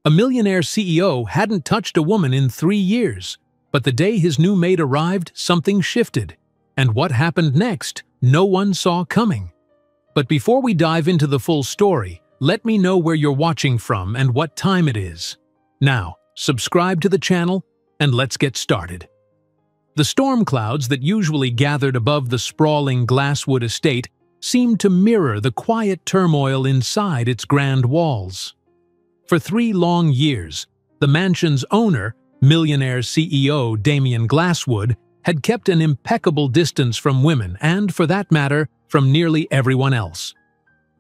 A millionaire CEO hadn't touched a woman in 3 years, but the day his new maid arrived, something shifted. And what happened next, no one saw coming. But before we dive into the full story, let me know where you're watching from and what time it is. Now, subscribe to the channel, and let's get started. The storm clouds that usually gathered above the sprawling Glasswood estate seemed to mirror the quiet turmoil inside its grand walls. For 3 long years, the mansion's owner, millionaire CEO Damian Glasswood, had kept an impeccable distance from women and, for that matter, from nearly everyone else.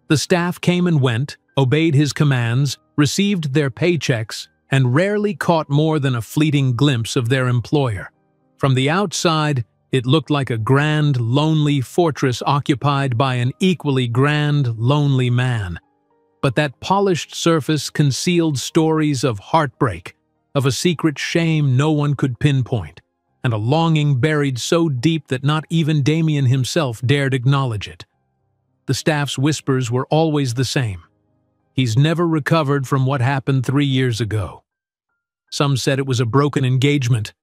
The staff came and went, obeyed his commands, received their paychecks, and rarely caught more than a fleeting glimpse of their employer. From the outside, it looked like a grand, lonely fortress occupied by an equally grand, lonely man. But that polished surface concealed stories of heartbreak, of a secret shame no one could pinpoint, and a longing buried so deep that not even Damian himself dared acknowledge it. The staff's whispers were always the same. He's never recovered from what happened 3 years ago. Some said it was a broken engagement.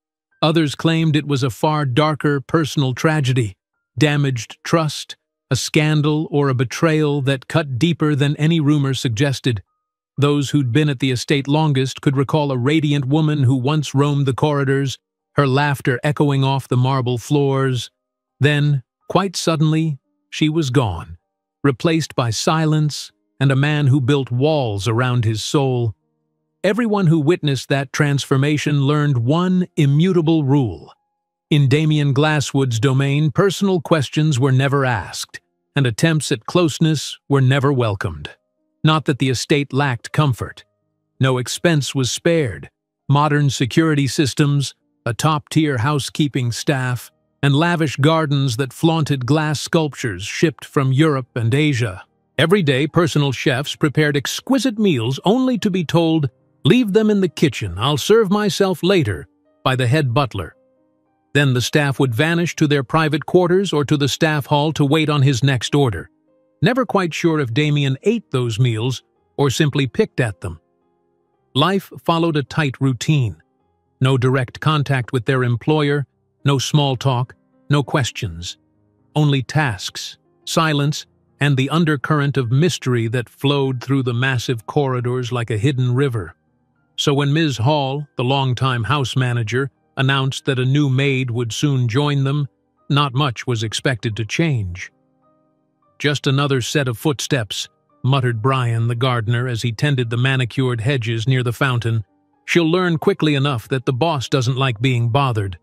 Others claimed it was a far darker personal tragedy, damaged trust, a scandal or a betrayal that cut deeper than any rumor suggested. Those who'd been at the estate longest could recall a radiant woman who once roamed the corridors, her laughter echoing off the marble floors. Then, quite suddenly, she was gone, replaced by silence and a man who built walls around his soul. Everyone who witnessed that transformation learned one immutable rule. In Damian Glasswood's domain, personal questions were never asked, and attempts at closeness were never welcomed. Not that the estate lacked comfort. No expense was spared. Modern security systems, a top-tier housekeeping staff, and lavish gardens that flaunted glass sculptures shipped from Europe and Asia. Every day, personal chefs prepared exquisite meals only to be told, "Leave them in the kitchen, I'll serve myself later," by the head butler. Then the staff would vanish to their private quarters or to the staff hall to wait on his next order, never quite sure if Damian ate those meals or simply picked at them. Life followed a tight routine. No direct contact with their employer, no small talk, no questions. Only tasks, silence, and the undercurrent of mystery that flowed through the massive corridors like a hidden river. So when Ms. Hall, the longtime house manager, announced that a new maid would soon join them, not much was expected to change. "Just another set of footsteps," muttered Brian, the gardener, as he tended the manicured hedges near the fountain. "She'll learn quickly enough that the boss doesn't like being bothered.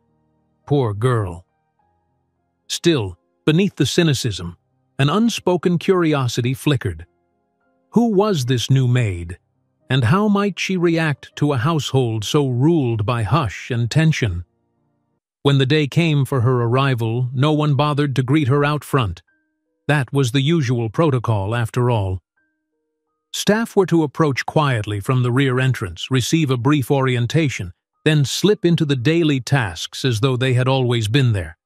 Poor girl." Still, beneath the cynicism, an unspoken curiosity flickered. Who was this new maid? And how might she react to a household so ruled by hush and tension? When the day came for her arrival, no one bothered to greet her out front. That was the usual protocol, after all. Staff were to approach quietly from the rear entrance, receive a brief orientation, then slip into the daily tasks as though they had always been there.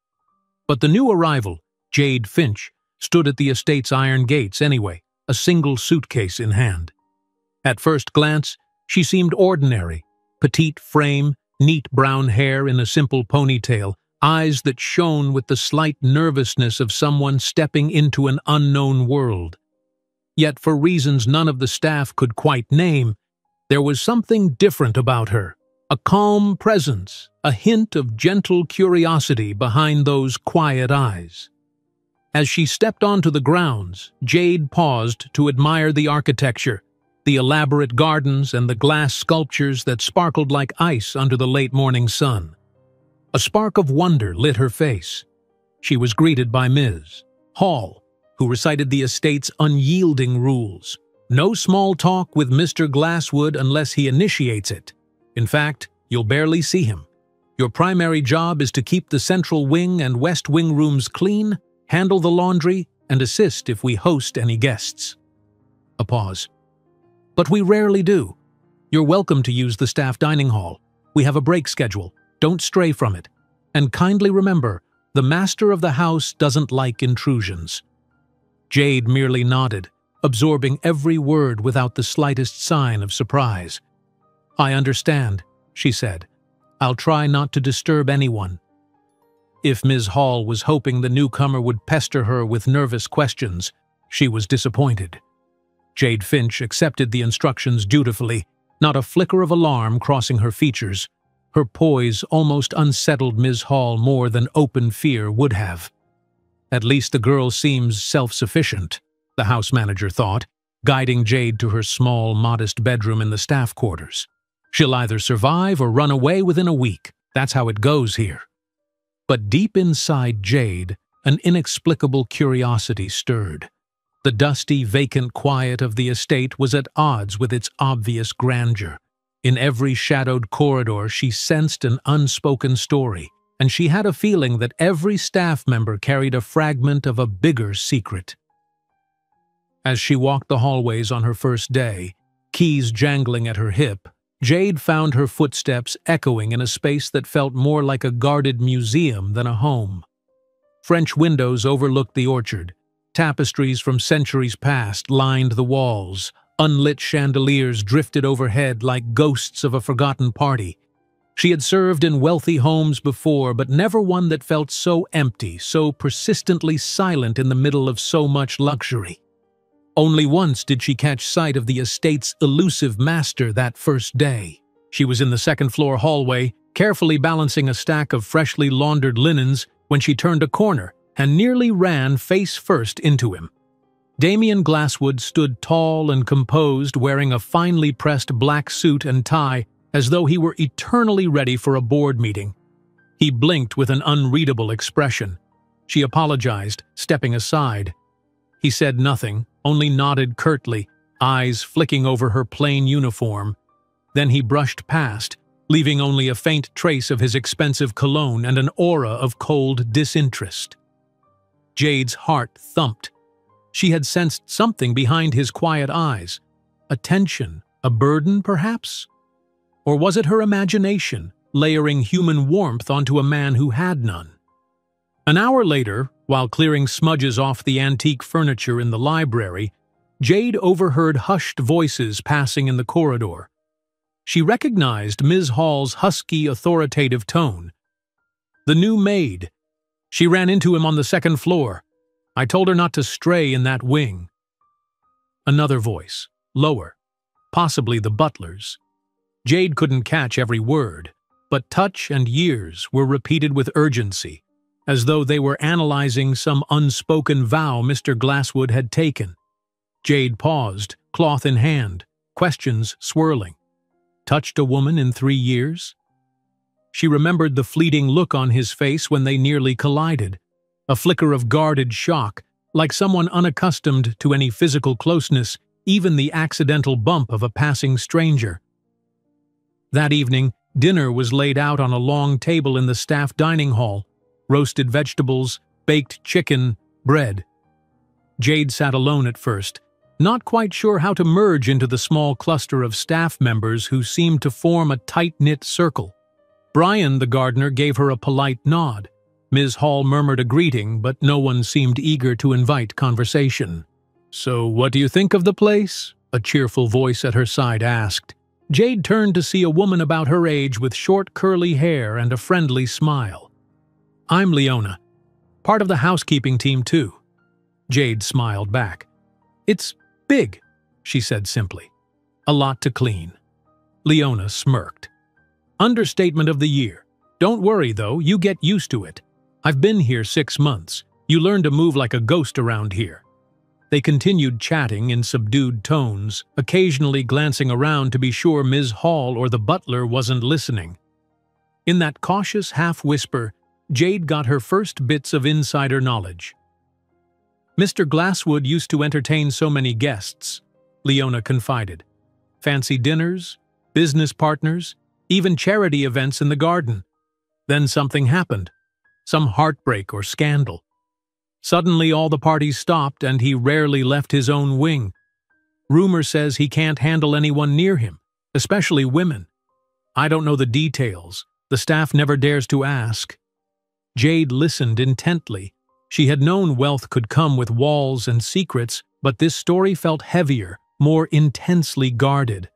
But the new arrival, Jade Finch, stood at the estate's iron gates anyway, a single suitcase in hand. At first glance, she seemed ordinary. Petite frame, neat brown hair in a simple ponytail, eyes that shone with the slight nervousness of someone stepping into an unknown world. Yet for reasons none of the staff could quite name, there was something different about her. A calm presence, a hint of gentle curiosity behind those quiet eyes. As she stepped onto the grounds, Jade paused to admire the architecture, the elaborate gardens and the glass sculptures that sparkled like ice under the late morning sun. A spark of wonder lit her face. She was greeted by Ms. Hall, who recited the estate's unyielding rules. No small talk with Mr. Glasswood unless he initiates it. In fact, you'll barely see him. Your primary job is to keep the central wing and west wing rooms clean, handle the laundry, and assist if we host any guests. A pause. But we rarely do. You're welcome to use the staff dining hall. We have a break schedule. Don't stray from it. And kindly remember, the master of the house doesn't like intrusions. Jade merely nodded, absorbing every word without the slightest sign of surprise. "I understand," she said. "I'll try not to disturb anyone." If Ms. Hall was hoping the newcomer would pester her with nervous questions, she was disappointed. Jade Finch accepted the instructions dutifully, not a flicker of alarm crossing her features. Her poise almost unsettled Ms. Hall more than open fear would have. At least the girl seems self-sufficient, the house manager thought, guiding Jade to her small, modest bedroom in the staff quarters. She'll either survive or run away within a week. That's how it goes here. But deep inside Jade, an inexplicable curiosity stirred. The dusty, vacant quiet of the estate was at odds with its obvious grandeur. In every shadowed corridor she sensed an unspoken story, and she had a feeling that every staff member carried a fragment of a bigger secret. As she walked the hallways on her first day, keys jangling at her hip, Jade found her footsteps echoing in a space that felt more like a guarded museum than a home. French windows overlooked the orchard. Tapestries from centuries past lined the walls. Unlit chandeliers drifted overhead like ghosts of a forgotten party. She had served in wealthy homes before, but never one that felt so empty, so persistently silent in the middle of so much luxury. Only once did she catch sight of the estate's elusive master that first day. She was in the second-floor hallway, carefully balancing a stack of freshly laundered linens when she turned a corner and nearly ran face-first into him. Damian Glasswood stood tall and composed, wearing a finely pressed black suit and tie, as though he were eternally ready for a board meeting. He blinked with an unreadable expression. She apologized, stepping aside. He said nothing, only nodded curtly, eyes flicking over her plain uniform. Then he brushed past, leaving only a faint trace of his expensive cologne and an aura of cold disinterest. Jade's heart thumped. She had sensed something behind his quiet eyes. A tension, a burden, perhaps? Or was it her imagination, layering human warmth onto a man who had none? An hour later, while clearing smudges off the antique furniture in the library, Jade overheard hushed voices passing in the corridor. She recognized Ms. Hall's husky, authoritative tone. "The new maid. She ran into him on the second floor. I told her not to stray in that wing." Another voice, lower, possibly the butler's. Jade couldn't catch every word, but touch and years were repeated with urgency, as though they were analyzing some unspoken vow Mr. Glasswood had taken. Jade paused, cloth in hand, questions swirling. Touched a woman in 3 years? She remembered the fleeting look on his face when they nearly collided. A flicker of guarded shock, like someone unaccustomed to any physical closeness, even the accidental bump of a passing stranger. That evening, dinner was laid out on a long table in the staff dining hall. Roasted vegetables, baked chicken, bread. Jade sat alone at first, not quite sure how to merge into the small cluster of staff members who seemed to form a tight-knit circle. Brian, the gardener, gave her a polite nod. Ms. Hall murmured a greeting, but no one seemed eager to invite conversation. "So what do you think of the place?" a cheerful voice at her side asked. Jade turned to see a woman about her age with short curly hair and a friendly smile. "I'm Leona. Part of the housekeeping team, too." Jade smiled back. "It's big," she said simply. "A lot to clean." Leona smirked. "Understatement of the year. Don't worry, though, you get used to it. I've been here 6 months. You learn to move like a ghost around here." They continued chatting in subdued tones, occasionally glancing around to be sure Ms. Hall or the butler wasn't listening. In that cautious half-whisper, Jade got her first bits of insider knowledge. "Mr. Glasswood used to entertain so many guests," Leona confided. "Fancy dinners, business partners, even charity events in the garden. Then something happened. Some heartbreak or scandal. Suddenly all the parties stopped and he rarely left his own wing. Rumor says he can't handle anyone near him, especially women. I don't know the details. The staff never dares to ask." Jade listened intently. She had known wealth could come with walls and secrets, but this story felt heavier, more intensely guarded.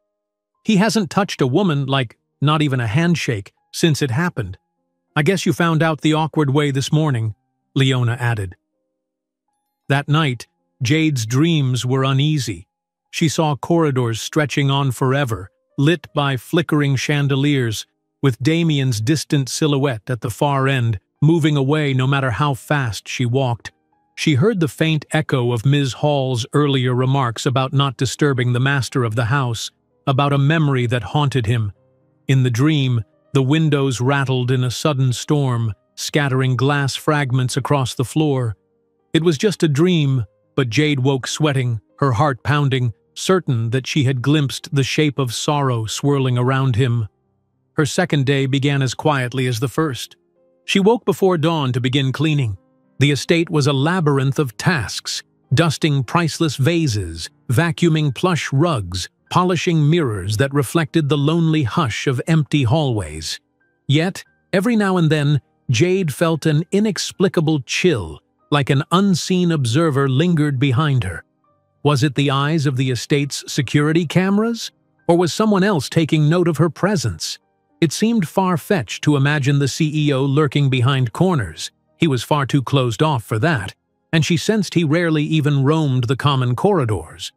He hasn't touched a woman, like, not even a handshake, since it happened. I guess you found out the awkward way this morning, Leona added. That night, Jade's dreams were uneasy. She saw corridors stretching on forever, lit by flickering chandeliers, with Damien's distant silhouette at the far end, moving away no matter how fast she walked. She heard the faint echo of Ms. Hall's earlier remarks about not disturbing the master of the house, about a memory that haunted him. In the dream, the windows rattled in a sudden storm, scattering glass fragments across the floor. It was just a dream, but Jade woke sweating, her heart pounding, certain that she had glimpsed the shape of sorrow swirling around him. Her second day began as quietly as the first. She woke before dawn to begin cleaning. The estate was a labyrinth of tasks, dusting priceless vases, vacuuming plush rugs, polishing mirrors that reflected the lonely hush of empty hallways. Yet, every now and then, Jade felt an inexplicable chill, like an unseen observer lingered behind her. Was it the eyes of the estate's security cameras? Or was someone else taking note of her presence? It seemed far-fetched to imagine the CEO lurking behind corners. He was far too closed off for that, and she sensed he rarely even roamed the common corridors.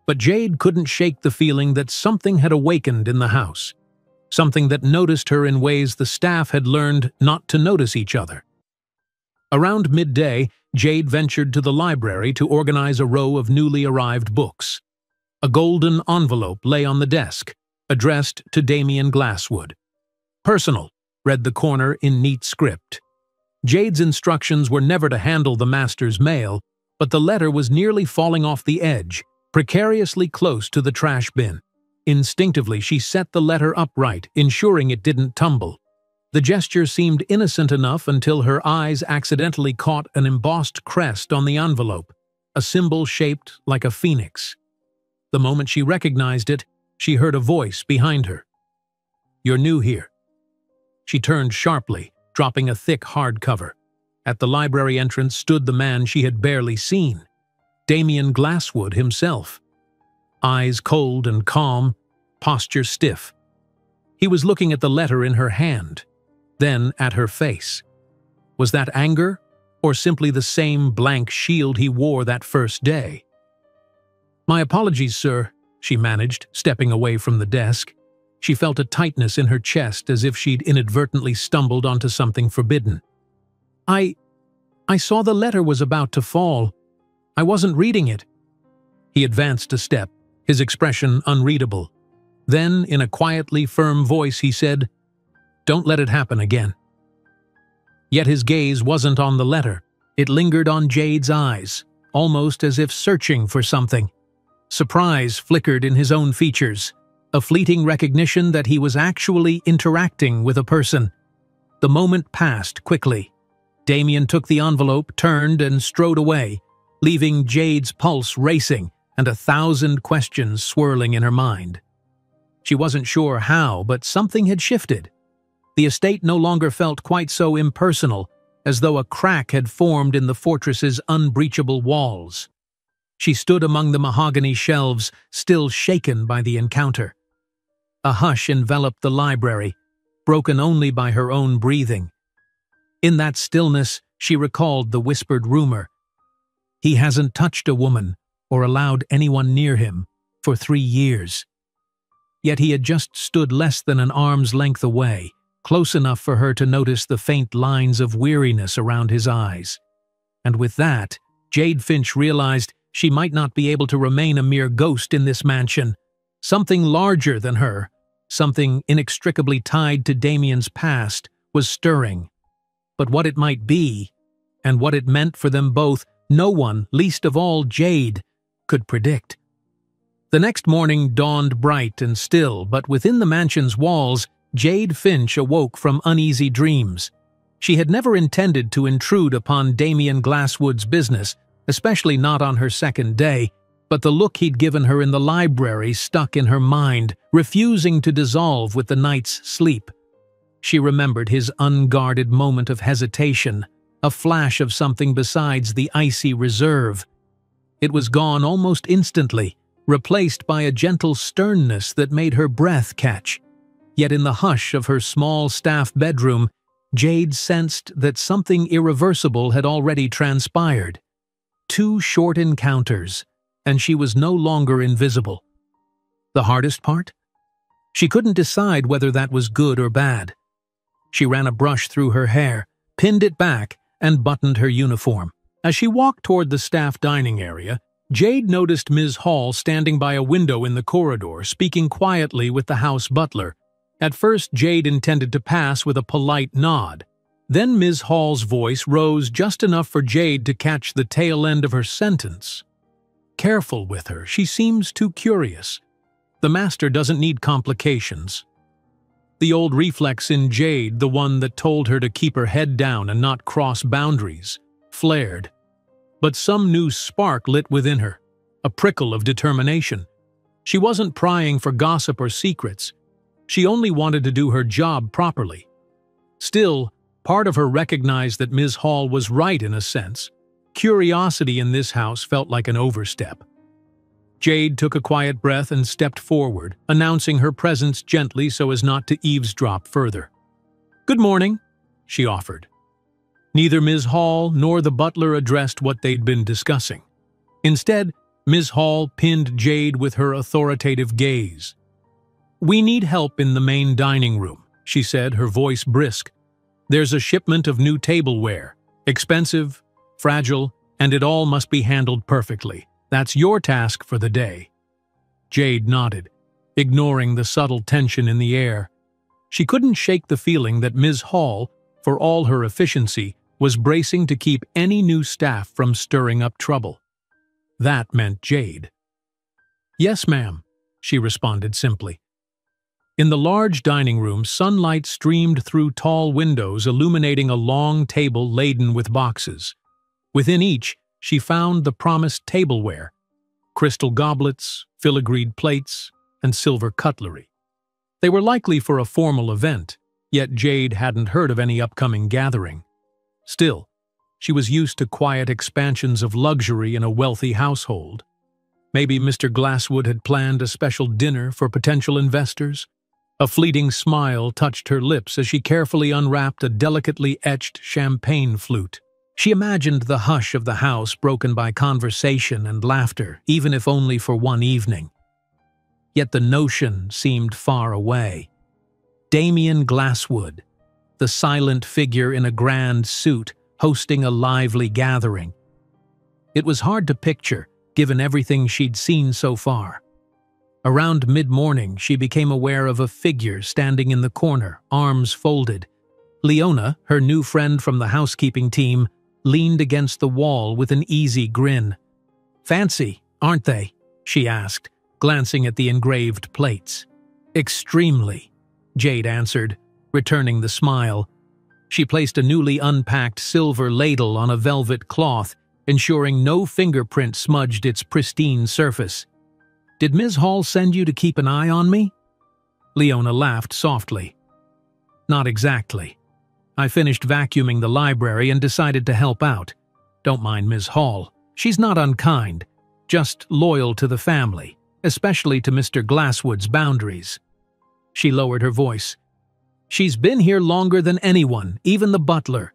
But Jade couldn't shake the feeling that something had awakened in the house, something that noticed her in ways the staff had learned not to notice each other. Around midday, Jade ventured to the library to organize a row of newly arrived books. A golden envelope lay on the desk, addressed to Damien Glasswood. "Personal," read the corner in neat script. Jade's instructions were never to handle the master's mail, but the letter was nearly falling off the edge, precariously close to the trash bin. Instinctively, she set the letter upright, ensuring it didn't tumble. The gesture seemed innocent enough until her eyes accidentally caught an embossed crest on the envelope, a symbol shaped like a phoenix. The moment she recognized it, she heard a voice behind her. "You're new here." She turned sharply, dropping a thick hardcover. At the library entrance stood the man she had barely seen, Damien Glasswood himself. Eyes cold and calm, posture stiff. He was looking at the letter in her hand, then at her face. Was that anger, or simply the same blank shield he wore that first day? "My apologies, sir," she managed, stepping away from the desk. She felt a tightness in her chest as if she'd inadvertently stumbled onto something forbidden. I saw the letter was about to fall. I wasn't reading it." He advanced a step, his expression unreadable. Then, in a quietly firm voice, he said, "Don't let it happen again." Yet his gaze wasn't on the letter. It lingered on Jade's eyes, almost as if searching for something. Surprise flickered in his own features, a fleeting recognition that he was actually interacting with a person. The moment passed quickly. Damien took the envelope, turned, and strode away, leaving Jade's pulse racing and 1,000 questions swirling in her mind. She wasn't sure how, but something had shifted. The estate no longer felt quite so impersonal, as though a crack had formed in the fortress's unbreachable walls. She stood among the mahogany shelves, still shaken by the encounter. A hush enveloped the library, broken only by her own breathing. In that stillness, she recalled the whispered rumor. He hasn't touched a woman or allowed anyone near him for 3 years. Yet he had just stood less than an arm's length away, close enough for her to notice the faint lines of weariness around his eyes. And with that, Jade Finch realized she might not be able to remain a mere ghost in this mansion. Something larger than her, something inextricably tied to Damien's past, was stirring. But what it might be, and what it meant for them both, no one, least of all Jade, could predict. The next morning dawned bright and still, but within the mansion's walls, Jade Finch awoke from uneasy dreams. She had never intended to intrude upon Damien Glasswood's business, especially not on her second day, but the look he'd given her in the library stuck in her mind, refusing to dissolve with the night's sleep. She remembered his unguarded moment of hesitation, a flash of something besides the icy reserve. It was gone almost instantly, replaced by a gentle sternness that made her breath catch. Yet in the hush of her small staff bedroom, Jade sensed that something irreversible had already transpired. 2 short encounters, and she was no longer invisible. The hardest part? She couldn't decide whether that was good or bad. She ran a brush through her hair, pinned it back, and buttoned her uniform. As she walked toward the staff dining area, Jade noticed Ms. Hall standing by a window in the corridor, speaking quietly with the house butler. At first, Jade intended to pass with a polite nod. Then Ms. Hall's voice rose just enough for Jade to catch the tail end of her sentence. "Careful with her, she seems too curious. The master doesn't need complications." The old reflex in Jade, the one that told her to keep her head down and not cross boundaries, flared. But some new spark lit within her, a prickle of determination. She wasn't prying for gossip or secrets. She only wanted to do her job properly. Still, part of her recognized that Ms. Hall was right in a sense. Curiosity in this house felt like an overstep. Jade took a quiet breath and stepped forward, announcing her presence gently so as not to eavesdrop further. "Good morning," she offered. Neither Ms. Hall nor the butler addressed what they'd been discussing. Instead, Ms. Hall pinned Jade with her authoritative gaze. "We need help in the main dining room," she said, her voice brisk. "There's a shipment of new tableware. Expensive, fragile, and it all must be handled perfectly. That's your task for the day." Jade nodded, ignoring the subtle tension in the air. She couldn't shake the feeling that Ms. Hall, for all her efficiency, was bracing to keep any new staff from stirring up trouble. That meant Jade. "Yes, ma'am," she responded simply. In the large dining room, sunlight streamed through tall windows, illuminating a long table laden with boxes. Within each, she found the promised tableware: crystal goblets, filigreed plates, and silver cutlery. They were likely for a formal event, yet Jade hadn't heard of any upcoming gathering. Still, she was used to quiet expansions of luxury in a wealthy household. Maybe Mr. Glasswood had planned a special dinner for potential investors. A fleeting smile touched her lips as she carefully unwrapped a delicately etched champagne flute. She imagined the hush of the house broken by conversation and laughter, even if only for one evening. Yet the notion seemed far away. Damien Glasswood, the silent figure in a grand suit, hosting a lively gathering. It was hard to picture, given everything she'd seen so far. Around mid-morning, she became aware of a figure standing in the corner, arms folded. Leona, her new friend from the housekeeping team, leaned against the wall with an easy grin. "Fancy, aren't they?" she asked, glancing at the engraved plates. "Extremely," Jade answered, returning the smile. She placed a newly unpacked silver ladle on a velvet cloth, ensuring no fingerprint smudged its pristine surface. "Did Ms. Hall send you to keep an eye on me?" Leona laughed softly. "Not exactly. I finished vacuuming the library and decided to help out. Don't mind Ms. Hall. She's not unkind, just loyal to the family, especially to Mr. Glasswood's boundaries." She lowered her voice. "She's been here longer than anyone, even the butler.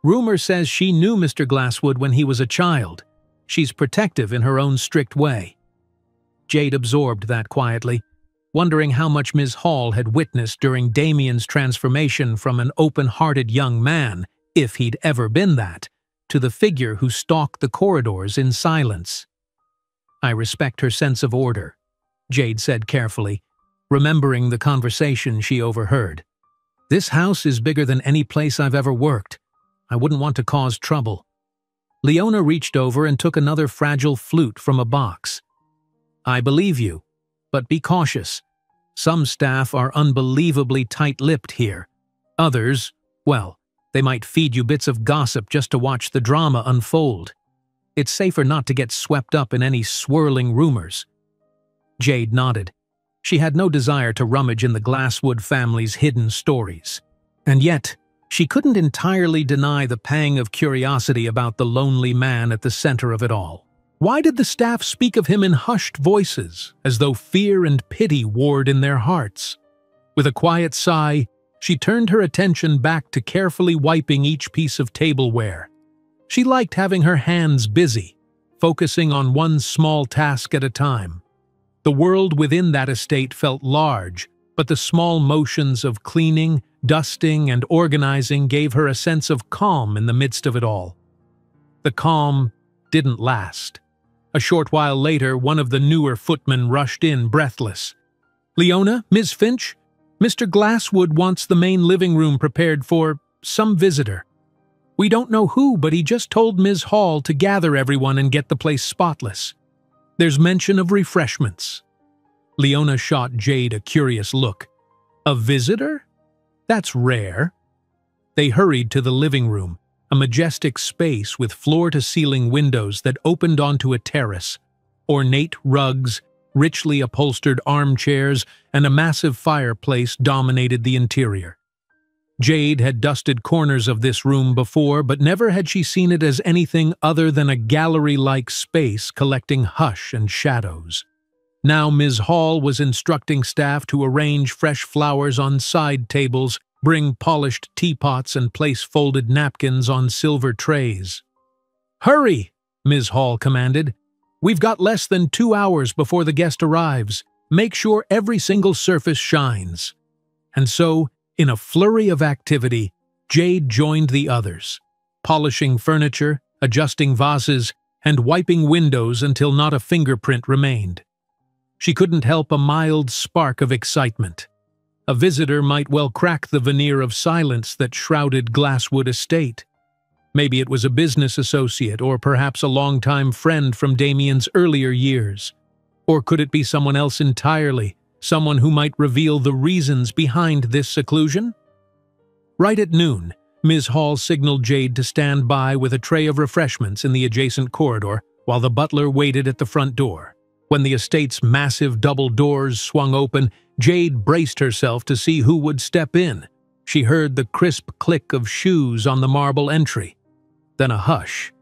Rumor says she knew Mr. Glasswood when he was a child. She's protective in her own strict way." Jade absorbed that quietly, wondering how much Ms. Hall had witnessed during Damien's transformation from an open-hearted young man, if he'd ever been that, to the figure who stalked the corridors in silence. "I respect her sense of order," Jade said carefully, remembering the conversation she overheard. "This house is bigger than any place I've ever worked. I wouldn't want to cause trouble." Leona reached over and took another fragile flute from a box. "I believe you, but be cautious. Some staff are unbelievably tight-lipped here. Others, well, they might feed you bits of gossip just to watch the drama unfold. It's safer not to get swept up in any swirling rumors." Jade nodded. She had no desire to rummage in the Glasswood family's hidden stories. And yet, she couldn't entirely deny the pang of curiosity about the lonely man at the center of it all. Why did the staff speak of him in hushed voices, as though fear and pity warred in their hearts? With a quiet sigh, she turned her attention back to carefully wiping each piece of tableware. She liked having her hands busy, focusing on one small task at a time. The world within that estate felt large, but the small motions of cleaning, dusting, and organizing gave her a sense of calm in the midst of it all. The calm didn't last. A short while later, one of the newer footmen rushed in, breathless. "Leona, Miss Finch, Mr. Glasswood wants the main living room prepared for some visitor. We don't know who, but he just told Ms. Hall to gather everyone and get the place spotless. There's mention of refreshments." Leona shot Jade a curious look. "A visitor? That's rare." They hurried to the living room, a majestic space with floor-to-ceiling windows that opened onto a terrace. Ornate rugs, richly upholstered armchairs, and a massive fireplace dominated the interior. Jade had dusted corners of this room before, but never had she seen it as anything other than a gallery-like space collecting hush and shadows. Now Ms. Hall was instructing staff to arrange fresh flowers on side tables, bring polished teapots, and place folded napkins on silver trays. "Hurry!" Ms. Hall commanded. "We've got less than 2 hours before the guest arrives. Make sure every single surface shines." And so, in a flurry of activity, Jade joined the others, polishing furniture, adjusting vases, and wiping windows until not a fingerprint remained. She couldn't help a mild spark of excitement. A visitor might well crack the veneer of silence that shrouded Glasswood Estate. Maybe it was a business associate or perhaps a longtime friend from Damien's earlier years. Or could it be someone else entirely? Someone who might reveal the reasons behind this seclusion? Right at noon, Ms. Hall signaled Jade to stand by with a tray of refreshments in the adjacent corridor while the butler waited at the front door. When the estate's massive double doors swung open, Jade braced herself to see who would step in. She heard the crisp click of shoes on the marble entry. Then a hush.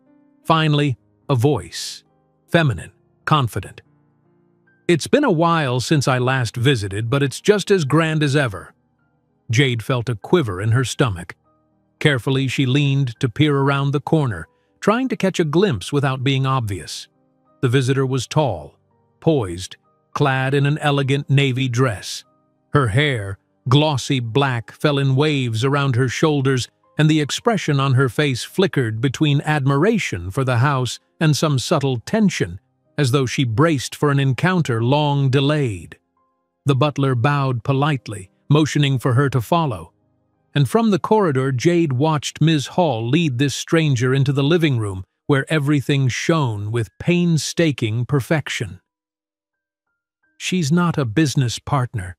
Finally, a voice. Feminine, confident. "It's been a while since I last visited, but it's just as grand as ever." Jade felt a quiver in her stomach. Carefully, she leaned to peer around the corner, trying to catch a glimpse without being obvious. The visitor was tall, poised, clad in an elegant navy dress. Her hair, glossy black, fell in waves around her shoulders, and the expression on her face flickered between admiration for the house and some subtle tension, as though she braced for an encounter long delayed. The butler bowed politely, motioning for her to follow. And from the corridor, Jade watched Ms. Hall lead this stranger into the living room, where everything shone with painstaking perfection. "She's not a business partner,"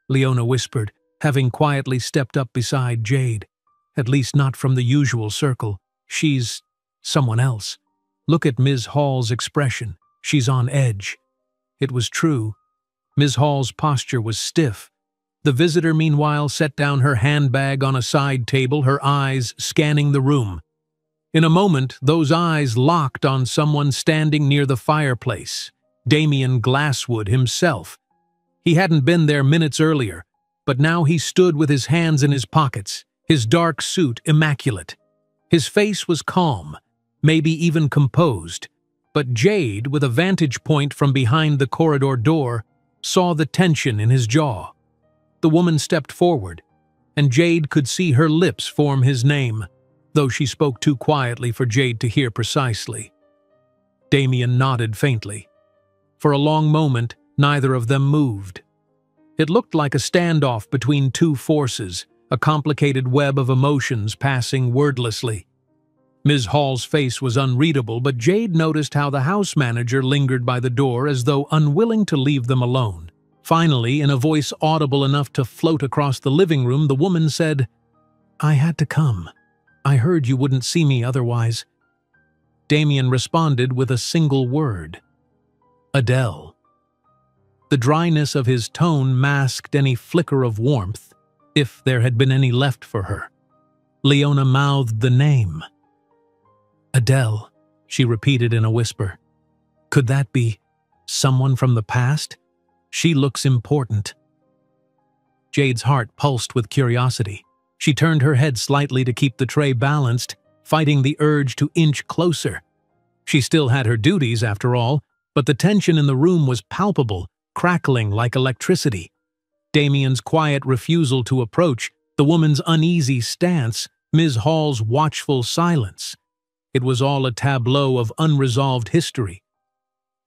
Leona whispered, having quietly stepped up beside Jade. "At least not from the usual circle. She's someone else. Look at Ms. Hall's expression. She's on edge." It was true. Ms. Hall's posture was stiff. The visitor, meanwhile, set down her handbag on a side table, her eyes scanning the room. In a moment, those eyes locked on someone standing near the fireplace, Damien Glasswood himself. He hadn't been there minutes earlier, but now he stood with his hands in his pockets, his dark suit immaculate. His face was calm, maybe even composed, but Jade, with a vantage point from behind the corridor door, saw the tension in his jaw. The woman stepped forward, and Jade could see her lips form his name, though she spoke too quietly for Jade to hear precisely. Damien nodded faintly. For a long moment, neither of them moved. It looked like a standoff between two forces, a complicated web of emotions passing wordlessly. Ms. Hall's face was unreadable, but Jade noticed how the house manager lingered by the door as though unwilling to leave them alone. Finally, in a voice audible enough to float across the living room, the woman said, "I had to come. I heard you wouldn't see me otherwise." Damien responded with a single word. "Adele." The dryness of his tone masked any flicker of warmth, if there had been any left for her. Leona mouthed the name. "Adele," she repeated in a whisper. Could that be someone from the past? She looks important. Jade's heart pulsed with curiosity. She turned her head slightly to keep the tray balanced, fighting the urge to inch closer. She still had her duties, after all, but the tension in the room was palpable, crackling like electricity. Damien's quiet refusal to approach, the woman's uneasy stance, Ms. Hall's watchful silence. It was all a tableau of unresolved history.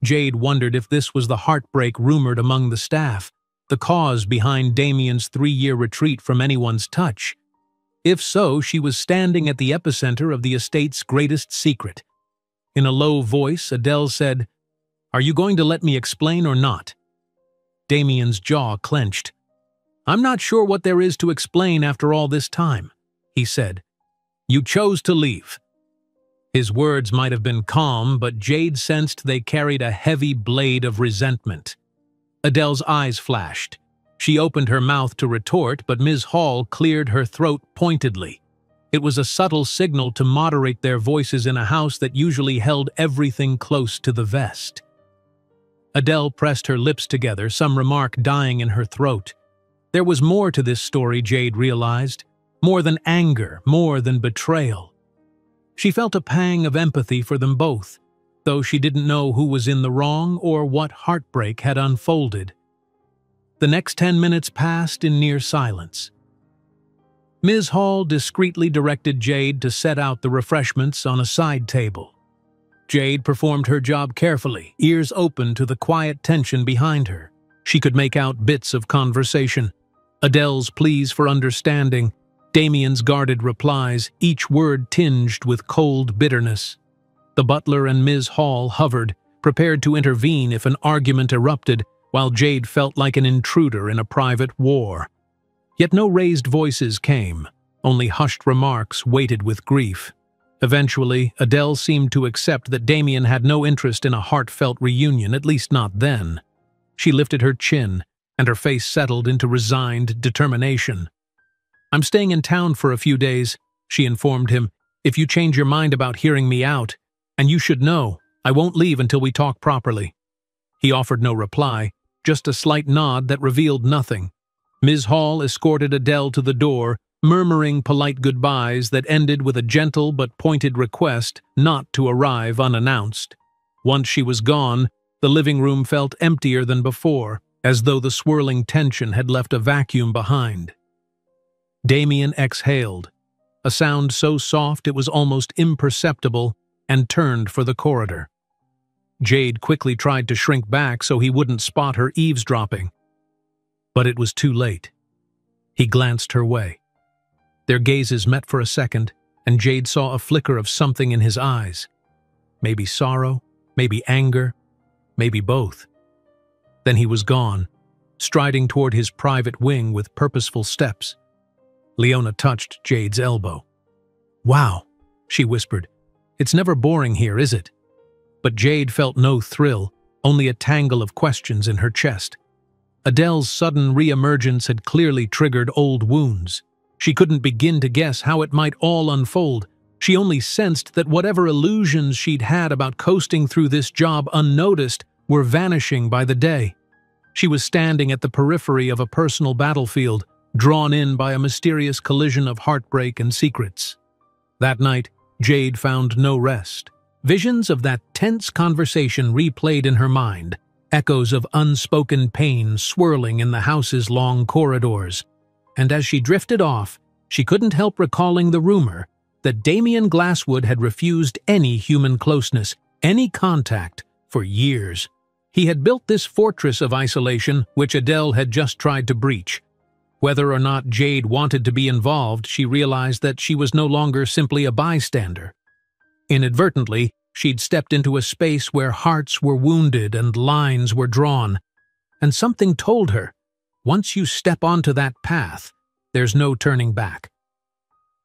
Jade wondered if this was the heartbreak rumored among the staff, the cause behind Damien's 3-year retreat from anyone's touch. If so, she was standing at the epicenter of the estate's greatest secret. In a low voice, Adele said, "Are you going to let me explain or not?" Damien's jaw clenched. "I'm not sure what there is to explain after all this time," he said. "You chose to leave." His words might have been calm, but Jade sensed they carried a heavy blade of resentment. Adele's eyes flashed. She opened her mouth to retort, but Ms. Hall cleared her throat pointedly. It was a subtle signal to moderate their voices in a house that usually held everything close to the vest. Adele pressed her lips together, some remark dying in her throat. There was more to this story, Jade realized. More than anger, more than betrayal. She felt a pang of empathy for them both, though she didn't know who was in the wrong or what heartbreak had unfolded. The next 10 minutes passed in near silence. Ms. Hall discreetly directed Jade to set out the refreshments on a side table. Jade performed her job carefully, ears open to the quiet tension behind her. She could make out bits of conversation. Adele's pleas for understanding, Damien's guarded replies, each word tinged with cold bitterness. The butler and Ms. Hall hovered, prepared to intervene if an argument erupted, while Jade felt like an intruder in a private war. Yet no raised voices came, only hushed remarks weighted with grief. Eventually, Adele seemed to accept that Damien had no interest in a heartfelt reunion, at least not then. She lifted her chin, and her face settled into resigned determination. "I'm staying in town for a few days," she informed him. "If you change your mind about hearing me out, and you should know, I won't leave until we talk properly." He offered no reply, just a slight nod that revealed nothing. Ms. Hall escorted Adele to the door, murmuring polite goodbyes that ended with a gentle but pointed request not to arrive unannounced. Once she was gone, the living room felt emptier than before, as though the swirling tension had left a vacuum behind. Damien exhaled, a sound so soft it was almost imperceptible, and turned for the corridor. Jade quickly tried to shrink back so he wouldn't spot her eavesdropping. But it was too late. He glanced her way. Their gazes met for a second, and Jade saw a flicker of something in his eyes. Maybe sorrow, maybe anger, maybe both. Then he was gone, striding toward his private wing with purposeful steps. Leona touched Jade's elbow. "Wow," she whispered. "It's never boring here, is it?" But Jade felt no thrill, only a tangle of questions in her chest. Adele's sudden re-emergence had clearly triggered old wounds. She couldn't begin to guess how it might all unfold. She only sensed that whatever illusions she'd had about coasting through this job unnoticed were vanishing by the day. She was standing at the periphery of a personal battlefield, drawn in by a mysterious collision of heartbreak and secrets. That night, Jade found no rest. Visions of that tense conversation replayed in her mind, echoes of unspoken pain swirling in the house's long corridors. And as she drifted off, she couldn't help recalling the rumor that Damien Glasswood had refused any human closeness, any contact, for years. He had built this fortress of isolation, which Adele had just tried to breach. Whether or not Jade wanted to be involved, she realized that she was no longer simply a bystander. Inadvertently, she'd stepped into a space where hearts were wounded and lines were drawn. And something told her, once you step onto that path, there's no turning back.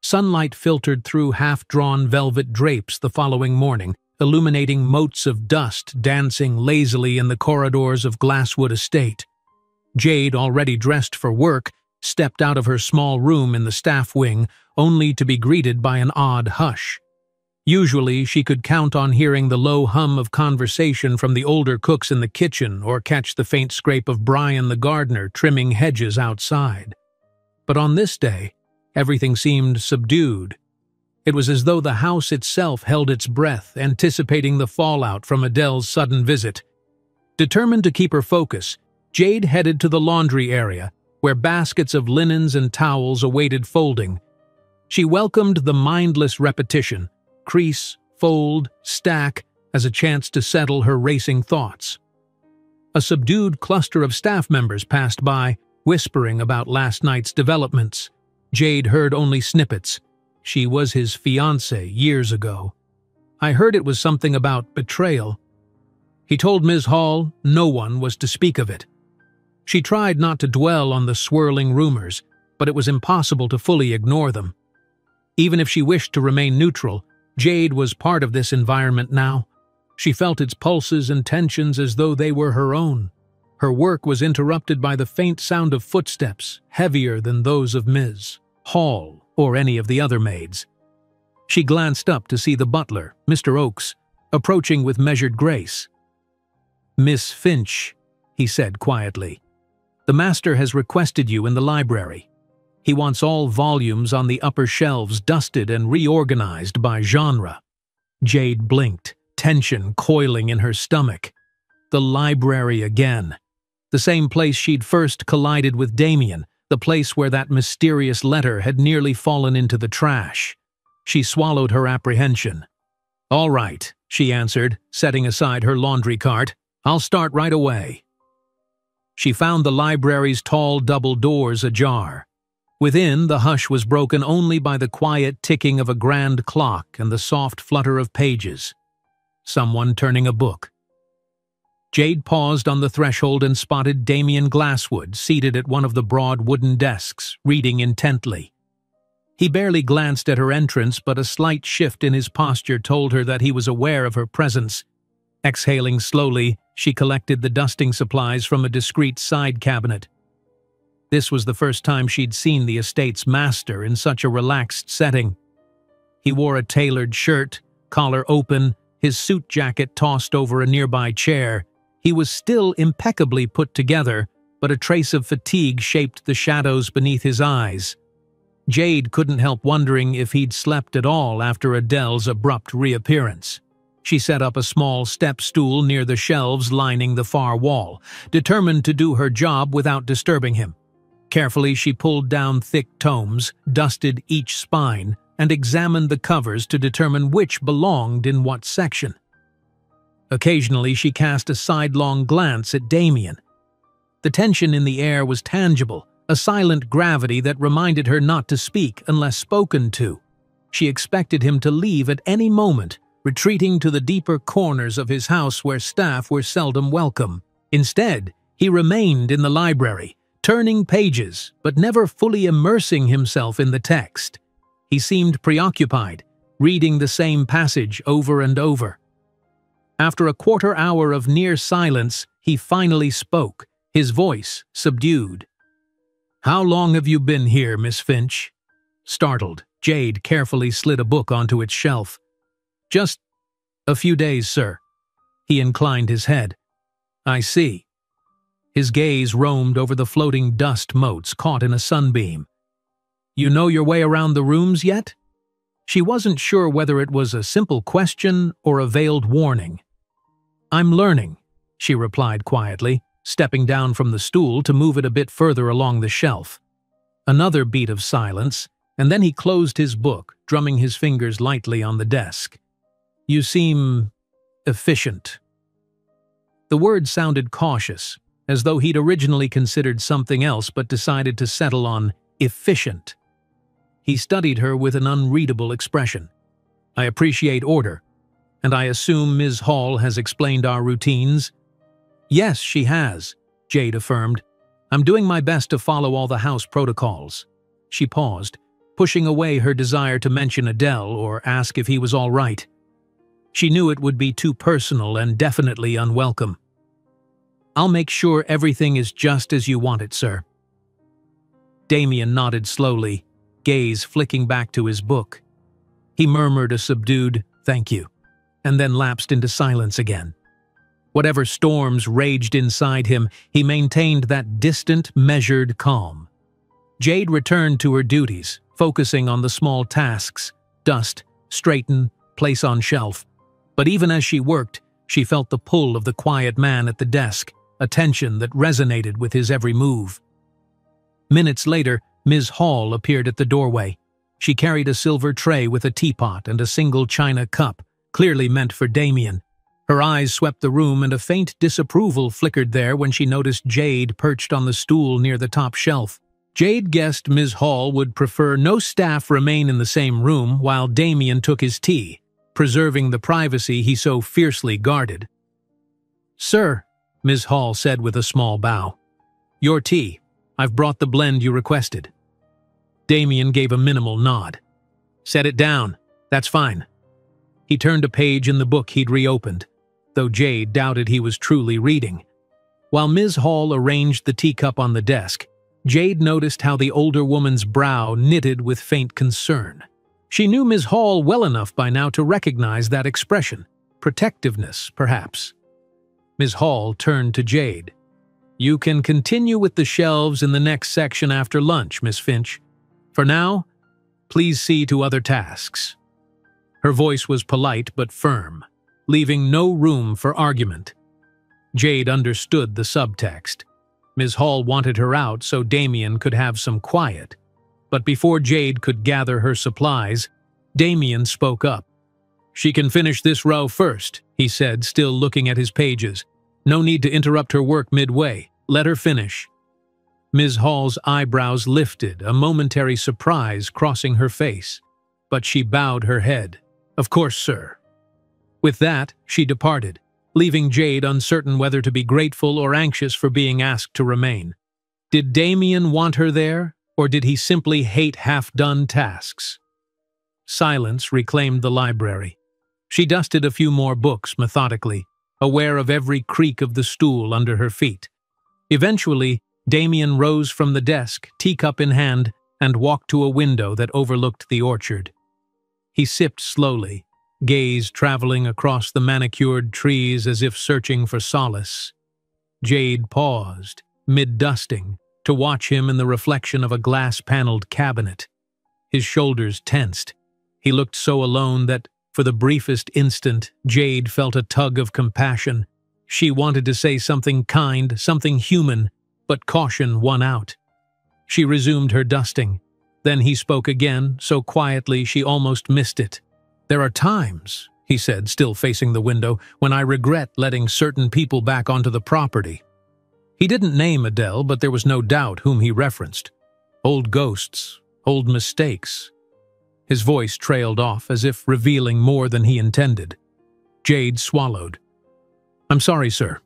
Sunlight filtered through half-drawn velvet drapes the following morning, illuminating motes of dust dancing lazily in the corridors of Glasswood Estate. Jade, already dressed for work, stepped out of her small room in the staff wing, only to be greeted by an odd hush. Usually, she could count on hearing the low hum of conversation from the older cooks in the kitchen or catch the faint scrape of Brian the gardener trimming hedges outside. But on this day, everything seemed subdued. It was as though the house itself held its breath, anticipating the fallout from Adele's sudden visit. Determined to keep her focus, Jade headed to the laundry area, where baskets of linens and towels awaited folding. She welcomed the mindless repetition, crease, fold, stack, as a chance to settle her racing thoughts. A subdued cluster of staff members passed by, whispering about last night's developments. Jade heard only snippets. She was his fiancée years ago. I heard it was something about betrayal. He told Ms. Hall no one was to speak of it. She tried not to dwell on the swirling rumors, but it was impossible to fully ignore them. Even if she wished to remain neutral, Jade was part of this environment now. She felt its pulses and tensions as though they were her own. Her work was interrupted by the faint sound of footsteps, heavier than those of Ms. Hall or any of the other maids. She glanced up to see the butler, Mr. Oakes, approaching with measured grace. "Miss Finch," he said quietly, "the master has requested you in the library. He wants all volumes on the upper shelves dusted and reorganized by genre." Jade blinked, tension coiling in her stomach. The library again. The same place she'd first collided with Damien, the place where that mysterious letter had nearly fallen into the trash. She swallowed her apprehension. "All right," she answered, setting aside her laundry cart. "I'll start right away." She found the library's tall double doors ajar. Within, the hush was broken only by the quiet ticking of a grand clock and the soft flutter of pages. Someone turning a book. Jade paused on the threshold and spotted Damien Glasswood seated at one of the broad wooden desks, reading intently. He barely glanced at her entrance, but a slight shift in his posture told her that he was aware of her presence. Exhaling slowly, she collected the dusting supplies from a discreet side cabinet. This was the first time she'd seen the estate's master in such a relaxed setting. He wore a tailored shirt, collar open, his suit jacket tossed over a nearby chair. He was still impeccably put together, but a trace of fatigue shaped the shadows beneath his eyes. Jade couldn't help wondering if he'd slept at all after Adele's abrupt reappearance. She set up a small step stool near the shelves lining the far wall, determined to do her job without disturbing him. Carefully, she pulled down thick tomes, dusted each spine, and examined the covers to determine which belonged in what section. Occasionally, she cast a sidelong glance at Damien. The tension in the air was tangible, a silent gravity that reminded her not to speak unless spoken to. She expected him to leave at any moment, retreating to the deeper corners of his house where staff were seldom welcome. Instead, he remained in the library, turning pages, but never fully immersing himself in the text. He seemed preoccupied, reading the same passage over and over. After a quarter hour of near silence, he finally spoke, his voice subdued. "How long have you been here, Miss Finch?" Startled, Jade carefully slid a book onto its shelf. "Just a few days, sir." He inclined his head. "I see." His gaze roamed over the floating dust motes caught in a sunbeam. "You know your way around the rooms yet?" She wasn't sure whether it was a simple question or a veiled warning. "I'm learning," she replied quietly, stepping down from the stool to move it a bit further along the shelf. Another beat of silence, and then he closed his book, drumming his fingers lightly on the desk. "You seem efficient." The word sounded cautious, as though he'd originally considered something else but decided to settle on efficient. He studied her with an unreadable expression. "I appreciate order, and I assume Ms. Hall has explained our routines?" "Yes, she has," Jade affirmed. "I'm doing my best to follow all the house protocols." She paused, pushing away her desire to mention Adele or ask if he was all right. She knew it would be too personal and definitely unwelcome. "I'll make sure everything is just as you want it, sir." Damien nodded slowly, gaze flicking back to his book. He murmured a subdued, thank you, and then lapsed into silence again. Whatever storms raged inside him, he maintained that distant, measured calm. Jade returned to her duties, focusing on the small tasks: dust, straighten, place on shelf. But even as she worked, she felt the pull of the quiet man at the desk, a tension that resonated with his every move. Minutes later, Ms. Hall appeared at the doorway. She carried a silver tray with a teapot and a single china cup, clearly meant for Damien. Her eyes swept the room, and a faint disapproval flickered there when she noticed Jade perched on the stool near the top shelf. Jade guessed Ms. Hall would prefer no staff remain in the same room while Damien took his tea, preserving the privacy he so fiercely guarded. "Sir," Ms. Hall said with a small bow, "your tea. I've brought the blend you requested." Damien gave a minimal nod. "Set it down. That's fine." He turned a page in the book he'd reopened, though Jade doubted he was truly reading. While Ms. Hall arranged the teacup on the desk, Jade noticed how the older woman's brow knitted with faint concern. She knew Ms. Hall well enough by now to recognize that expression. Protectiveness, perhaps. Ms. Hall turned to Jade. "You can continue with the shelves in the next section after lunch, Miss Finch. For now, please see to other tasks." Her voice was polite but firm, leaving no room for argument. Jade understood the subtext. Ms. Hall wanted her out so Damien could have some quiet. But before Jade could gather her supplies, Damien spoke up. "She can finish this row first," he said, still looking at his pages. "No need to interrupt her work midway. Let her finish." Ms. Hall's eyebrows lifted, a momentary surprise crossing her face. But she bowed her head. "Of course, sir." With that, she departed, leaving Jade uncertain whether to be grateful or anxious for being asked to remain. Did Damien want her there, or did he simply hate half-done tasks? Silence reclaimed the library. She dusted a few more books methodically, aware of every creak of the stool under her feet. Eventually, Damien rose from the desk, teacup in hand, and walked to a window that overlooked the orchard. He sipped slowly, gaze traveling across the manicured trees as if searching for solace. Jade paused, mid-dusting, to watch him in the reflection of a glass-paneled cabinet. His shoulders tensed. He looked so alone that, for the briefest instant, Jade felt a tug of compassion. She wanted to say something kind, something human, but caution won out. She resumed her dusting. Then he spoke again, so quietly she almost missed it. "There are times," he said, still facing the window, "when I regret letting certain people back onto the property." He didn't name Adele, but there was no doubt whom he referenced. Old ghosts, old mistakes. His voice trailed off, as if revealing more than he intended. Jade swallowed. "I'm sorry, sir."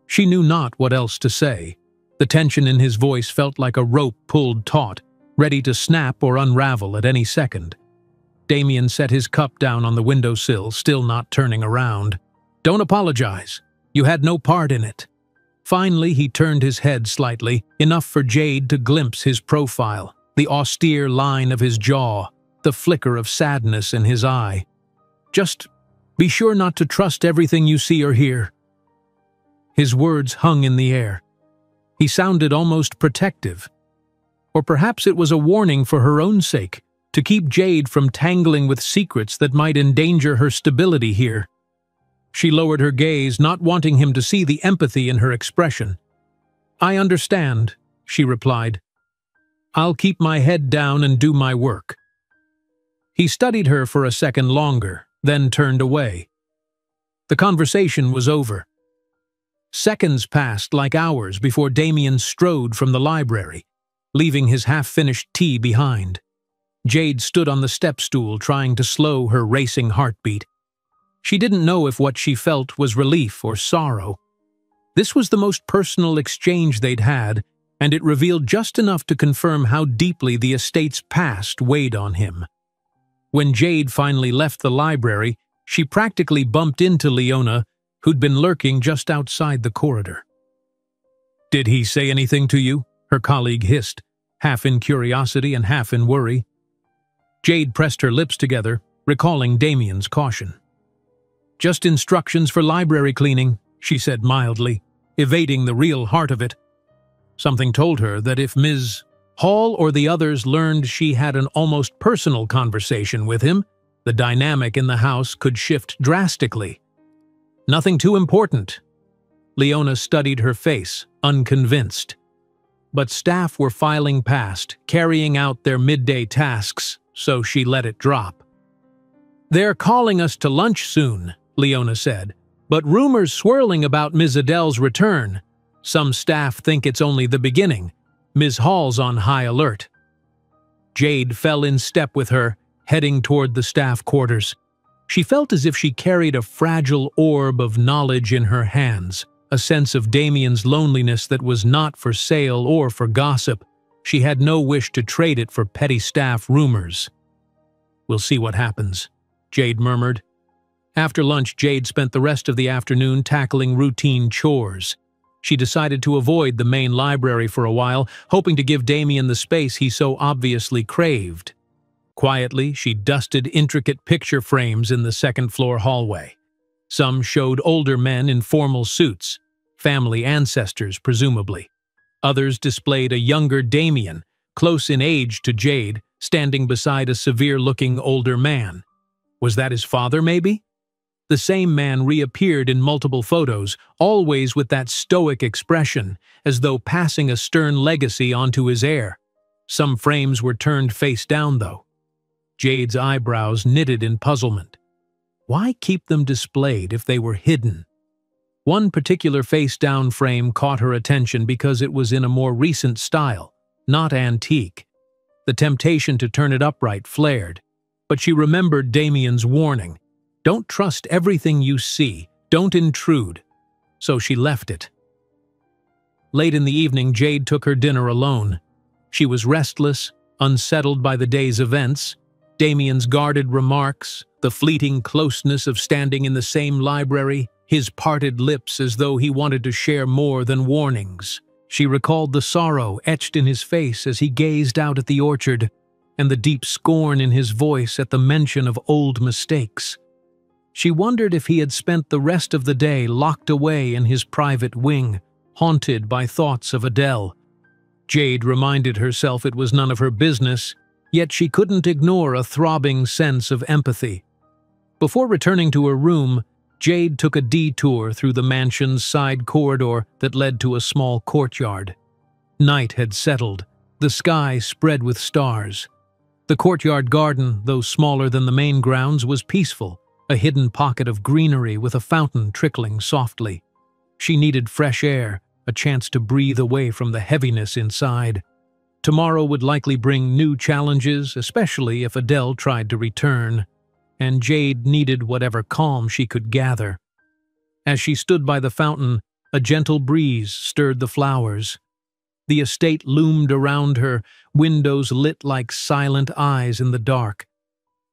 She knew not what else to say. The tension in his voice felt like a rope pulled taut, ready to snap or unravel at any second. Damien set his cup down on the windowsill, still not turning around. "Don't apologize. You had no part in it." Finally, he turned his head slightly, enough for Jade to glimpse his profile, the austere line of his jaw, the flicker of sadness in his eye. "Just be sure not to trust everything you see or hear." His words hung in the air. He sounded almost protective. Or perhaps it was a warning for her own sake, to keep Jade from tangling with secrets that might endanger her stability here. She lowered her gaze, not wanting him to see the empathy in her expression. "I understand," she replied. "I'll keep my head down and do my work." He studied her for a second longer, then turned away. The conversation was over. Seconds passed like hours before Damien strode from the library, leaving his half-finished tea behind. Jade stood on the step stool trying to slow her racing heartbeat. She didn't know if what she felt was relief or sorrow. This was the most personal exchange they'd had, and it revealed just enough to confirm how deeply the estate's past weighed on him. When Jade finally left the library, she practically bumped into Leona, who'd been lurking just outside the corridor. "Did he say anything to you?" her colleague hissed, half in curiosity and half in worry. Jade pressed her lips together, recalling Damien's caution. "Just instructions for library cleaning," she said mildly, evading the real heart of it. Something told her that if Ms. Hall or the others learned she had an almost personal conversation with him, the dynamic in the house could shift drastically. "Nothing too important." Leona studied her face, unconvinced. But staff were filing past, carrying out their midday tasks, so she let it drop. "They're calling us to lunch soon," Leona said, "but rumors swirling about Ms. Adele's return. Some staff think it's only the beginning. Ms. Hall's on high alert." Jade fell in step with her, heading toward the staff quarters. She felt as if she carried a fragile orb of knowledge in her hands, a sense of Damien's loneliness that was not for sale or for gossip. She had no wish to trade it for petty staff rumors. "We'll see what happens," Jade murmured. After lunch, Jade spent the rest of the afternoon tackling routine chores. She decided to avoid the main library for a while, hoping to give Damien the space he so obviously craved. Quietly, she dusted intricate picture frames in the second-floor hallway. Some showed older men in formal suits, family ancestors presumably. Others displayed a younger Damien, close in age to Jade, standing beside a severe-looking older man. Was that his father, maybe? The same man reappeared in multiple photos, always with that stoic expression, as though passing a stern legacy onto his heir. Some frames were turned face down, though. Jade's eyebrows knitted in puzzlement. Why keep them displayed if they were hidden? One particular face-down frame caught her attention because it was in a more recent style, not antique. The temptation to turn it upright flared, but she remembered Damien's warning. Don't trust everything you see, don't intrude. So she left it. Late in the evening, Jade took her dinner alone. She was restless, unsettled by the day's events. Damien's guarded remarks, the fleeting closeness of standing in the same library, his parted lips as though he wanted to share more than warnings. She recalled the sorrow etched in his face as he gazed out at the orchard, and the deep scorn in his voice at the mention of old mistakes. She wondered if he had spent the rest of the day locked away in his private wing, haunted by thoughts of Adele. Jade reminded herself it was none of her business, yet she couldn't ignore a throbbing sense of empathy. Before returning to her room, Jade took a detour through the mansion's side corridor that led to a small courtyard. Night had settled, the sky spread with stars. The courtyard garden, though smaller than the main grounds, was peaceful, a hidden pocket of greenery with a fountain trickling softly. She needed fresh air, a chance to breathe away from the heaviness inside. Tomorrow would likely bring new challenges, especially if Adele tried to return, and Jade needed whatever calm she could gather. As she stood by the fountain, a gentle breeze stirred the flowers. The estate loomed around her, windows lit like silent eyes in the dark.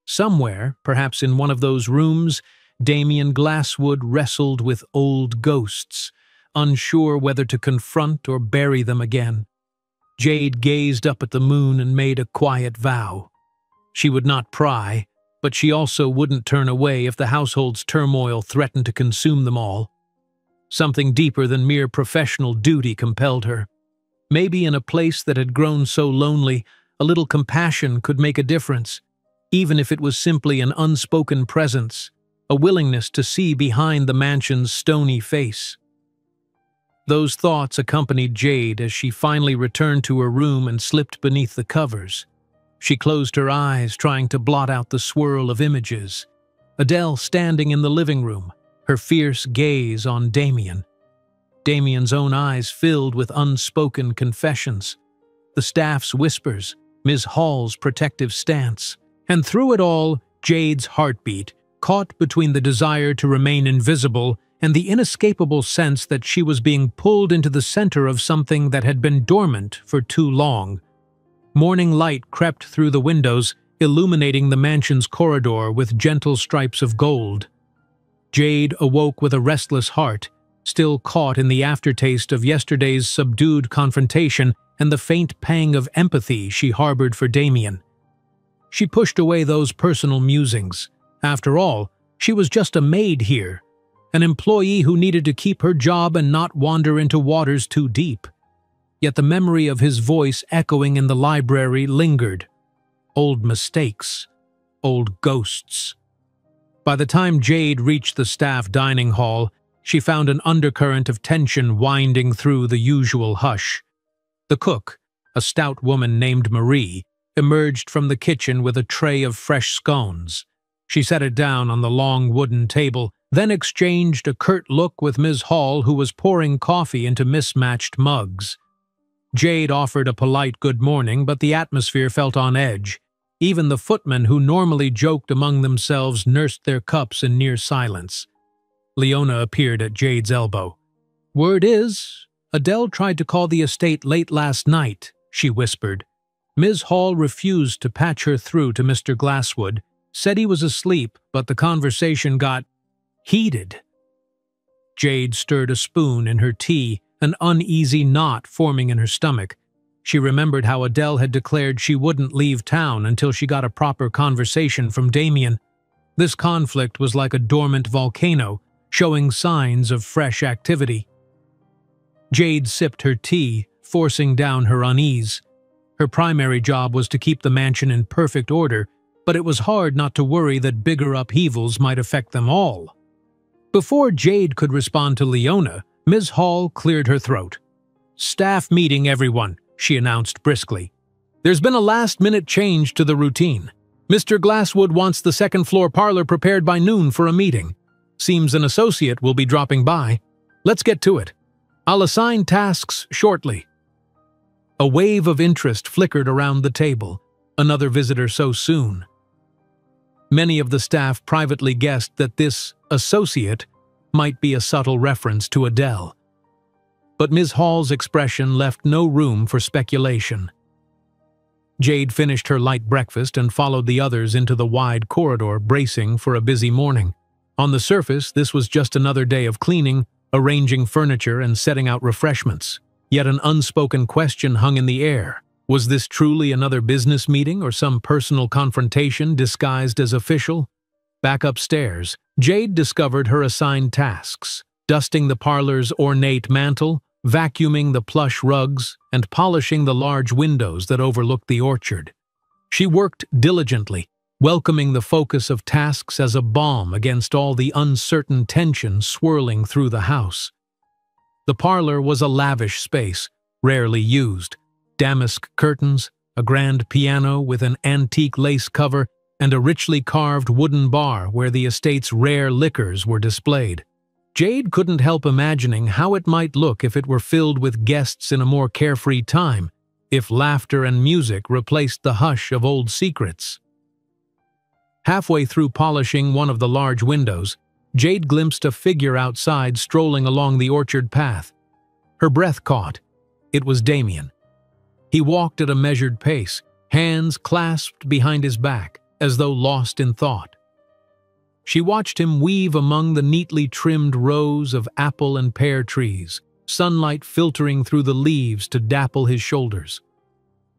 Somewhere, perhaps in one of those rooms, Damien Glasswood wrestled with old ghosts, unsure whether to confront or bury them again. Jade gazed up at the moon and made a quiet vow. She would not pry, but she also wouldn't turn away if the household's turmoil threatened to consume them all. Something deeper than mere professional duty compelled her. Maybe in a place that had grown so lonely, a little compassion could make a difference, even if it was simply an unspoken presence, a willingness to see behind the mansion's stony face. Those thoughts accompanied Jade as she finally returned to her room and slipped beneath the covers. She closed her eyes, trying to blot out the swirl of images. Adele standing in the living room, her fierce gaze on Damien. Damien's own eyes filled with unspoken confessions. The staff's whispers, Ms. Hall's protective stance. And through it all, Jade's heartbeat, caught between the desire to remain invisible and the inescapable sense that she was being pulled into the center of something that had been dormant for too long. Morning light crept through the windows, illuminating the mansion's corridor with gentle stripes of gold. Jade awoke with a restless heart, still caught in the aftertaste of yesterday's subdued confrontation and the faint pang of empathy she harbored for Damien. She pushed away those personal musings. After all, she was just a maid here, an employee who needed to keep her job and not wander into waters too deep. Yet the memory of his voice echoing in the library lingered. Old mistakes, old ghosts. By the time Jade reached the staff dining hall, she found an undercurrent of tension winding through the usual hush. The cook, a stout woman named Marie, emerged from the kitchen with a tray of fresh scones. She set it down on the long wooden table, then exchanged a curt look with Ms. Hall, who was pouring coffee into mismatched mugs. Jade offered a polite good morning, but the atmosphere felt on edge. Even the footmen who normally joked among themselves nursed their cups in near silence. Leona appeared at Jade's elbow. "Word is, Adele tried to call the estate late last night," she whispered. Ms. Hall refused to patch her through to Mr. Glasswood, said he was asleep, but the conversation got heated. Jade stirred a spoon in her tea, an uneasy knot forming in her stomach. She remembered how Adele had declared she wouldn't leave town until she got a proper conversation from Damien. This conflict was like a dormant volcano, showing signs of fresh activity. Jade sipped her tea, forcing down her unease. Her primary job was to keep the mansion in perfect order, but it was hard not to worry that bigger upheavals might affect them all. Before Jade could respond to Leona, Ms. Hall cleared her throat. "Staff meeting, everyone," she announced briskly. "There's been a last-minute change to the routine. Mr. Glasswood wants the second-floor parlor prepared by noon for a meeting. Seems an associate will be dropping by. Let's get to it. I'll assign tasks shortly." A wave of interest flickered around the table. Another visitor so soon. Many of the staff privately guessed that this associate might be a subtle reference to Adele. But Ms. Hall's expression left no room for speculation. Jade finished her light breakfast and followed the others into the wide corridor, bracing for a busy morning. On the surface, this was just another day of cleaning, arranging furniture, and setting out refreshments. Yet an unspoken question hung in the air. Was this truly another business meeting or some personal confrontation disguised as official? Back upstairs, Jade discovered her assigned tasks: dusting the parlor's ornate mantel, vacuuming the plush rugs, and polishing the large windows that overlooked the orchard. She worked diligently, welcoming the focus of tasks as a balm against all the uncertain tension swirling through the house. The parlor was a lavish space, rarely used. Damask curtains, a grand piano with an antique lace cover, and a richly carved wooden bar where the estate's rare liquors were displayed. Jade couldn't help imagining how it might look if it were filled with guests in a more carefree time, if laughter and music replaced the hush of old secrets. Halfway through polishing one of the large windows, Jade glimpsed a figure outside strolling along the orchard path. Her breath caught. It was Damien. He walked at a measured pace, hands clasped behind his back, as though lost in thought. She watched him weave among the neatly trimmed rows of apple and pear trees, sunlight filtering through the leaves to dapple his shoulders.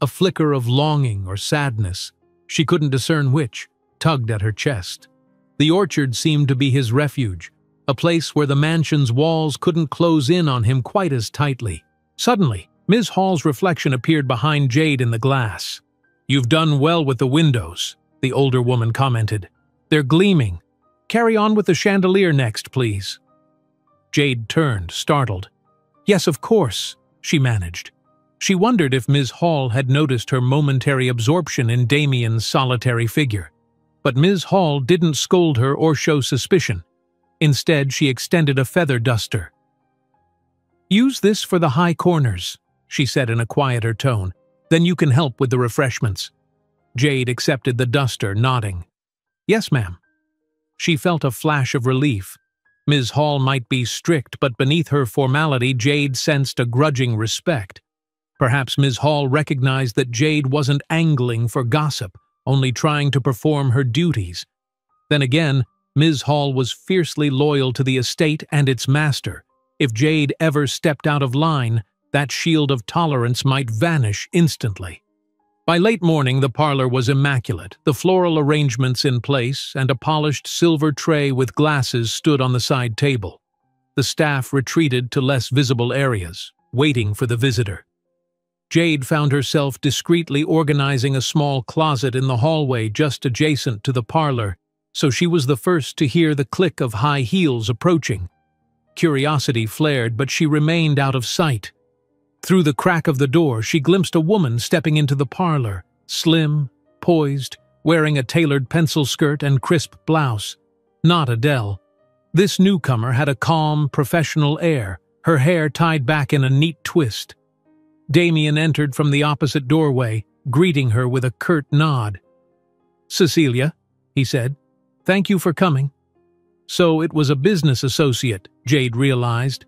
A flicker of longing or sadness, she couldn't discern which, tugged at her chest. The orchard seemed to be his refuge, a place where the mansion's walls couldn't close in on him quite as tightly. Suddenly, Ms. Hall's reflection appeared behind Jade in the glass. "You've done well with the windows," the older woman commented. "They're gleaming. Carry on with the chandelier next, please." Jade turned, startled. "Yes, of course," she managed. She wondered if Ms. Hall had noticed her momentary absorption in Damien's solitary figure. But Ms. Hall didn't scold her or show suspicion. Instead, she extended a feather duster. "Use this for the high corners," she said in a quieter tone. "Then you can help with the refreshments." Jade accepted the duster, nodding. "Yes, ma'am." She felt a flash of relief. Ms. Hall might be strict, but beneath her formality, Jade sensed a grudging respect. Perhaps Ms. Hall recognized that Jade wasn't angling for gossip, only trying to perform her duties. Then again, Ms. Hall was fiercely loyal to the estate and its master. If Jade ever stepped out of line, that shield of tolerance might vanish instantly. By late morning, the parlor was immaculate, the floral arrangements in place, and a polished silver tray with glasses stood on the side table. The staff retreated to less visible areas, waiting for the visitor. Jade found herself discreetly organizing a small closet in the hallway just adjacent to the parlor, so she was the first to hear the click of high heels approaching. Curiosity flared, but she remained out of sight. Through the crack of the door, she glimpsed a woman stepping into the parlor, slim, poised, wearing a tailored pencil skirt and crisp blouse. Not Adele. This newcomer had a calm, professional air, her hair tied back in a neat twist. Damien entered from the opposite doorway, greeting her with a curt nod. "Cecilia," he said, "thank you for coming." So it was a business associate, Jade realized.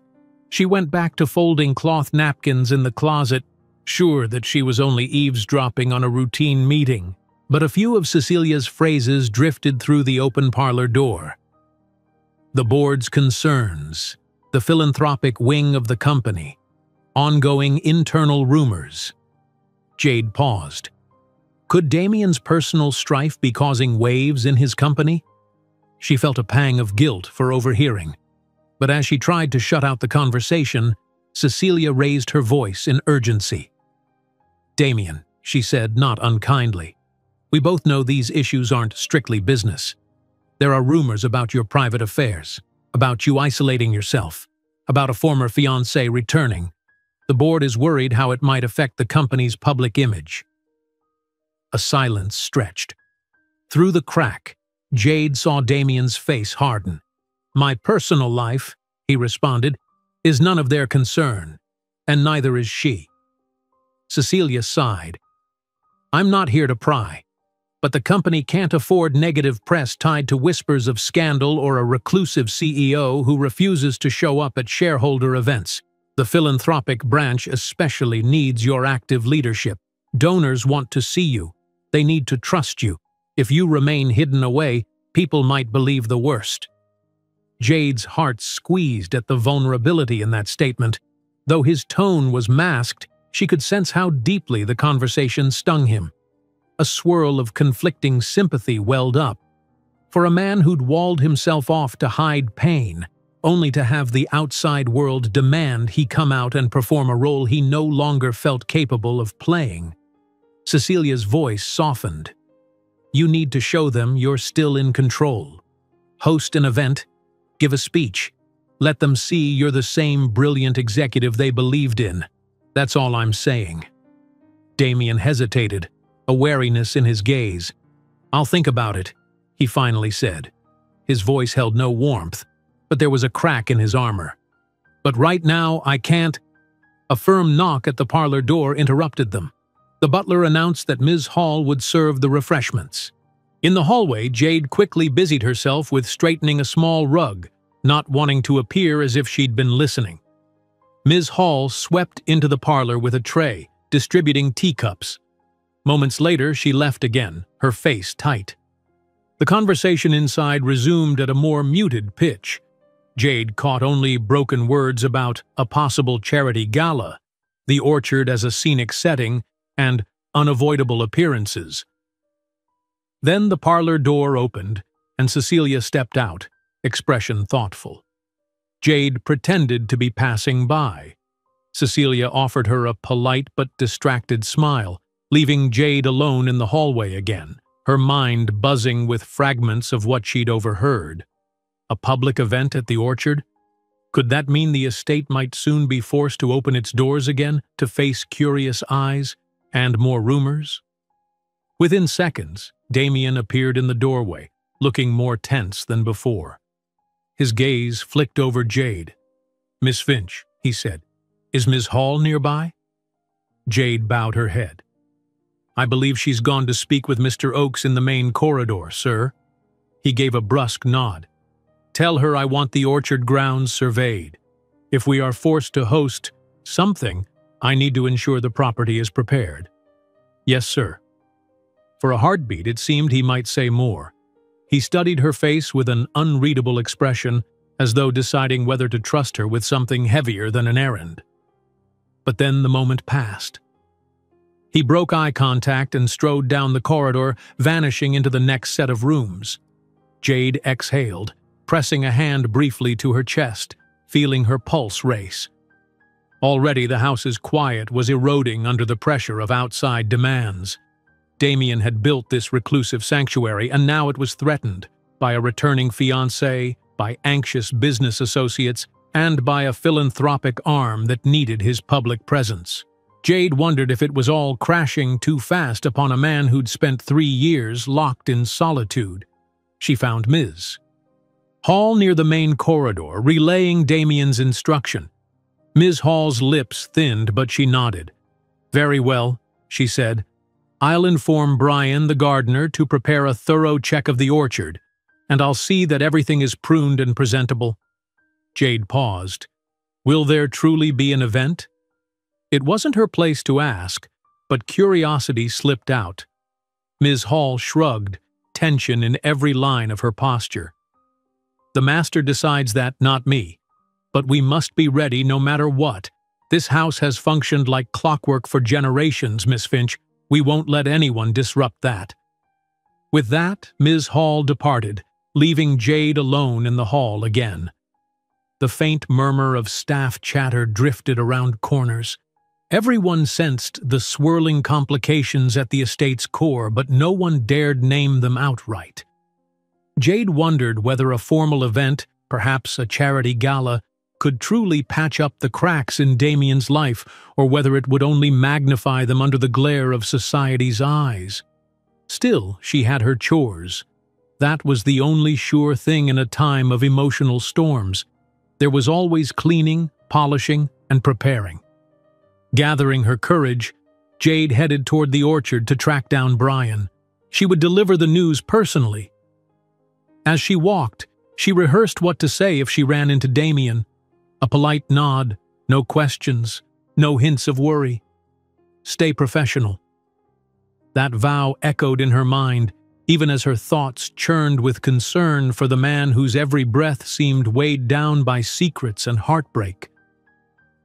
She went back to folding cloth napkins in the closet, sure that she was only eavesdropping on a routine meeting. But a few of Cecilia's phrases drifted through the open parlor door. The board's concerns, the philanthropic wing of the company, ongoing internal rumors. Jade paused. Could Damien's personal strife be causing waves in his company? She felt a pang of guilt for overhearing. But as she tried to shut out the conversation, Cecilia raised her voice in urgency. "Damien," she said, not unkindly, "we both know these issues aren't strictly business. There are rumors about your private affairs, about you isolating yourself, about a former fiancé returning. The board is worried how it might affect the company's public image." A silence stretched. Through the crack, Jade saw Damien's face harden. "My personal life," he responded, "is none of their concern, and neither is she." Cecilia sighed. "I'm not here to pry, but the company can't afford negative press tied to whispers of scandal or a reclusive CEO who refuses to show up at shareholder events. The philanthropic branch especially needs your active leadership. Donors want to see you. They need to trust you. If you remain hidden away, people might believe the worst." Jade's heart squeezed at the vulnerability in that statement. Though his tone was masked, she could sense how deeply the conversation stung him. A swirl of conflicting sympathy welled up. For a man who'd walled himself off to hide pain, only to have the outside world demand he come out and perform a role he no longer felt capable of playing. Cecilia's voice softened. "You need to show them you're still in control. Host an event, give a speech. Let them see you're the same brilliant executive they believed in. That's all I'm saying." Damien hesitated, a wariness in his gaze. "I'll think about it," he finally said. His voice held no warmth, but there was a crack in his armor. "But right now, I can't." A firm knock at the parlor door interrupted them. The butler announced that Ms. Hall would serve the refreshments. In the hallway, Jade quickly busied herself with straightening a small rug, not wanting to appear as if she'd been listening. Ms. Hall swept into the parlor with a tray, distributing teacups. Moments later, she left again, her face tight. The conversation inside resumed at a more muted pitch. Jade caught only broken words about a possible charity gala, the orchard as a scenic setting, and unavoidable appearances. Then the parlor door opened, and Cecilia stepped out, expression thoughtful. Jade pretended to be passing by. Cecilia offered her a polite but distracted smile, leaving Jade alone in the hallway again, her mind buzzing with fragments of what she'd overheard. A public event at the orchard? Could that mean the estate might soon be forced to open its doors again to face curious eyes and more rumors? Within seconds, Damien appeared in the doorway, looking more tense than before. His gaze flicked over Jade. "Miss Finch," he said, "is Ms. Hall nearby?" Jade bowed her head. "I believe she's gone to speak with Mr. Oakes in the main corridor, sir." He gave a brusque nod. "Tell her I want the orchard grounds surveyed. If we are forced to host something, I need to ensure the property is prepared." "Yes, sir." For a heartbeat, it seemed he might say more. He studied her face with an unreadable expression, as though deciding whether to trust her with something heavier than an errand. But then the moment passed. He broke eye contact and strode down the corridor, vanishing into the next set of rooms. Jade exhaled, pressing a hand briefly to her chest, feeling her pulse race. Already the house's quiet was eroding under the pressure of outside demands. Damien had built this reclusive sanctuary, and now it was threatened by a returning fiancé, by anxious business associates, and by a philanthropic arm that needed his public presence. Jade wondered if it was all crashing too fast upon a man who'd spent 3 years locked in solitude. She found Ms. Hall near the main corridor, relaying Damien's instruction. Ms. Hall's lips thinned, but she nodded. "Very well," she said. "I'll inform Brian, the gardener, to prepare a thorough check of the orchard, and I'll see that everything is pruned and presentable." Jade paused. Will there truly be an event? It wasn't her place to ask, but curiosity slipped out. Ms. Hall shrugged, tension in every line of her posture. "The master decides that, not me. But we must be ready no matter what. This house has functioned like clockwork for generations, Miss Finch. We won't let anyone disrupt that." With that, Ms. Hall departed, leaving Jade alone in the hall again. The faint murmur of staff chatter drifted around corners. Everyone sensed the swirling complications at the estate's core, but no one dared name them outright. Jade wondered whether a formal event, perhaps a charity gala, could truly patch up the cracks in Damien's life, or whether it would only magnify them under the glare of society's eyes. Still, she had her chores. That was the only sure thing in a time of emotional storms. There was always cleaning, polishing, and preparing. Gathering her courage, Jade headed toward the orchard to track down Brian. She would deliver the news personally. As she walked, she rehearsed what to say if she ran into Damien. A polite nod, no questions, no hints of worry. Stay professional. That vow echoed in her mind, even as her thoughts churned with concern for the man whose every breath seemed weighed down by secrets and heartbreak.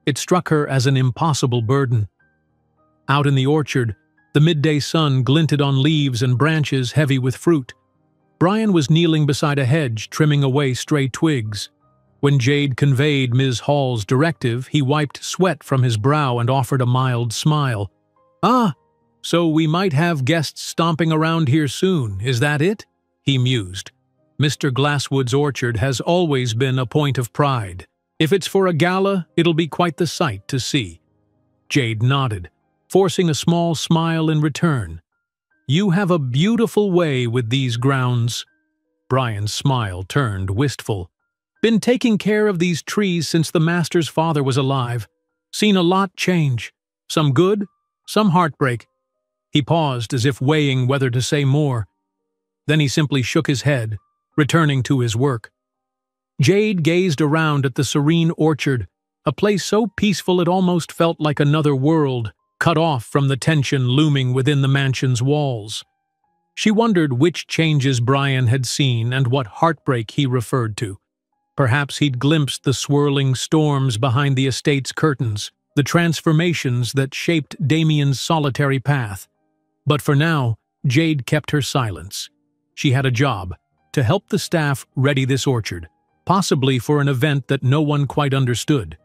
It struck her as an impossible burden. Out in the orchard, the midday sun glinted on leaves and branches heavy with fruit. Brian was kneeling beside a hedge, trimming away stray twigs. When Jade conveyed Ms. Hall's directive, he wiped sweat from his brow and offered a mild smile. "Ah, so we might have guests stomping around here soon, is that it?" he mused. "Mr. Glasswood's orchard has always been a point of pride. If it's for a gala, it'll be quite the sight to see." Jade nodded, forcing a small smile in return. "You have a beautiful way with these grounds." Brian's smile turned wistful. "Been taking care of these trees since the master's father was alive. Seen a lot change. Some good, some heartbreak." He paused as if weighing whether to say more. Then he simply shook his head, returning to his work. Jade gazed around at the serene orchard, a place so peaceful it almost felt like another world, cut off from the tension looming within the mansion's walls. She wondered which changes Brian had seen and what heartbreak he referred to. Perhaps he'd glimpsed the swirling storms behind the estate's curtains, the transformations that shaped Damien's solitary path. But for now, Jade kept her silence. She had a job, to help the staff ready this orchard, possibly for an event that no one quite understood.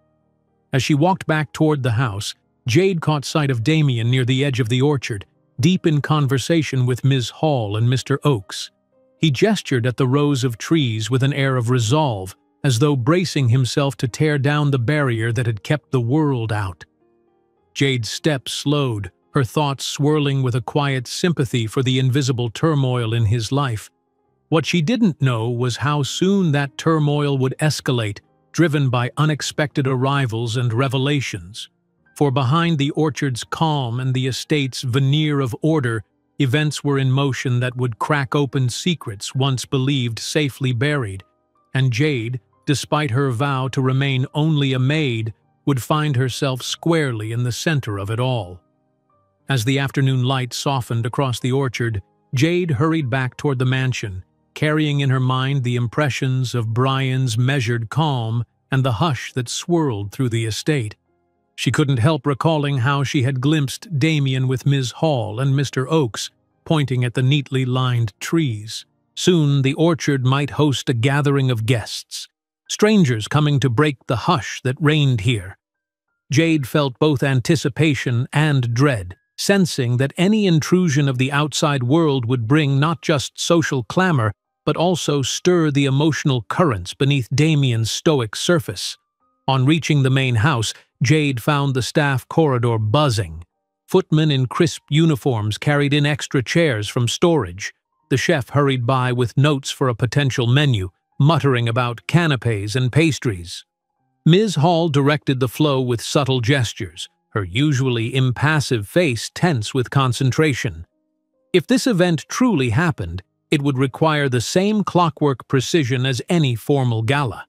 As she walked back toward the house, Jade caught sight of Damien near the edge of the orchard, deep in conversation with Ms. Hall and Mr. Oakes. He gestured at the rows of trees with an air of resolve, as though bracing himself to tear down the barrier that had kept the world out. Jade's steps slowed, her thoughts swirling with a quiet sympathy for the invisible turmoil in his life. What she didn't know was how soon that turmoil would escalate, driven by unexpected arrivals and revelations. For behind the orchard's calm and the estate's veneer of order, events were in motion that would crack open secrets once believed safely buried, and Jade, despite her vow to remain only a maid, would find herself squarely in the center of it all. As the afternoon light softened across the orchard, Jade hurried back toward the mansion, carrying in her mind the impressions of Brian's measured calm and the hush that swirled through the estate. She couldn't help recalling how she had glimpsed Damien with Ms. Hall and Mr. Oakes, pointing at the neatly lined trees. Soon the orchard might host a gathering of guests, strangers coming to break the hush that reigned here. Jade felt both anticipation and dread, sensing that any intrusion of the outside world would bring not just social clamor, but also stir the emotional currents beneath Damien's stoic surface. On reaching the main house, Jade found the staff corridor buzzing. Footmen in crisp uniforms carried in extra chairs from storage. The chef hurried by with notes for a potential menu, muttering about canapes and pastries. Ms. Hall directed the flow with subtle gestures, her usually impassive face tense with concentration. If this event truly happened, it would require the same clockwork precision as any formal gala.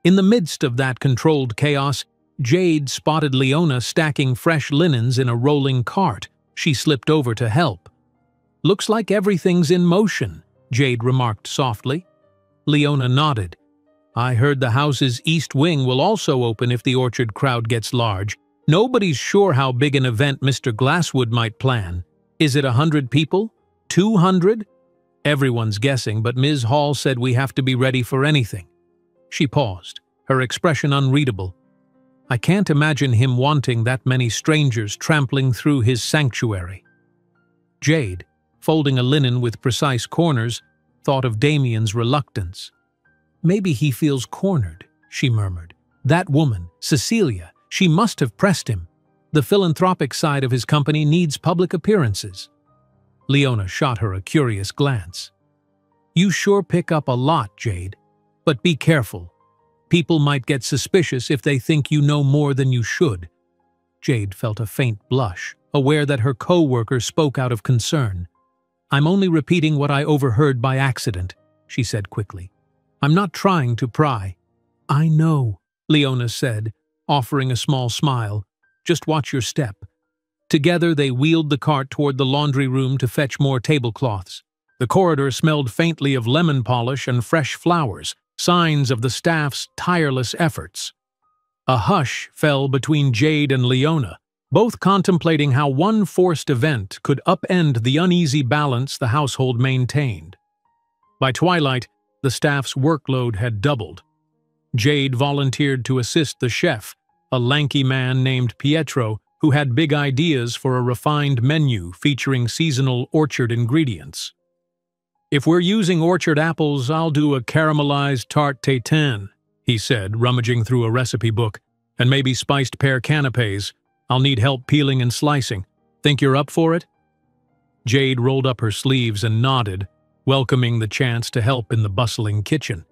In the midst of that controlled chaos, Jade spotted Leona stacking fresh linens in a rolling cart. She slipped over to help. "Looks like everything's in motion," Jade remarked softly. Leona nodded. "I heard the house's east wing will also open if the orchard crowd gets large. Nobody's sure how big an event Mr. Glasswood might plan. Is it 100 people? 200? Everyone's guessing, but Ms. Hall said we have to be ready for anything." She paused, her expression unreadable. "I can't imagine him wanting that many strangers trampling through his sanctuary." Jade, folding a linen with precise corners, thought of Damien's reluctance. "Maybe he feels cornered," she murmured. "That woman, Cecilia, she must have pressed him. The philanthropic side of his company needs public appearances." Leona shot her a curious glance. "You sure pick up a lot, Jade. But be careful. People might get suspicious if they think you know more than you should." Jade felt a faint blush, aware that her co-worker spoke out of concern. "I'm only repeating what I overheard by accident," she said quickly. "I'm not trying to pry." "I know," Leona said, offering a small smile. "Just watch your step." Together they wheeled the cart toward the laundry room to fetch more tablecloths. The corridor smelled faintly of lemon polish and fresh flowers, signs of the staff's tireless efforts. A hush fell between Jade and Leona, both contemplating how one forced event could upend the uneasy balance the household maintained. By twilight, the staff's workload had doubled. Jade volunteered to assist the chef, a lanky man named Pietro, who had big ideas for a refined menu featuring seasonal orchard ingredients. "If we're using orchard apples, I'll do a caramelized tarte tatin," he said, rummaging through a recipe book, "and maybe spiced pear canapes. I'll need help peeling and slicing. Think you're up for it?" Jade rolled up her sleeves and nodded, welcoming the chance to help in the bustling kitchen.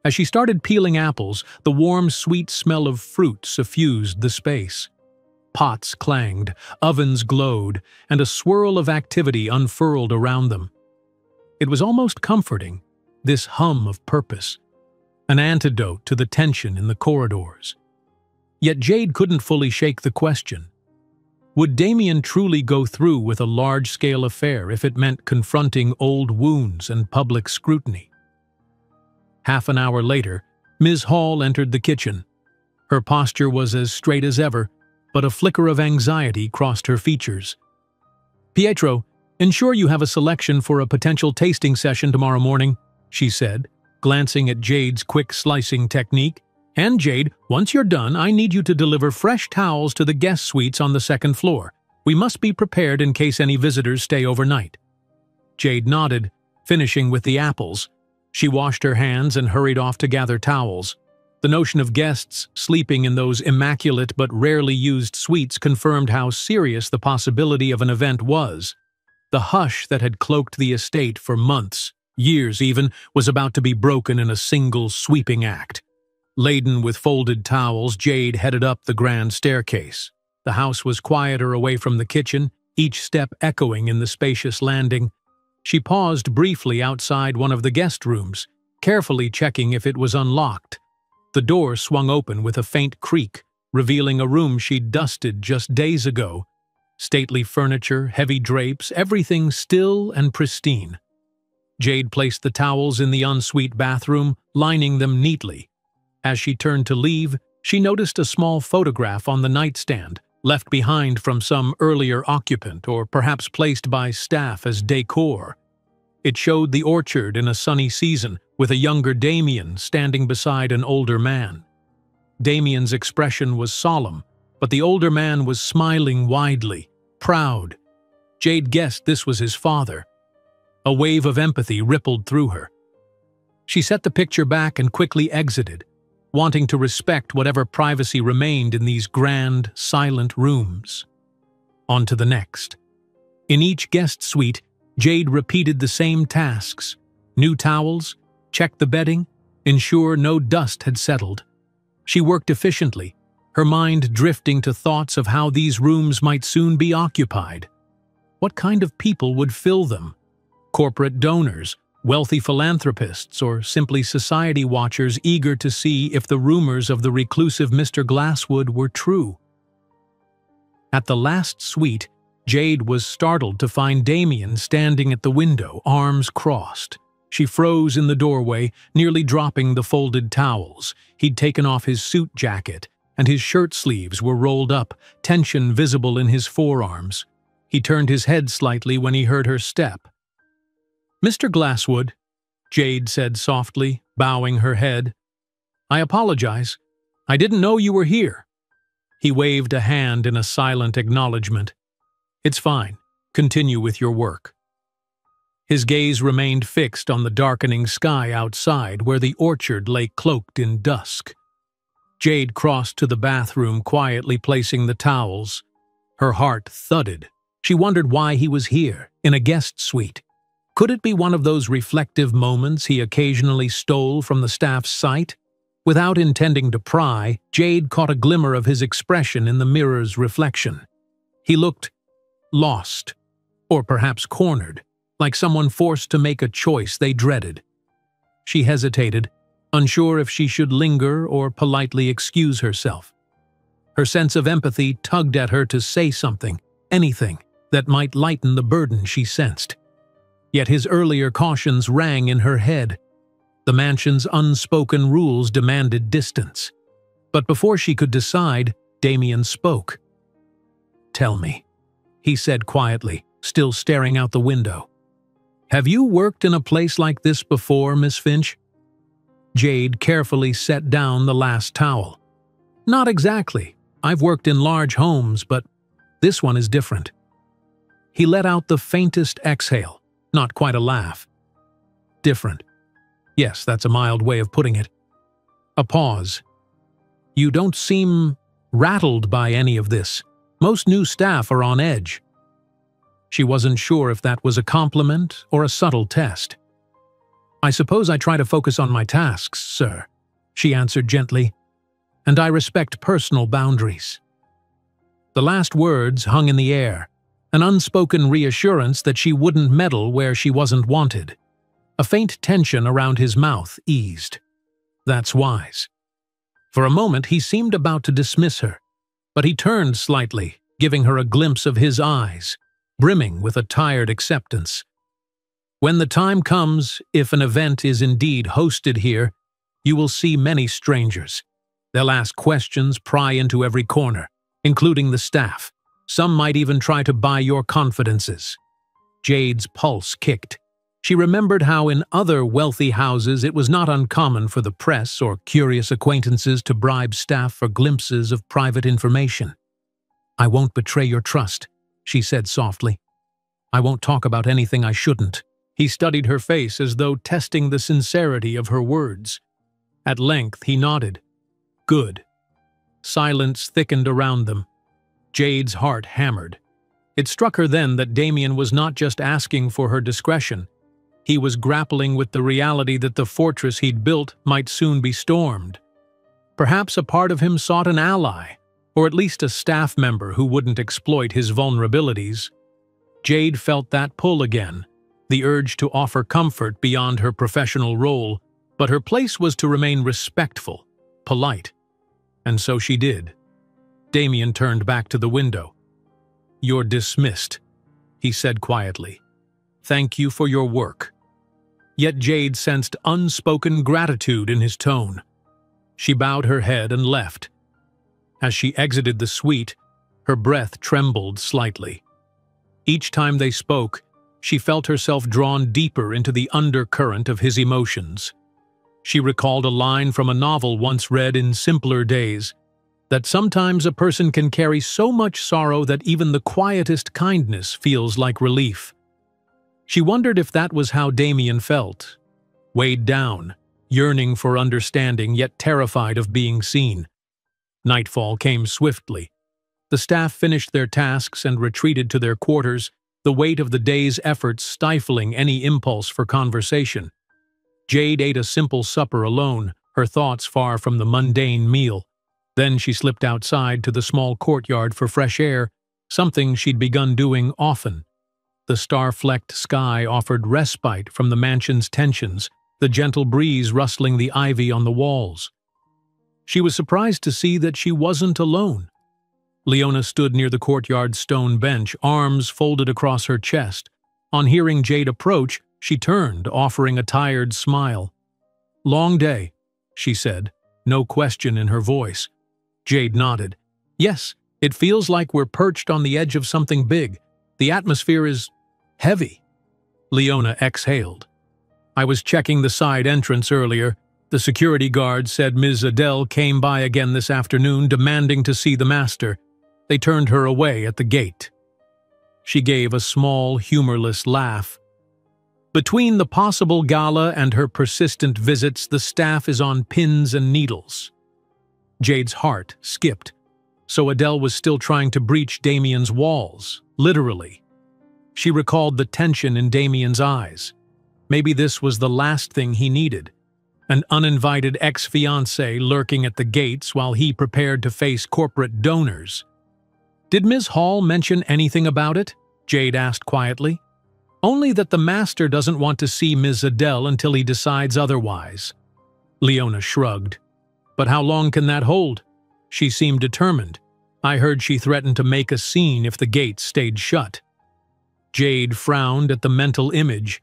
As she started peeling apples, the warm, sweet smell of fruit suffused the space. Pots clanged, ovens glowed, and a swirl of activity unfurled around them. It was almost comforting, this hum of purpose, an antidote to the tension in the corridors. Yet Jade couldn't fully shake the question. Would Damien truly go through with a large-scale affair if it meant confronting old wounds and public scrutiny? Half an hour later, Ms. Hall entered the kitchen. Her posture was as straight as ever, but a flicker of anxiety crossed her features. "Pietro, ensure you have a selection for a potential tasting session tomorrow morning," she said, glancing at Jade's quick slicing technique. "And Jade, once you're done, I need you to deliver fresh towels to the guest suites on the second floor. We must be prepared in case any visitors stay overnight." Jade nodded, finishing with the apples. She washed her hands and hurried off to gather towels. The notion of guests sleeping in those immaculate but rarely used suites confirmed how serious the possibility of an event was. The hush that had cloaked the estate for months, years even, was about to be broken in a single sweeping act. Laden with folded towels, Jade headed up the grand staircase. The house was quieter away from the kitchen, each step echoing in the spacious landing. She paused briefly outside one of the guest rooms, carefully checking if it was unlocked. The door swung open with a faint creak, revealing a room she'd dusted just days ago. Stately furniture, heavy drapes, everything still and pristine. Jade placed the towels in the ensuite bathroom, lining them neatly. As she turned to leave, She noticed a small photograph on the nightstand, left behind from some earlier occupant or perhaps placed by staff as decor. It showed the orchard in a sunny season, with a younger Damien standing beside an older man. Damien's expression was solemn, but the older man was smiling widely, proud. Jade guessed this was his father. A wave of empathy rippled through her. She set the picture back and quickly exited, wanting to respect whatever privacy remained in these grand, silent rooms. On to the next. In each guest suite, Jade repeated the same tasks: new towels, check the bedding, ensure no dust had settled. She worked efficiently, her mind drifting to thoughts of how these rooms might soon be occupied. What kind of people would fill them? Corporate donors, wealthy philanthropists, or simply society watchers eager to see if the rumors of the reclusive Mr. Glasswood were true? At the last suite, Jade was startled to find Damien standing at the window, arms crossed. She froze in the doorway, nearly dropping the folded towels. He'd taken off his suit jacket, and his shirt sleeves were rolled up, tension visible in his forearms. He turned his head slightly when he heard her step. "Mr. Glasswood," Jade said softly, bowing her head. "I apologize. I didn't know you were here." He waved a hand in a silent acknowledgement. "It's fine. Continue with your work." His gaze remained fixed on the darkening sky outside, where the orchard lay cloaked in dusk. Jade crossed to the bathroom, quietly placing the towels. Her heart thudded. She wondered why he was here, in a guest suite. Could it be one of those reflective moments he occasionally stole from the staff's sight? Without intending to pry, Jade caught a glimmer of his expression in the mirror's reflection. He looked lost, or perhaps cornered, like someone forced to make a choice they dreaded. She hesitated, unsure if she should linger or politely excuse herself. Her sense of empathy tugged at her to say something, anything, that might lighten the burden she sensed. Yet his earlier cautions rang in her head. The mansion's unspoken rules demanded distance. But before she could decide, Damien spoke. "Tell me," he said quietly, still staring out the window. "Have you worked in a place like this before, Miss Finch?" Jade carefully set down the last towel. "Not exactly. I've worked in large homes, but this one is different." He let out the faintest exhale, not quite a laugh. "Different. Yes, that's a mild way of putting it." A pause. "You don't seem rattled by any of this. Most new staff are on edge." She wasn't sure if that was a compliment or a subtle test. "I suppose I try to focus on my tasks, sir," she answered gently, "and I respect personal boundaries." The last words hung in the air, an unspoken reassurance that she wouldn't meddle where she wasn't wanted. A faint tension around his mouth eased. That's wise. For a moment he seemed about to dismiss her, but he turned slightly, giving her a glimpse of his eyes, brimming with a tired acceptance. "When the time comes, if an event is indeed hosted here, you will see many strangers. They'll ask questions, pry into every corner, including the staff. Some might even try to buy your confidences." Jade's pulse kicked. She remembered how in other wealthy houses it was not uncommon for the press or curious acquaintances to bribe staff for glimpses of private information. "I won't betray your trust," she said softly. "I won't talk about anything I shouldn't." He studied her face as though testing the sincerity of her words. At length he nodded. "Good." Silence thickened around them. Jade's heart hammered. It struck her then that Damien was not just asking for her discretion. He was grappling with the reality that the fortress he'd built might soon be stormed. Perhaps a part of him sought an ally, or at least a staff member who wouldn't exploit his vulnerabilities. Jade felt that pull again, the urge to offer comfort beyond her professional role, but her place was to remain respectful, polite. And so she did. Damien turned back to the window. "You're dismissed," he said quietly. "Thank you for your work." Yet Jade sensed unspoken gratitude in his tone. She bowed her head and left, As she exited the suite, her breath trembled slightly. Each time they spoke, she felt herself drawn deeper into the undercurrent of his emotions. She recalled a line from a novel once read in simpler days, that sometimes a person can carry so much sorrow that even the quietest kindness feels like relief. She wondered if that was how Damien felt, weighed down, yearning for understanding yet terrified of being seen. Nightfall came swiftly. The staff finished their tasks and retreated to their quarters, the weight of the day's efforts stifling any impulse for conversation. Jade ate a simple supper alone, her thoughts far from the mundane meal. Then she slipped outside to the small courtyard for fresh air, something she'd begun doing often. The star-flecked sky offered respite from the mansion's tensions, the gentle breeze rustling the ivy on the walls. She was surprised to see that she wasn't alone. Leona stood near the courtyard's stone bench, arms folded across her chest. On hearing Jade approach, she turned, offering a tired smile. "Long day," she said, no question in her voice. Jade nodded. "Yes, it feels like we're perched on the edge of something big. The atmosphere is heavy." Leona exhaled. "I was checking the side entrance earlier. The security guard said Ms. Adele came by again this afternoon, demanding to see the master. They turned her away at the gate." She gave a small, humorless laugh. Between the possible gala and her persistent visits, the staff is on pins and needles. Jade's heart skipped. So Adele was still trying to breach Damien's walls, literally. She recalled the tension in Damien's eyes. Maybe this was the last thing he needed. An uninvited ex-fiancé lurking at the gates while he prepared to face corporate donors. "Did Ms. Hall mention anything about it?" Jade asked quietly. "Only that the master doesn't want to see Ms. Adele until he decides otherwise." Leona shrugged. "But how long can that hold?" She seemed determined. "I heard she threatened to make a scene if the gates stayed shut." Jade frowned at the mental image.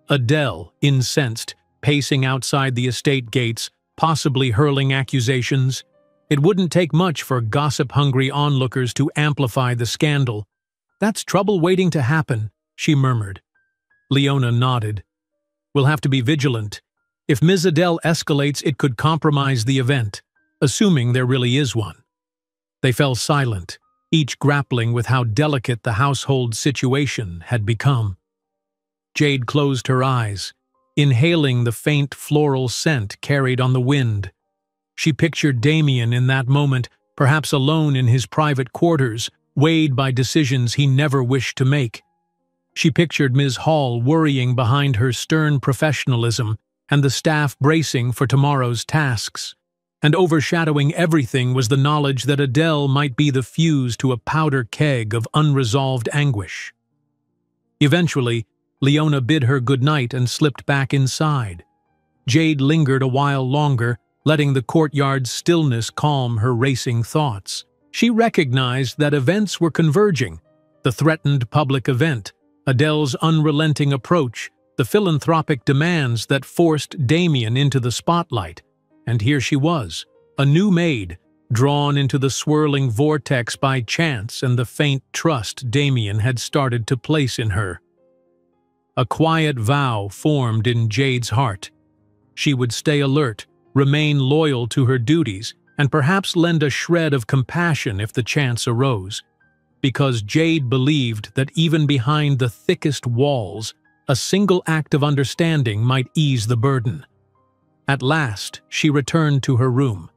Adele, incensed, pacing outside the estate gates, possibly hurling accusations. It wouldn't take much for gossip-hungry onlookers to amplify the scandal. "That's trouble waiting to happen," she murmured. Leona nodded. "We'll have to be vigilant. If Ms. Adele escalates, it could compromise the event, assuming there really is one." They fell silent, each grappling with how delicate the household situation had become. Jade closed her eyes, inhaling the faint floral scent carried on the wind. She pictured Damien in that moment, perhaps alone in his private quarters, weighed by decisions he never wished to make. She pictured Ms. Hall worrying behind her stern professionalism and the staff bracing for tomorrow's tasks. And overshadowing everything was the knowledge that Adele might be the fuse to a powder keg of unresolved anguish. Eventually, Leona bid her goodnight and slipped back inside. Jade lingered a while longer, letting the courtyard's stillness calm her racing thoughts. She recognized that events were converging. The threatened public event, Adele's unrelenting approach, the philanthropic demands that forced Damien into the spotlight. And here she was, a new maid, drawn into the swirling vortex by chance and the faint trust Damien had started to place in her. A quiet vow formed in Jade's heart. She would stay alert, remain loyal to her duties, and perhaps lend a shred of compassion if the chance arose. Because Jade believed that even behind the thickest walls, a single act of understanding might ease the burden. At last, she returned to her room.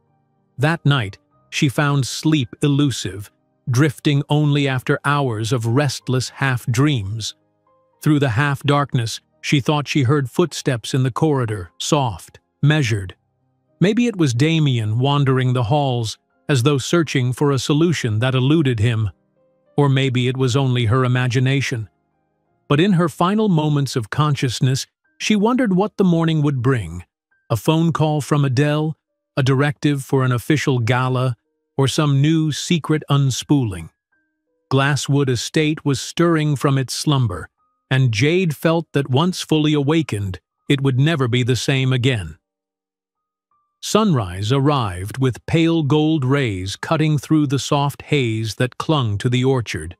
That night, she found sleep elusive, drifting only after hours of restless half-dreams. Through the half-darkness, she thought she heard footsteps in the corridor, soft, measured. Maybe it was Damien wandering the halls, as though searching for a solution that eluded him. Or maybe it was only her imagination. But in her final moments of consciousness, she wondered what the morning would bring. A phone call from Adele, a directive for an official gala, or some new secret unspooling. Glasswood Estate was stirring from its slumber, and Jade felt that once fully awakened, it would never be the same again. Sunrise arrived with pale gold rays cutting through the soft haze that clung to the orchard.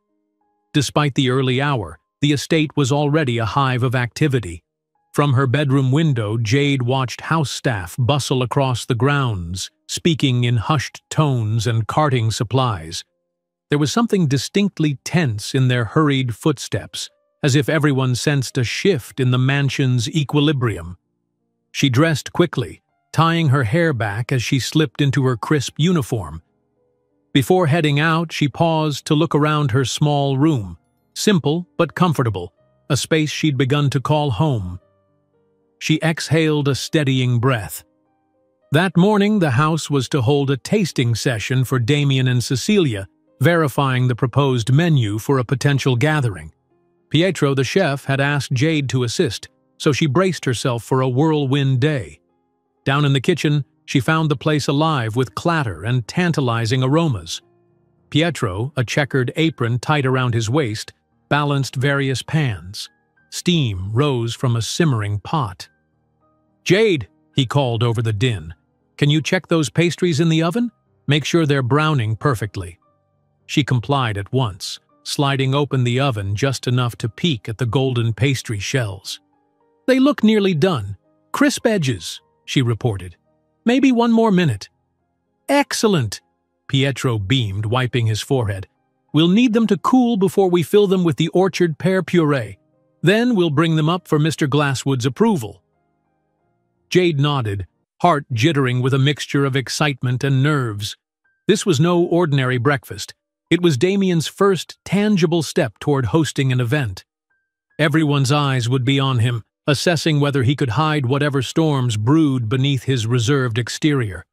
Despite the early hour, the estate was already a hive of activity. From her bedroom window, Jade watched house staff bustle across the grounds, speaking in hushed tones and carting supplies. There was something distinctly tense in their hurried footsteps, as if everyone sensed a shift in the mansion's equilibrium. She dressed quickly, tying her hair back as she slipped into her crisp uniform. Before heading out, she paused to look around her small room, simple but comfortable, a space she'd begun to call home. She exhaled a steadying breath. That morning, the house was to hold a tasting session for Damien and Cecilia, verifying the proposed menu for a potential gathering. Pietro, the chef, had asked Jade to assist, so she braced herself for a whirlwind day. Down in the kitchen, she found the place alive with clatter and tantalizing aromas. Pietro, a checkered apron tight around his waist, balanced various pans. Steam rose from a simmering pot. "Jade," he called over the din, "can you check those pastries in the oven? Make sure they're browning perfectly." She complied at once, sliding open the oven just enough to peek at the golden pastry shells. "They look nearly done. Crisp edges," she reported. "Maybe one more minute." "Excellent," Pietro beamed, wiping his forehead. "We'll need them to cool before we fill them with the orchard pear puree. Then we'll bring them up for Mr. Glasswood's approval." Jade nodded, heart jittering with a mixture of excitement and nerves. This was no ordinary breakfast. It was Damien's first tangible step toward hosting an event. Everyone's eyes would be on him, assessing whether he could hide whatever storms brewed beneath his reserved exterior.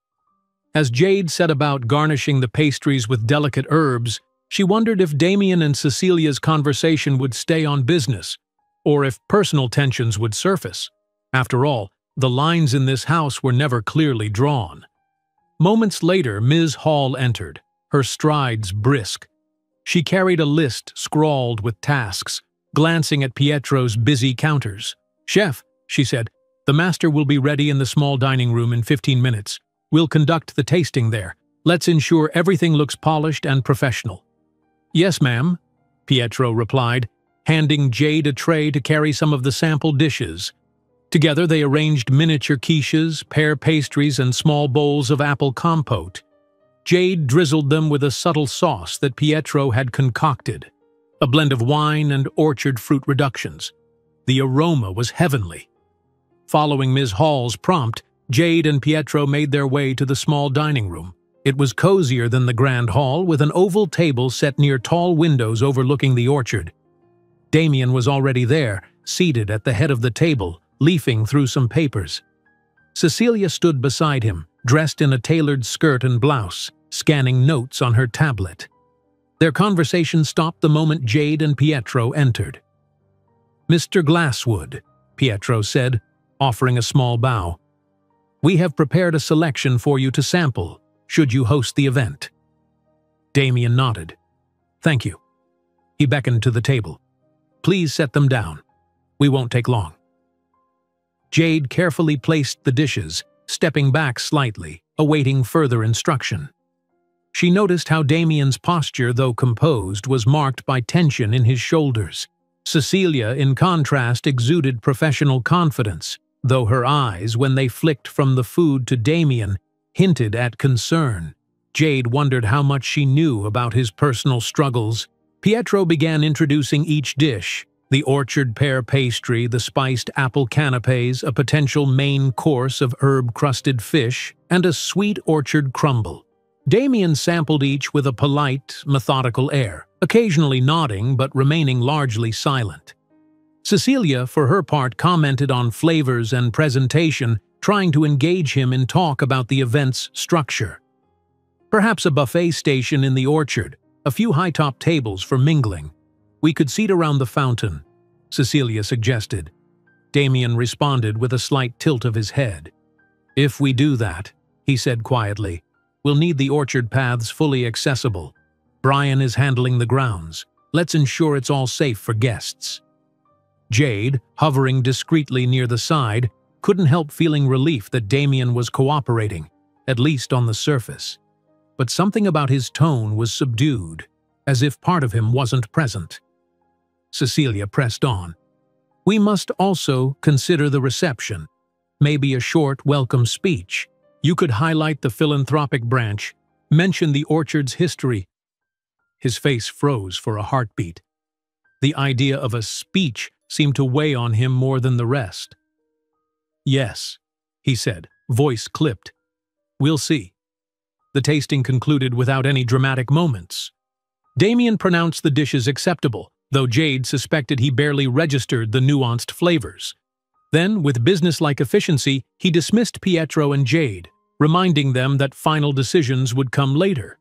As Jade set about garnishing the pastries with delicate herbs, she wondered if Damien and Cecilia's conversation would stay on business, or if personal tensions would surface. After all, the lines in this house were never clearly drawn. Moments later, Ms. Hall entered, her strides brisk. She carried a list scrawled with tasks, glancing at Pietro's busy counters. "Chef," she said, "the master will be ready in the small dining room in 15 minutes. We'll conduct the tasting there. Let's ensure everything looks polished and professional." "Yes, ma'am," Pietro replied, handing Jade a tray to carry some of the sample dishes. Together they arranged miniature quiches, pear pastries, and small bowls of apple compote. Jade drizzled them with a subtle sauce that Pietro had concocted, a blend of wine and orchard fruit reductions. The aroma was heavenly. Following Ms. Hall's prompt, Jade and Pietro made their way to the small dining room. It was cozier than the grand hall, with an oval table set near tall windows overlooking the orchard. Damien was already there, seated at the head of the table, leafing through some papers. Cecilia stood beside him, dressed in a tailored skirt and blouse, scanning notes on her tablet. Their conversation stopped the moment Jade and Pietro entered. "Mr. Glasswood," Pietro said, offering a small bow. "We have prepared a selection for you to sample, should you host the event." Damien nodded. "Thank you." He beckoned to the table. "Please set them down. We won't take long." Jade carefully placed the dishes, stepping back slightly, awaiting further instruction. She noticed how Damien's posture, though composed, was marked by tension in his shoulders. Cecilia, in contrast, exuded professional confidence, though her eyes, when they flicked from the food to Damien, hinted at concern. Jade wondered how much she knew about his personal struggles. Pietro began introducing each dish: the orchard pear pastry, the spiced apple canapes, a potential main course of herb-crusted fish, and a sweet orchard crumble. Damien sampled each with a polite, methodical air, occasionally nodding but remaining largely silent. Cecilia, for her part, commented on flavors and presentation, trying to engage him in talk about the event's structure. "Perhaps a buffet station in the orchard, a few high-top tables for mingling. We could seat around the fountain," Cecilia suggested. Damien responded with a slight tilt of his head. "If we do that," he said quietly, "we'll need the orchard paths fully accessible. Brian is handling the grounds. Let's ensure it's all safe for guests." Jade, hovering discreetly near the side, couldn't help feeling relief that Damien was cooperating, at least on the surface. But something about his tone was subdued, as if part of him wasn't present. Cecilia pressed on. "We must also consider the reception. Maybe a short welcome speech. You could highlight the philanthropic branch, mention the orchard's history." His face froze for a heartbeat. The idea of a speech seemed to weigh on him more than the rest. "Yes," he said, voice clipped. "We'll see." The tasting concluded without any dramatic moments. Damien pronounced the dishes acceptable, though Jade suspected he barely registered the nuanced flavors. Then, with businesslike efficiency, he dismissed Pietro and Jade, reminding them that final decisions would come later.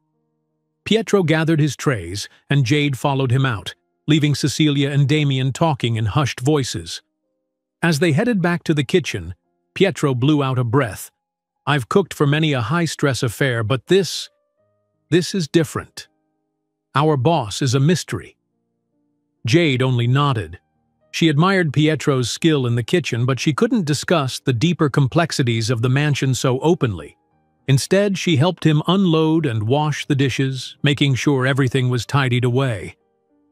Pietro gathered his trays, and Jade followed him out, leaving Cecilia and Damien talking in hushed voices. As they headed back to the kitchen, Pietro blew out a breath. "I've cooked for many a high-stress affair, but this is different. Our boss is a mystery." Jade only nodded. She admired Pietro's skill in the kitchen, but she couldn't discuss the deeper complexities of the mansion so openly. Instead, she helped him unload and wash the dishes, making sure everything was tidied away.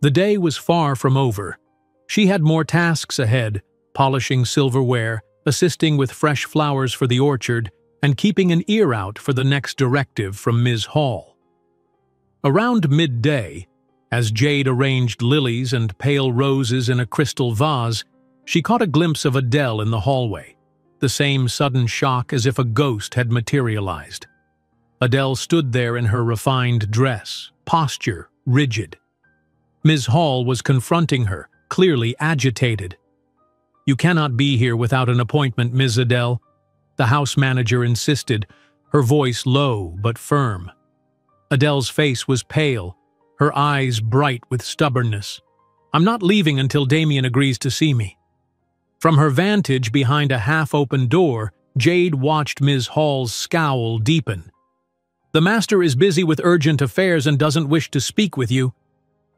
The day was far from over. She had more tasks ahead, polishing silverware, assisting with fresh flowers for the orchard, and keeping an ear out for the next directive from Ms. Hall. Around midday, as Jade arranged lilies and pale roses in a crystal vase, she caught a glimpse of Adele in the hallway, the same sudden shock as if a ghost had materialized. Adele stood there in her refined dress, posture rigid. Ms. Hall was confronting her, clearly agitated. "You cannot be here without an appointment, Ms. Adele," the house manager insisted, her voice low but firm. Adele's face was pale, her eyes bright with stubbornness. "I'm not leaving until Damien agrees to see me." From her vantage behind a half-open door, Jade watched Ms. Hall's scowl deepen. "The master is busy with urgent affairs and doesn't wish to speak with you."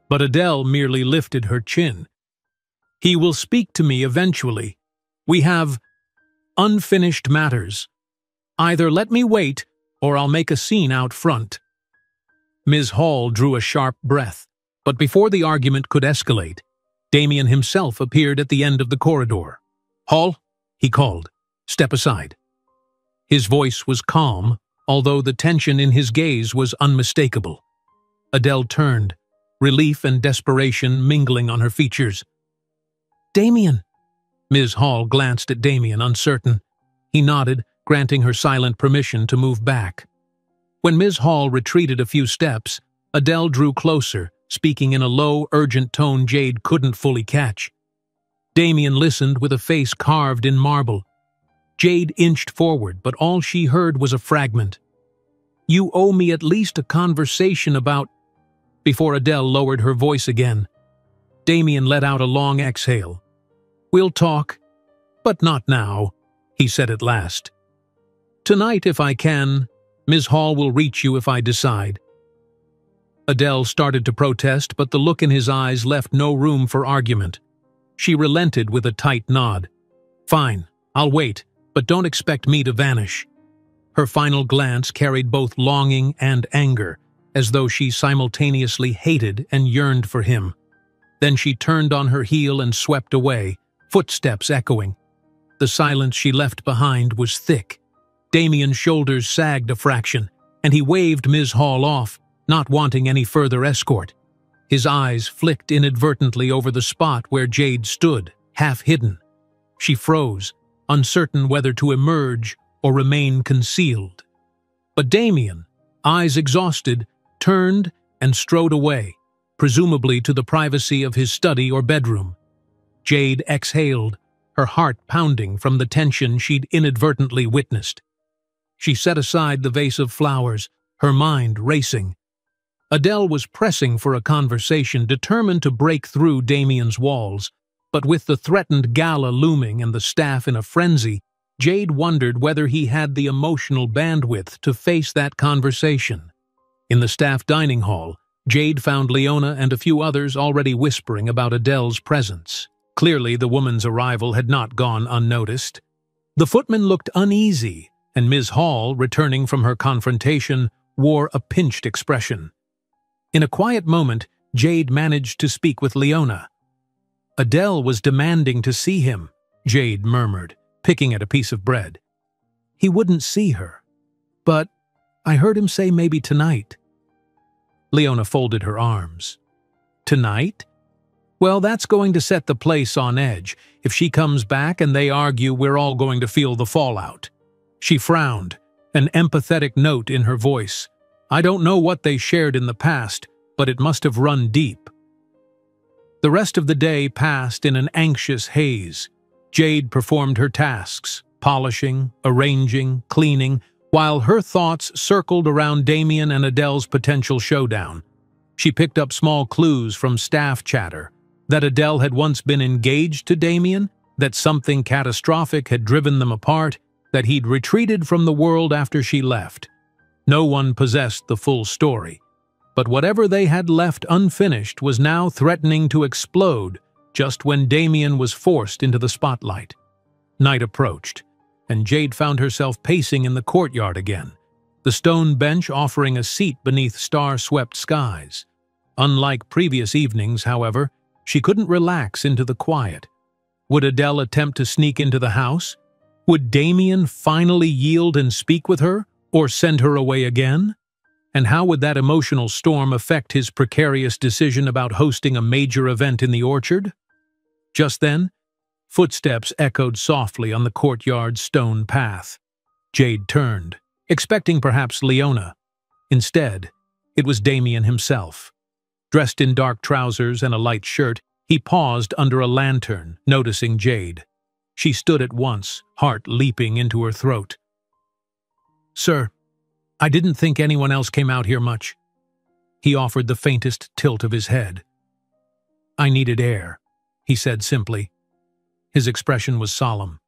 But Adele merely lifted her chin. "He will speak to me eventually. We have unfinished matters. Either let me wait, or I'll make a scene out front." Ms. Hall drew a sharp breath, but before the argument could escalate, Damien himself appeared at the end of the corridor. "Hall," he called, "step aside." His voice was calm, although the tension in his gaze was unmistakable. Adele turned, relief and desperation mingling on her features. "Damien!" Ms. Hall glanced at Damien, uncertain. He nodded, granting her silent permission to move back. When Ms. Hall retreated a few steps, Adele drew closer, speaking in a low, urgent tone Jade couldn't fully catch. Damien listened with a face carved in marble. Jade inched forward, but all she heard was a fragment. "You owe me at least a conversation about—" Before Adele lowered her voice again, Damien let out a long exhale. "We'll talk, but not now," he said at last. "Tonight, if I can. Ms. Hall will reach you if I decide." Adele started to protest, but the look in his eyes left no room for argument. She relented with a tight nod. "Fine, I'll wait, but don't expect me to vanish." Her final glance carried both longing and anger, as though she simultaneously hated and yearned for him. Then she turned on her heel and swept away, footsteps echoing. The silence she left behind was thick. Damien's shoulders sagged a fraction, and he waved Ms. Hall off, not wanting any further escort. His eyes flicked inadvertently over the spot where Jade stood, half hidden. She froze, uncertain whether to emerge or remain concealed. But Damien, eyes exhausted, turned and strode away, presumably to the privacy of his study or bedroom. Jade exhaled, her heart pounding from the tension she'd inadvertently witnessed. She set aside the vase of flowers, her mind racing. Adele was pressing for a conversation, determined to break through Damien's walls, but with the threatened gala looming and the staff in a frenzy, Jade wondered whether he had the emotional bandwidth to face that conversation. In the staff dining hall, Jade found Leona and a few others already whispering about Adele's presence. Clearly, the woman's arrival had not gone unnoticed. The footman looked uneasy, and Ms. Hall, returning from her confrontation, wore a pinched expression. In a quiet moment, Jade managed to speak with Leona. Adele was demanding to see him, Jade murmured, picking at a piece of bread. He wouldn't see her. But I heard him say maybe tonight. Leona folded her arms. Tonight? Well, that's going to set the place on edge. If she comes back and they argue, we're all going to feel the fallout. She frowned, an empathetic note in her voice. I don't know what they shared in the past, but it must have run deep. The rest of the day passed in an anxious haze. Jade performed her tasks, polishing, arranging, cleaning, while her thoughts circled around Damien and Adele's potential showdown. She picked up small clues from staff chatter, that Adele had once been engaged to Damien, that something catastrophic had driven them apart, that he'd retreated from the world after she left. No one possessed the full story, but whatever they had left unfinished was now threatening to explode just when Damien was forced into the spotlight. Night approached, and Jade found herself pacing in the courtyard again, the stone bench offering a seat beneath star-swept skies. Unlike previous evenings, however, she couldn't relax into the quiet. Would Adele attempt to sneak into the house? Would Damien finally yield and speak with her, or send her away again? And how would that emotional storm affect his precarious decision about hosting a major event in the orchard? Just then, footsteps echoed softly on the courtyard's stone path. Jade turned, expecting perhaps Leona. Instead, it was Damien himself. Dressed in dark trousers and a light shirt, he paused under a lantern, noticing Jade. She stood at once, heart leaping into her throat. "Sir, I didn't think anyone else came out here much." He offered the faintest tilt of his head. "I needed air," he said simply. His expression was solemn.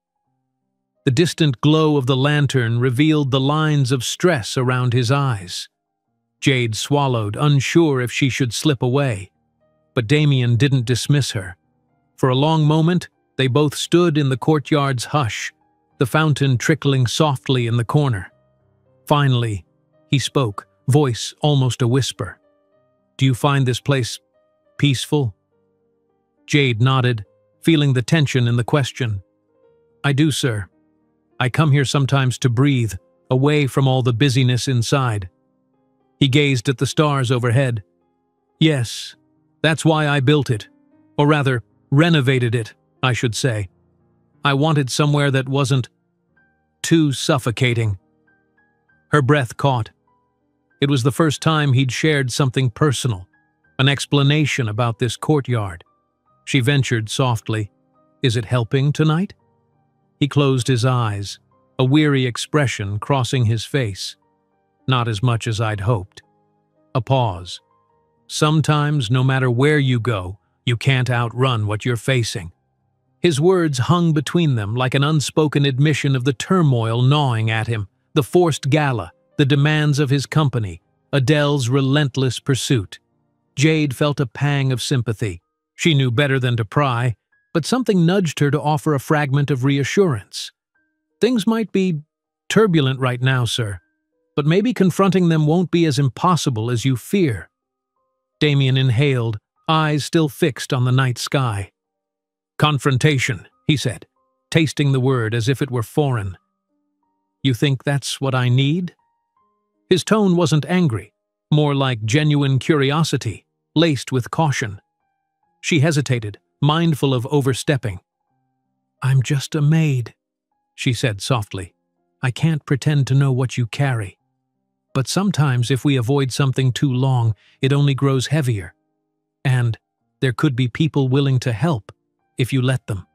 The distant glow of the lantern revealed the lines of stress around his eyes. Jade swallowed, unsure if she should slip away. But Damien didn't dismiss her. For a long moment, they both stood in the courtyard's hush, the fountain trickling softly in the corner. Finally, he spoke, voice almost a whisper. "Do you find this place peaceful?" Jade nodded, feeling the tension in the question. "I do, sir. I come here sometimes to breathe, away from all the busyness inside." He gazed at the stars overhead. "Yes, that's why I built it. Or rather, renovated it, I should say. I wanted somewhere that wasn't too suffocating." Her breath caught. It was the first time he'd shared something personal, an explanation about this courtyard. She ventured softly, "Is it helping tonight?" He closed his eyes, a weary expression crossing his face. "Not as much as I'd hoped." A pause. Sometimes, no matter where you go, you can't outrun what you're facing. His words hung between them like an unspoken admission of the turmoil gnawing at him, the forced gala, the demands of his company, Adele's relentless pursuit. Jade felt a pang of sympathy. She knew better than to pry, but something nudged her to offer a fragment of reassurance. "Things might be turbulent right now, sir, but maybe confronting them won't be as impossible as you fear." Damien inhaled, eyes still fixed on the night sky. "Confrontation," he said, tasting the word as if it were foreign. "You think that's what I need?" His tone wasn't angry, more like genuine curiosity, laced with caution. She hesitated, mindful of overstepping. "I'm just a maid," she said softly. "I can't pretend to know what you carry. But sometimes if we avoid something too long, it only grows heavier. And there could be people willing to help, if you let them."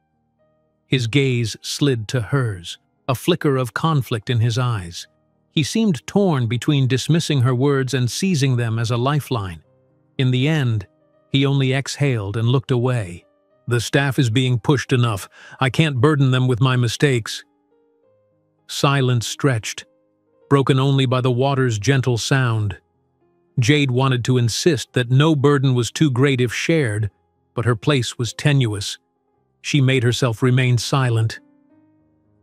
His gaze slid to hers, a flicker of conflict in his eyes. He seemed torn between dismissing her words and seizing them as a lifeline. In the end, he only exhaled and looked away. "The staff is being pushed enough. I can't burden them with my mistakes." Silence stretched, broken only by the water's gentle sound. Jade wanted to insist that no burden was too great if shared, but her place was tenuous. She made herself remain silent.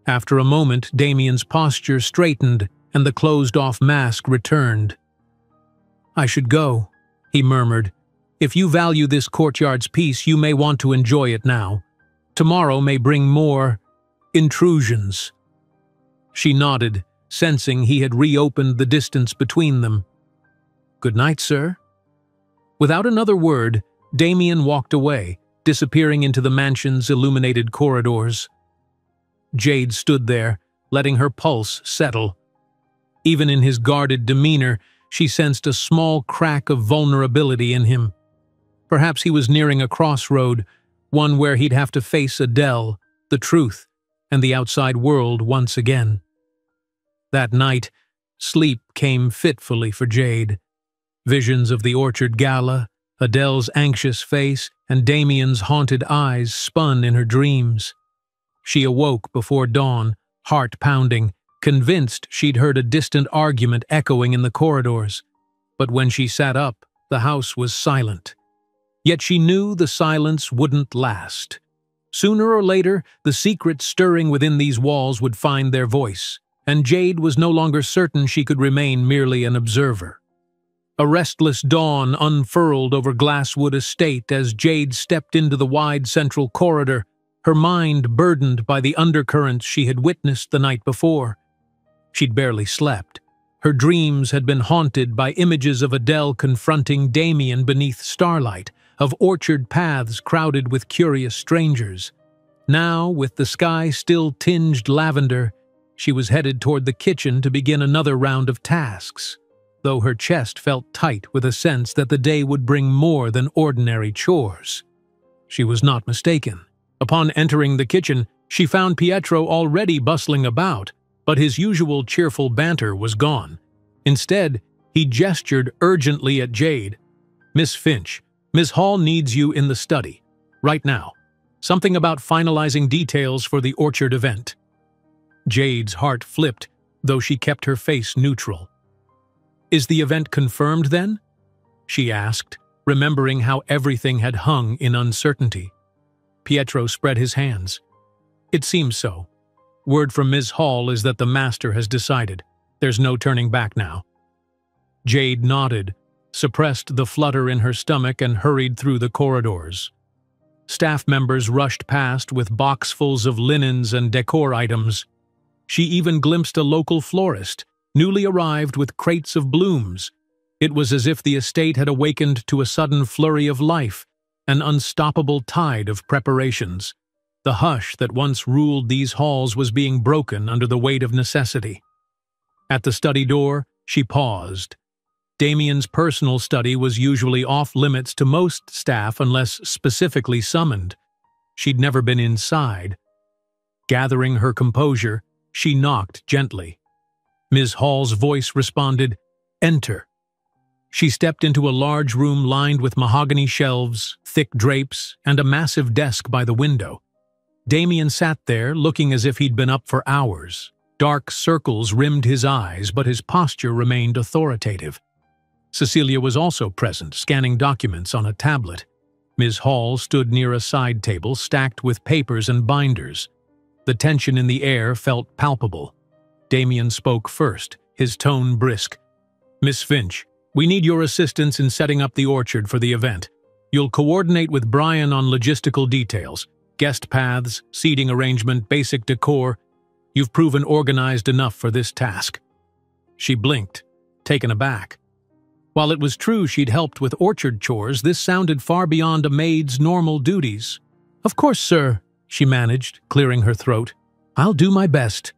After a moment, Damien's posture straightened and the closed-off mask returned. "I should go," he murmured. "If you value this courtyard's peace, you may want to enjoy it now. Tomorrow may bring more intrusions." She nodded, sensing he had reopened the distance between them. "Good night, sir." Without another word, Damien walked away, disappearing into the mansion's illuminated corridors. Jade stood there, letting her pulse settle. Even in his guarded demeanor, she sensed a small crack of vulnerability in him. Perhaps he was nearing a crossroad, one where he'd have to face Adele, the truth, and the outside world once again. That night, sleep came fitfully for Jade. Visions of the Orchard Gala, Adele's anxious face, and Damien's haunted eyes spun in her dreams. She awoke before dawn, heart pounding, convinced she'd heard a distant argument echoing in the corridors. But when she sat up, the house was silent. Yet she knew the silence wouldn't last. Sooner or later, the secret stirring within these walls would find their voice, and Jade was no longer certain she could remain merely an observer. A restless dawn unfurled over Glasswood Estate as Jade stepped into the wide central corridor, her mind burdened by the undercurrents she had witnessed the night before. She'd barely slept. Her dreams had been haunted by images of Adele confronting Damien beneath starlight, of orchard paths crowded with curious strangers. Now, with the sky still tinged lavender, she was headed toward the kitchen to begin another round of tasks, though her chest felt tight with a sense that the day would bring more than ordinary chores. She was not mistaken. Upon entering the kitchen, she found Pietro already bustling about, but his usual cheerful banter was gone. Instead, he gestured urgently at Jade. "Miss Finch, Miss Hall needs you in the study. Right now. Something about finalizing details for the orchard event." Jade's heart flipped, though she kept her face neutral. "Is the event confirmed then?" she asked, remembering how everything had hung in uncertainty. Pietro spread his hands. "It seems so. Word from Ms. Hall is that the master has decided. There's no turning back now." Jade nodded, suppressed the flutter in her stomach, and hurried through the corridors. Staff members rushed past with boxfuls of linens and decor items. She even glimpsed a local florist, newly arrived with crates of blooms. It was as if the estate had awakened to a sudden flurry of life, an unstoppable tide of preparations. The hush that once ruled these halls was being broken under the weight of necessity. At the study door, she paused. Damien's personal study was usually off-limits to most staff unless specifically summoned. She'd never been inside. Gathering her composure, she knocked gently. Ms. Hall's voice responded, "Enter." She stepped into a large room lined with mahogany shelves, thick drapes, and a massive desk by the window. Damien sat there, looking as if he'd been up for hours. Dark circles rimmed his eyes, but his posture remained authoritative. Cecilia was also present, scanning documents on a tablet. Ms. Hall stood near a side table stacked with papers and binders. The tension in the air felt palpable. Damien spoke first, his tone brisk. "Miss Finch, we need your assistance in setting up the orchard for the event. You'll coordinate with Brian on logistical details, guest paths, seating arrangement, basic decor. You've proven organized enough for this task." She blinked, taken aback. While it was true she'd helped with orchard chores, this sounded far beyond a maid's normal duties. "Of course, sir," she managed, clearing her throat. "I'll do my best."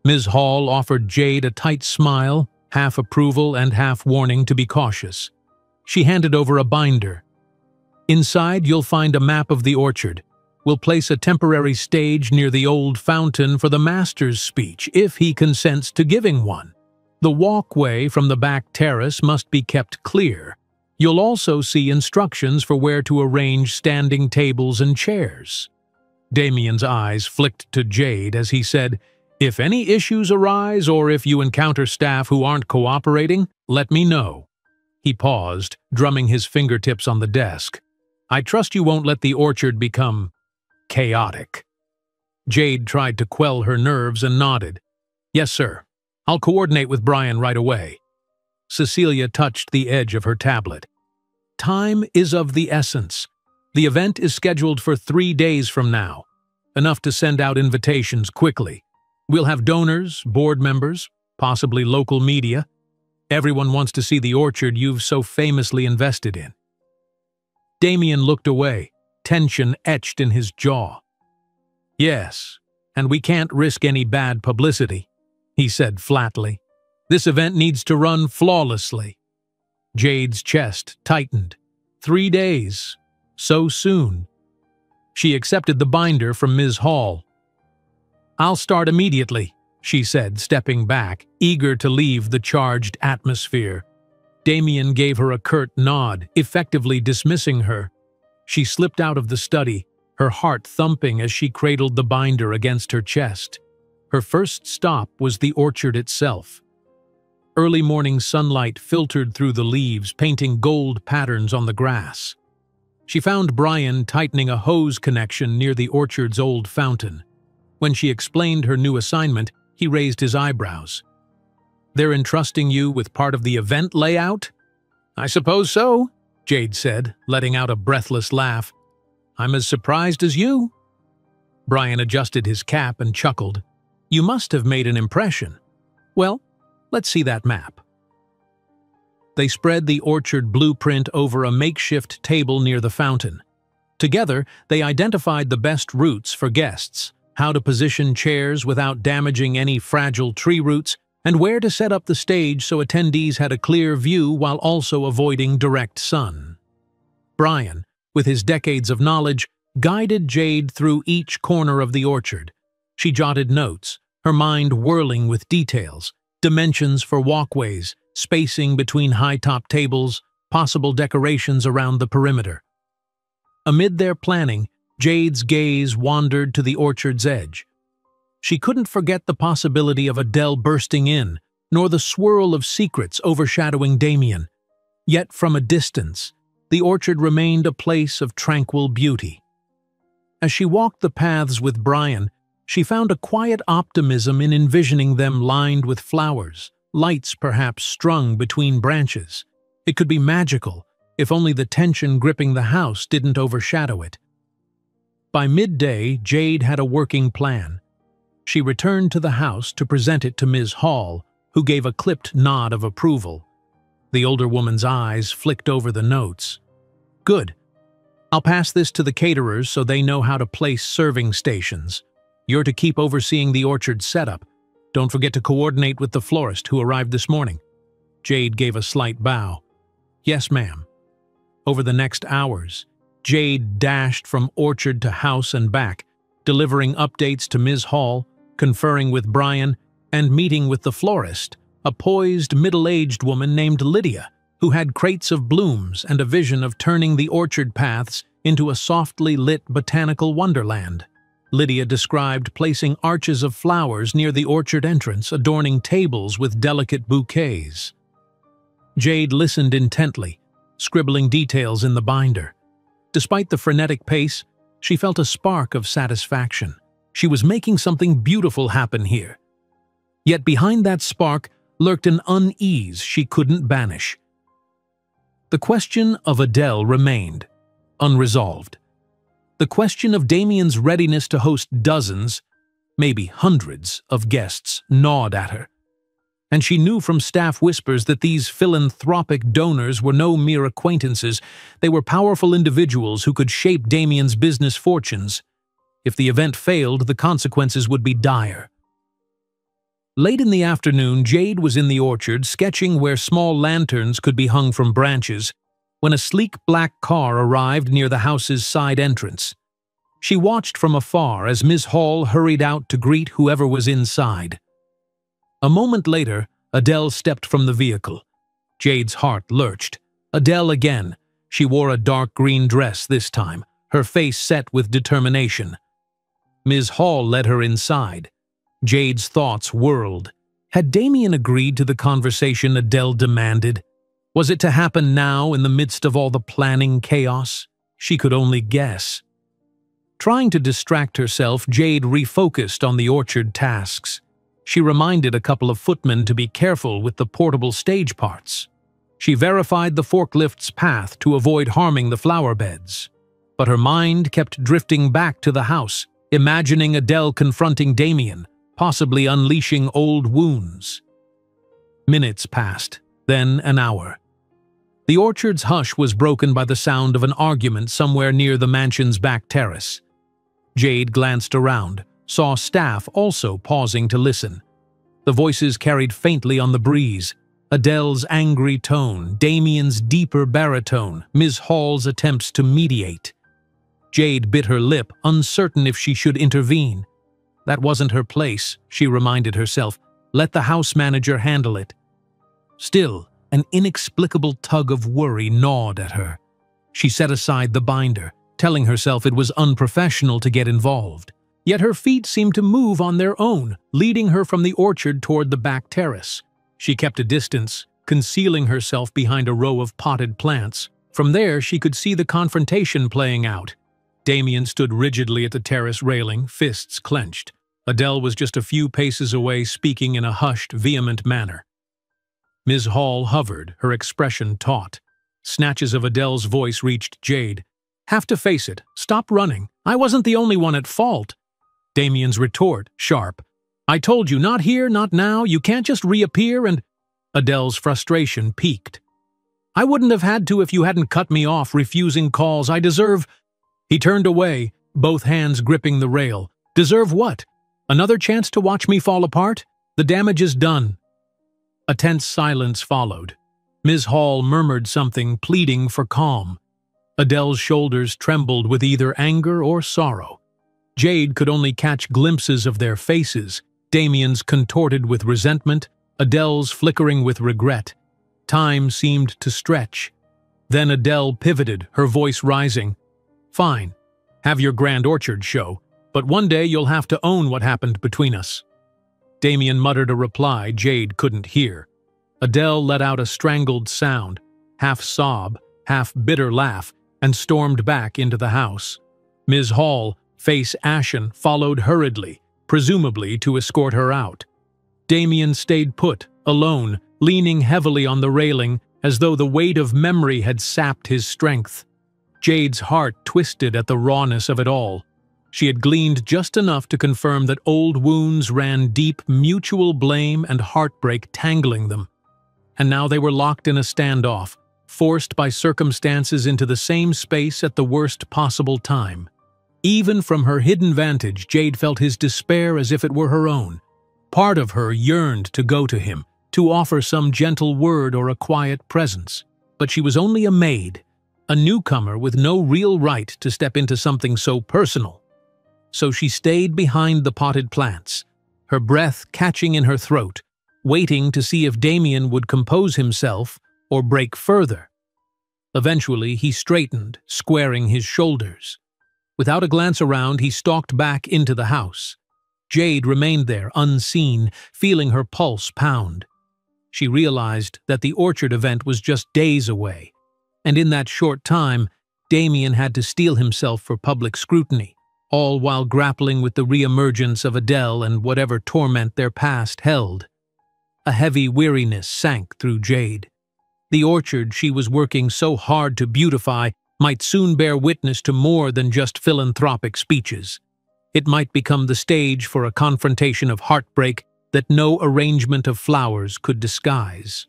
Ms. Hall offered Jade a tight smile, half approval and half warning to be cautious. She handed over a binder. "Inside, you'll find a map of the orchard. We'll place a temporary stage near the old fountain for the master's speech, if he consents to giving one. The walkway from the back terrace must be kept clear. You'll also see instructions for where to arrange standing tables and chairs." Damien's eyes flicked to Jade as he said, "If any issues arise or if you encounter staff who aren't cooperating, let me know." He paused, drumming his fingertips on the desk. "I trust you won't let the orchard become chaotic." Jade tried to quell her nerves and nodded. "Yes, sir. I'll coordinate with Brian right away." Cecilia touched the edge of her tablet. "Time is of the essence. The event is scheduled for 3 days from now. Enough to send out invitations quickly. We'll have donors, board members, possibly local media. Everyone wants to see the orchard you've so famously invested in." Damien looked away, tension etched in his jaw. "Yes, and we can't risk any bad publicity," he said flatly. "This event needs to run flawlessly." Jade's chest tightened. 3 days. So soon. She accepted the binder from Ms. Hall. "I'll start immediately," she said, stepping back, eager to leave the charged atmosphere. Damien gave her a curt nod, effectively dismissing her. She slipped out of the study, her heart thumping as she cradled the binder against her chest. Her first stop was the orchard itself. Early morning sunlight filtered through the leaves, painting gold patterns on the grass. She found Brian tightening a hose connection near the orchard's old fountain. When she explained her new assignment, he raised his eyebrows. "They're entrusting you with part of the event layout?" "I suppose so," Jade said, letting out a breathless laugh. "I'm as surprised as you." Brian adjusted his cap and chuckled. "You must have made an impression. Well, let's see that map." They spread the orchard blueprint over a makeshift table near the fountain. Together, they identified the best routes for guests, how to position chairs without damaging any fragile tree roots, and where to set up the stage so attendees had a clear view while also avoiding direct sun. Brian, with his decades of knowledge, guided Jade through each corner of the orchard. She jotted notes, her mind whirling with details, dimensions for walkways, spacing between high-top tables, possible decorations around the perimeter. Amid their planning, Jade's gaze wandered to the orchard's edge. She couldn't forget the possibility of Adele bursting in, nor the swirl of secrets overshadowing Damien. Yet from a distance, the orchard remained a place of tranquil beauty. As she walked the paths with Brian, she found a quiet optimism in envisioning them lined with flowers, lights perhaps strung between branches. It could be magical, if only the tension gripping the house didn't overshadow it. By midday, Jade had a working plan. She returned to the house to present it to Ms. Hall, who gave a clipped nod of approval. The older woman's eyes flicked over the notes. "Good. I'll pass this to the caterers so they know how to place serving stations. You're to keep overseeing the orchard setup. Don't forget to coordinate with the florist who arrived this morning." Jade gave a slight bow. "Yes, ma'am." Over the next hours, Jade dashed from orchard to house and back, delivering updates to Ms. Hall, conferring with Brian, and meeting with the florist, a poised, middle-aged woman named Lydia, who had crates of blooms and a vision of turning the orchard paths into a softly lit botanical wonderland. Lydia described placing arches of flowers near the orchard entrance, adorning tables with delicate bouquets. Jade listened intently, scribbling details in the binder. Despite the frenetic pace, she felt a spark of satisfaction. She was making something beautiful happen here. Yet behind that spark lurked an unease she couldn't banish. The question of Adele remained, unresolved. The question of Damien's readiness to host dozens, maybe hundreds, of guests gnawed at her. And she knew from staff whispers that these philanthropic donors were no mere acquaintances. They were powerful individuals who could shape Damien's business fortunes. If the event failed, the consequences would be dire. Late in the afternoon, Jade was in the orchard sketching where small lanterns could be hung from branches when a sleek black car arrived near the house's side entrance. She watched from afar as Ms. Hall hurried out to greet whoever was inside. A moment later, Adele stepped from the vehicle. Jade's heart lurched. Adele again. She wore a dark green dress this time, her face set with determination. Ms. Hall led her inside. Jade's thoughts whirled. Had Damien agreed to the conversation Adele demanded? Was it to happen now in the midst of all the planning chaos? She could only guess. Trying to distract herself, Jade refocused on the orchard tasks. She reminded a couple of footmen to be careful with the portable stage parts. She verified the forklift's path to avoid harming the flower beds. But her mind kept drifting back to the house, imagining Adele confronting Damien, possibly unleashing old wounds. Minutes passed, then an hour. The orchard's hush was broken by the sound of an argument somewhere near the mansion's back terrace. Jade glanced around, saw staff also pausing to listen. The voices carried faintly on the breeze. Adele's angry tone, Damien's deeper baritone, Ms. Hall's attempts to mediate. Jade bit her lip, uncertain if she should intervene. That wasn't her place, she reminded herself. Let the house manager handle it. Still, an inexplicable tug of worry gnawed at her. She set aside the binder, telling herself it was unprofessional to get involved. Yet her feet seemed to move on their own, leading her from the orchard toward the back terrace. She kept a distance, concealing herself behind a row of potted plants. From there, she could see the confrontation playing out. Damien stood rigidly at the terrace railing, fists clenched. Adele was just a few paces away, speaking in a hushed, vehement manner. Ms. Hall hovered, her expression taut. Snatches of Adele's voice reached Jade. "Have to face it. Stop running. I wasn't the only one at fault." Damien's retort, sharp. "I told you, not here, not now. You can't just reappear and—" Adele's frustration peaked. "I wouldn't have had to if you hadn't cut me off, refusing calls. I deserve—" He turned away, both hands gripping the rail. "Deserve what? Another chance to watch me fall apart? The damage is done." A tense silence followed. Ms. Hall murmured something, pleading for calm. Adele's shoulders trembled with either anger or sorrow. Jade could only catch glimpses of their faces, Damien's contorted with resentment, Adele's flickering with regret. Time seemed to stretch. Then Adele pivoted, her voice rising. "Fine. Have your grand orchard show, but one day you'll have to own what happened between us." Damien muttered a reply Jade couldn't hear. Adele let out a strangled sound, half sob, half bitter laugh, and stormed back into the house. Ms. Hall, face ashen, followed hurriedly, presumably to escort her out. Damien stayed put, alone, leaning heavily on the railing, as though the weight of memory had sapped his strength. Jade's heart twisted at the rawness of it all. She had gleaned just enough to confirm that old wounds ran deep, mutual blame and heartbreak tangling them. And now they were locked in a standoff, forced by circumstances into the same space at the worst possible time. Even from her hidden vantage, Jade felt his despair as if it were her own. Part of her yearned to go to him, to offer some gentle word or a quiet presence. But she was only a maid, a newcomer with no real right to step into something so personal. So she stayed behind the potted plants, her breath catching in her throat, waiting to see if Damien would compose himself or break further. Eventually, he straightened, squaring his shoulders. Without a glance around, he stalked back into the house. Jade remained there, unseen, feeling her pulse pound. She realized that the orchard event was just days away, and in that short time, Damien had to steel himself for public scrutiny, all while grappling with the reemergence of Adele and whatever torment their past held. A heavy weariness sank through Jade. The orchard she was working so hard to beautify might soon bear witness to more than just philanthropic speeches. It might become the stage for a confrontation of heartbreak that no arrangement of flowers could disguise.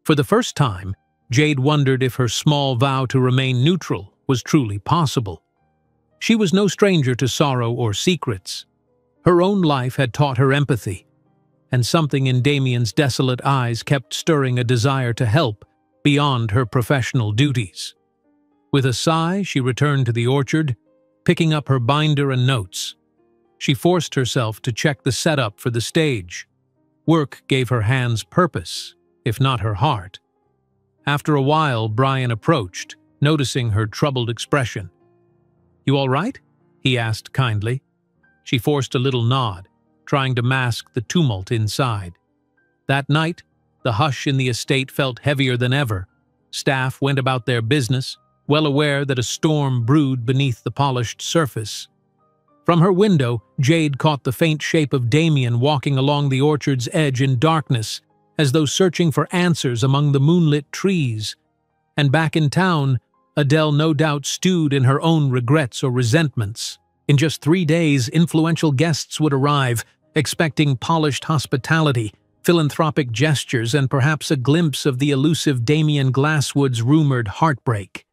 For the first time, Jade wondered if her small vow to remain neutral was truly possible. She was no stranger to sorrow or secrets. Her own life had taught her empathy, and something in Damien's desolate eyes kept stirring a desire to help beyond her professional duties. With a sigh, she returned to the orchard, picking up her binder and notes. She forced herself to check the setup for the stage. Work gave her hands purpose, if not her heart. After a while, Brian approached, noticing her troubled expression. "You all right?" he asked kindly. She forced a little nod, trying to mask the tumult inside. That night, the hush in the estate felt heavier than ever. Staff went about their business, well aware that a storm brewed beneath the polished surface. From her window, Jade caught the faint shape of Damien walking along the orchard's edge in darkness, as though searching for answers among the moonlit trees. And back in town, Adele no doubt stewed in her own regrets or resentments. In just 3 days, influential guests would arrive, expecting polished hospitality, philanthropic gestures, and perhaps a glimpse of the elusive Damien Glasswood's rumored heartbreak.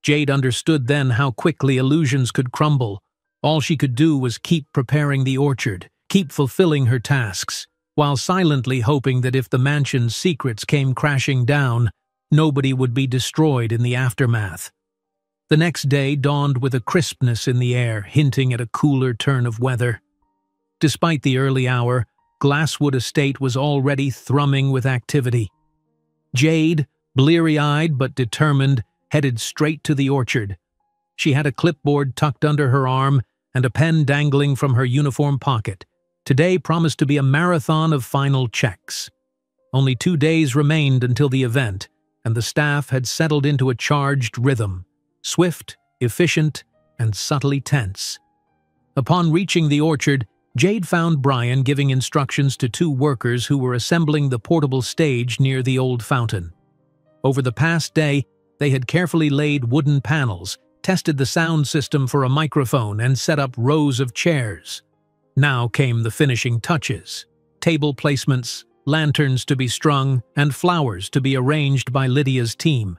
Jade understood then how quickly illusions could crumble. All she could do was keep preparing the orchard, keep fulfilling her tasks, while silently hoping that if the mansion's secrets came crashing down, nobody would be destroyed in the aftermath. The next day dawned with a crispness in the air, hinting at a cooler turn of weather. Despite the early hour, Glasswood Estate was already thrumming with activity. Jade, bleary-eyed but determined, headed straight to the orchard. She had a clipboard tucked under her arm and a pen dangling from her uniform pocket. Today promised to be a marathon of final checks. Only 2 days remained until the event, and the staff had settled into a charged rhythm, swift, efficient, and subtly tense. Upon reaching the orchard, Jade found Brian giving instructions to 2 workers who were assembling the portable stage near the old fountain. Over the past day, they had carefully laid wooden panels, tested the sound system for a microphone, and set up rows of chairs. Now came the finishing touches: table placements, lanterns to be strung, and flowers to be arranged by Lydia's team.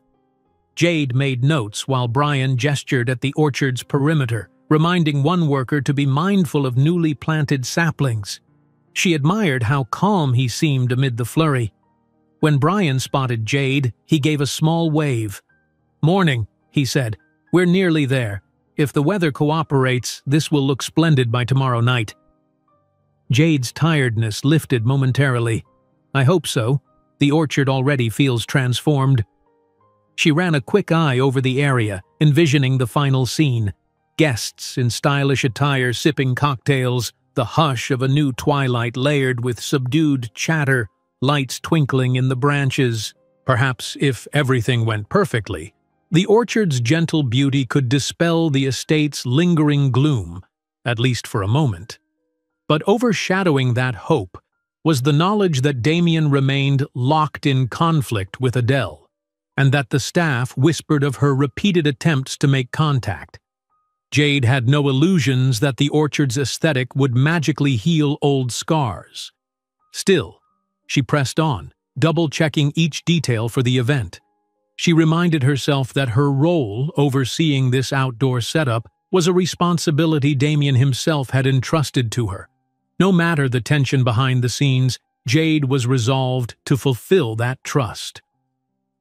Jade made notes while Brian gestured at the orchard's perimeter, reminding one worker to be mindful of newly planted saplings. She admired how calm he seemed amid the flurry. When Brian spotted Jade, he gave a small wave. "Morning," he said. "We're nearly there. If the weather cooperates, this will look splendid by tomorrow night." Jade's tiredness lifted momentarily. "I hope so. The orchard already feels transformed." She ran a quick eye over the area, envisioning the final scene. Guests in stylish attire sipping cocktails, the hush of a new twilight layered with subdued chatter, lights twinkling in the branches. Perhaps if everything went perfectly, the orchard's gentle beauty could dispel the estate's lingering gloom, at least for a moment. But overshadowing that hope was the knowledge that Damien remained locked in conflict with Adele, and that the staff whispered of her repeated attempts to make contact. Jade had no illusions that the orchard's aesthetic would magically heal old scars. Still, she pressed on, double-checking each detail for the event. She reminded herself that her role overseeing this outdoor setup was a responsibility Damien himself had entrusted to her. No matter the tension behind the scenes, Jade was resolved to fulfill that trust.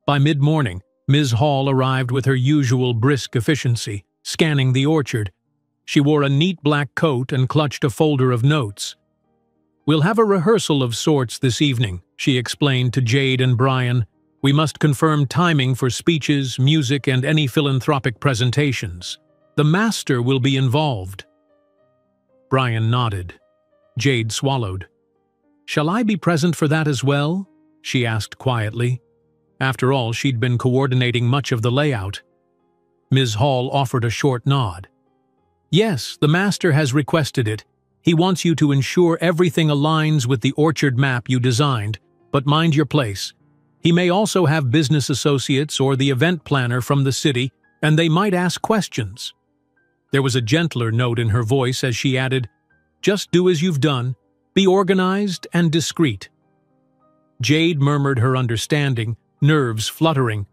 By mid-morning, Ms. Hall arrived with her usual brisk efficiency, scanning the orchard. She wore a neat black coat and clutched a folder of notes. "We'll have a rehearsal of sorts this evening," she explained to Jade and Brian. "We must confirm timing for speeches, music, and any philanthropic presentations. The master will be involved." Brian nodded. Jade swallowed. "Shall I be present for that as well?" she asked quietly. After all, she'd been coordinating much of the layout. Ms. Hall offered a short nod. "Yes, the master has requested it. He wants you to ensure everything aligns with the orchard map you designed, but mind your place. He may also have business associates or the event planner from the city, and they might ask questions." There was a gentler note in her voice as she added, "Just do as you've done. Be organized and discreet." Jade murmured her understanding, nerves fluttering.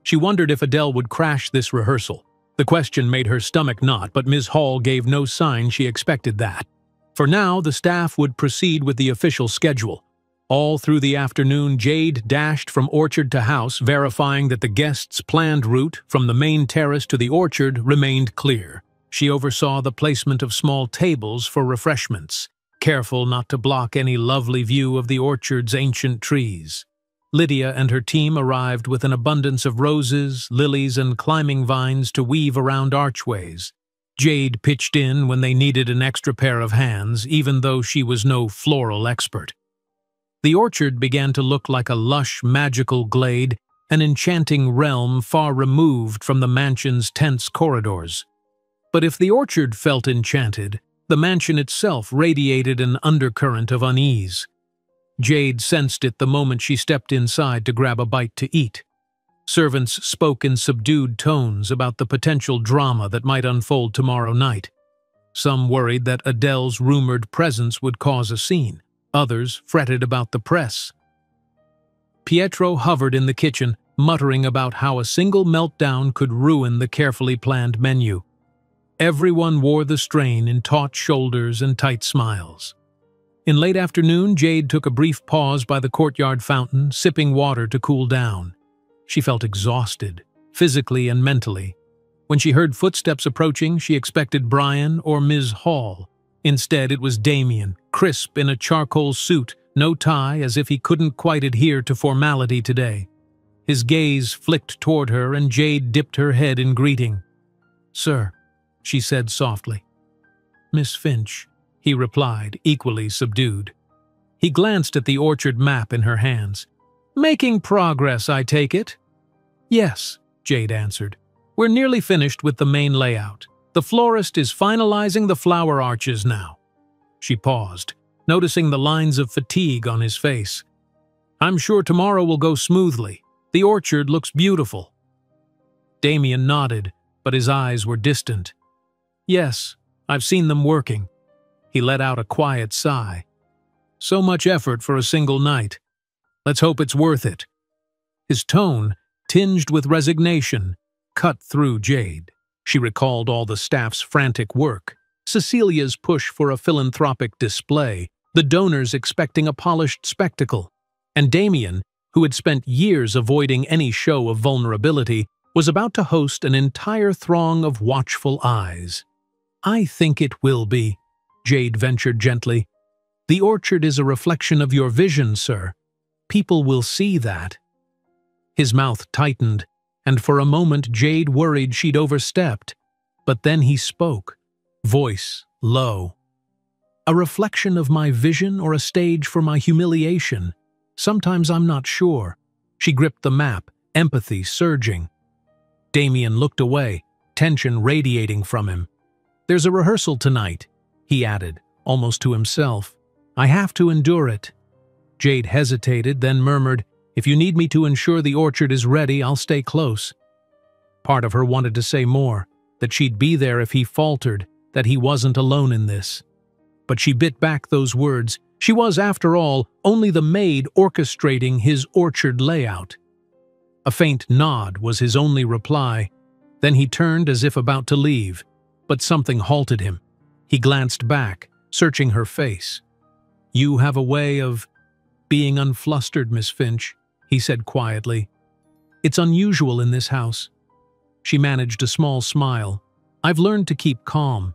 She wondered if Adele would crash this rehearsal. The question made her stomach knot, but Ms. Hall gave no sign she expected that. For now, the staff would proceed with the official schedule. All through the afternoon, Jade dashed from orchard to house, verifying that the guests' planned route from the main terrace to the orchard remained clear. She oversaw the placement of small tables for refreshments, careful not to block any lovely view of the orchard's ancient trees. Lydia and her team arrived with an abundance of roses, lilies, and climbing vines to weave around archways. Jade pitched in when they needed an extra pair of hands, even though she was no floral expert. The orchard began to look like a lush, magical glade, an enchanting realm far removed from the mansion's tense corridors. But if the orchard felt enchanted, The mansion itself radiated an undercurrent of unease. Jade sensed it the moment she stepped inside to grab a bite to eat. Servants spoke in subdued tones about the potential drama that might unfold tomorrow night. Some worried that Adele's rumored presence would cause a scene. Others fretted about the press. Pietro hovered in the kitchen, muttering about how a single meltdown could ruin the carefully planned menu. Everyone wore the strain in taut shoulders and tight smiles. In late afternoon, Jade took a brief pause by the courtyard fountain, sipping water to cool down. She felt exhausted, physically and mentally. When she heard footsteps approaching, she expected Brian or Ms. Hall. Instead, it was Damien, crisp in a charcoal suit, no tie, as if he couldn't quite adhere to formality today. His gaze flicked toward her, and Jade dipped her head in greeting. "Sir," she said softly. "Miss Finch," he replied, equally subdued. He glanced at the orchard map in her hands. "Making progress, I take it?" "Yes," Jade answered. "We're nearly finished with the main layout. The florist is finalizing the flower arches now." She paused, noticing the lines of fatigue on his face. "I'm sure tomorrow will go smoothly. The orchard looks beautiful." Damien nodded, but his eyes were distant. "Yes, I've seen them working." He let out a quiet sigh. "So much effort for a single night. Let's hope it's worth it." His tone, tinged with resignation, cut through Jade. She recalled all the staff's frantic work, Cecilia's push for a philanthropic display, the donors expecting a polished spectacle, and Damien, who had spent years avoiding any show of vulnerability, was about to host an entire throng of watchful eyes. "I think it will be," Jade ventured gently. "The orchard is a reflection of your vision, sir. People will see that." His mouth tightened, and for a moment Jade worried she'd overstepped. But then he spoke, voice low. "A reflection of my vision or a stage for my humiliation? Sometimes I'm not sure." She gripped the map, empathy surging. Damien looked away, tension radiating from him. "There's a rehearsal tonight," he added, almost to himself. "I have to endure it." Jade hesitated, then murmured, "If you need me to ensure the orchard is ready, I'll stay close." Part of her wanted to say more, that she'd be there if he faltered, that he wasn't alone in this. But she bit back those words. She was, after all, only the maid orchestrating his orchard layout. A faint nod was his only reply. Then he turned as if about to leave, but something halted him. He glanced back, searching her face. "You have a way of being unflustered, Miss Finch," he said quietly. "It's unusual in this house." She managed a small smile. "I've learned to keep calm.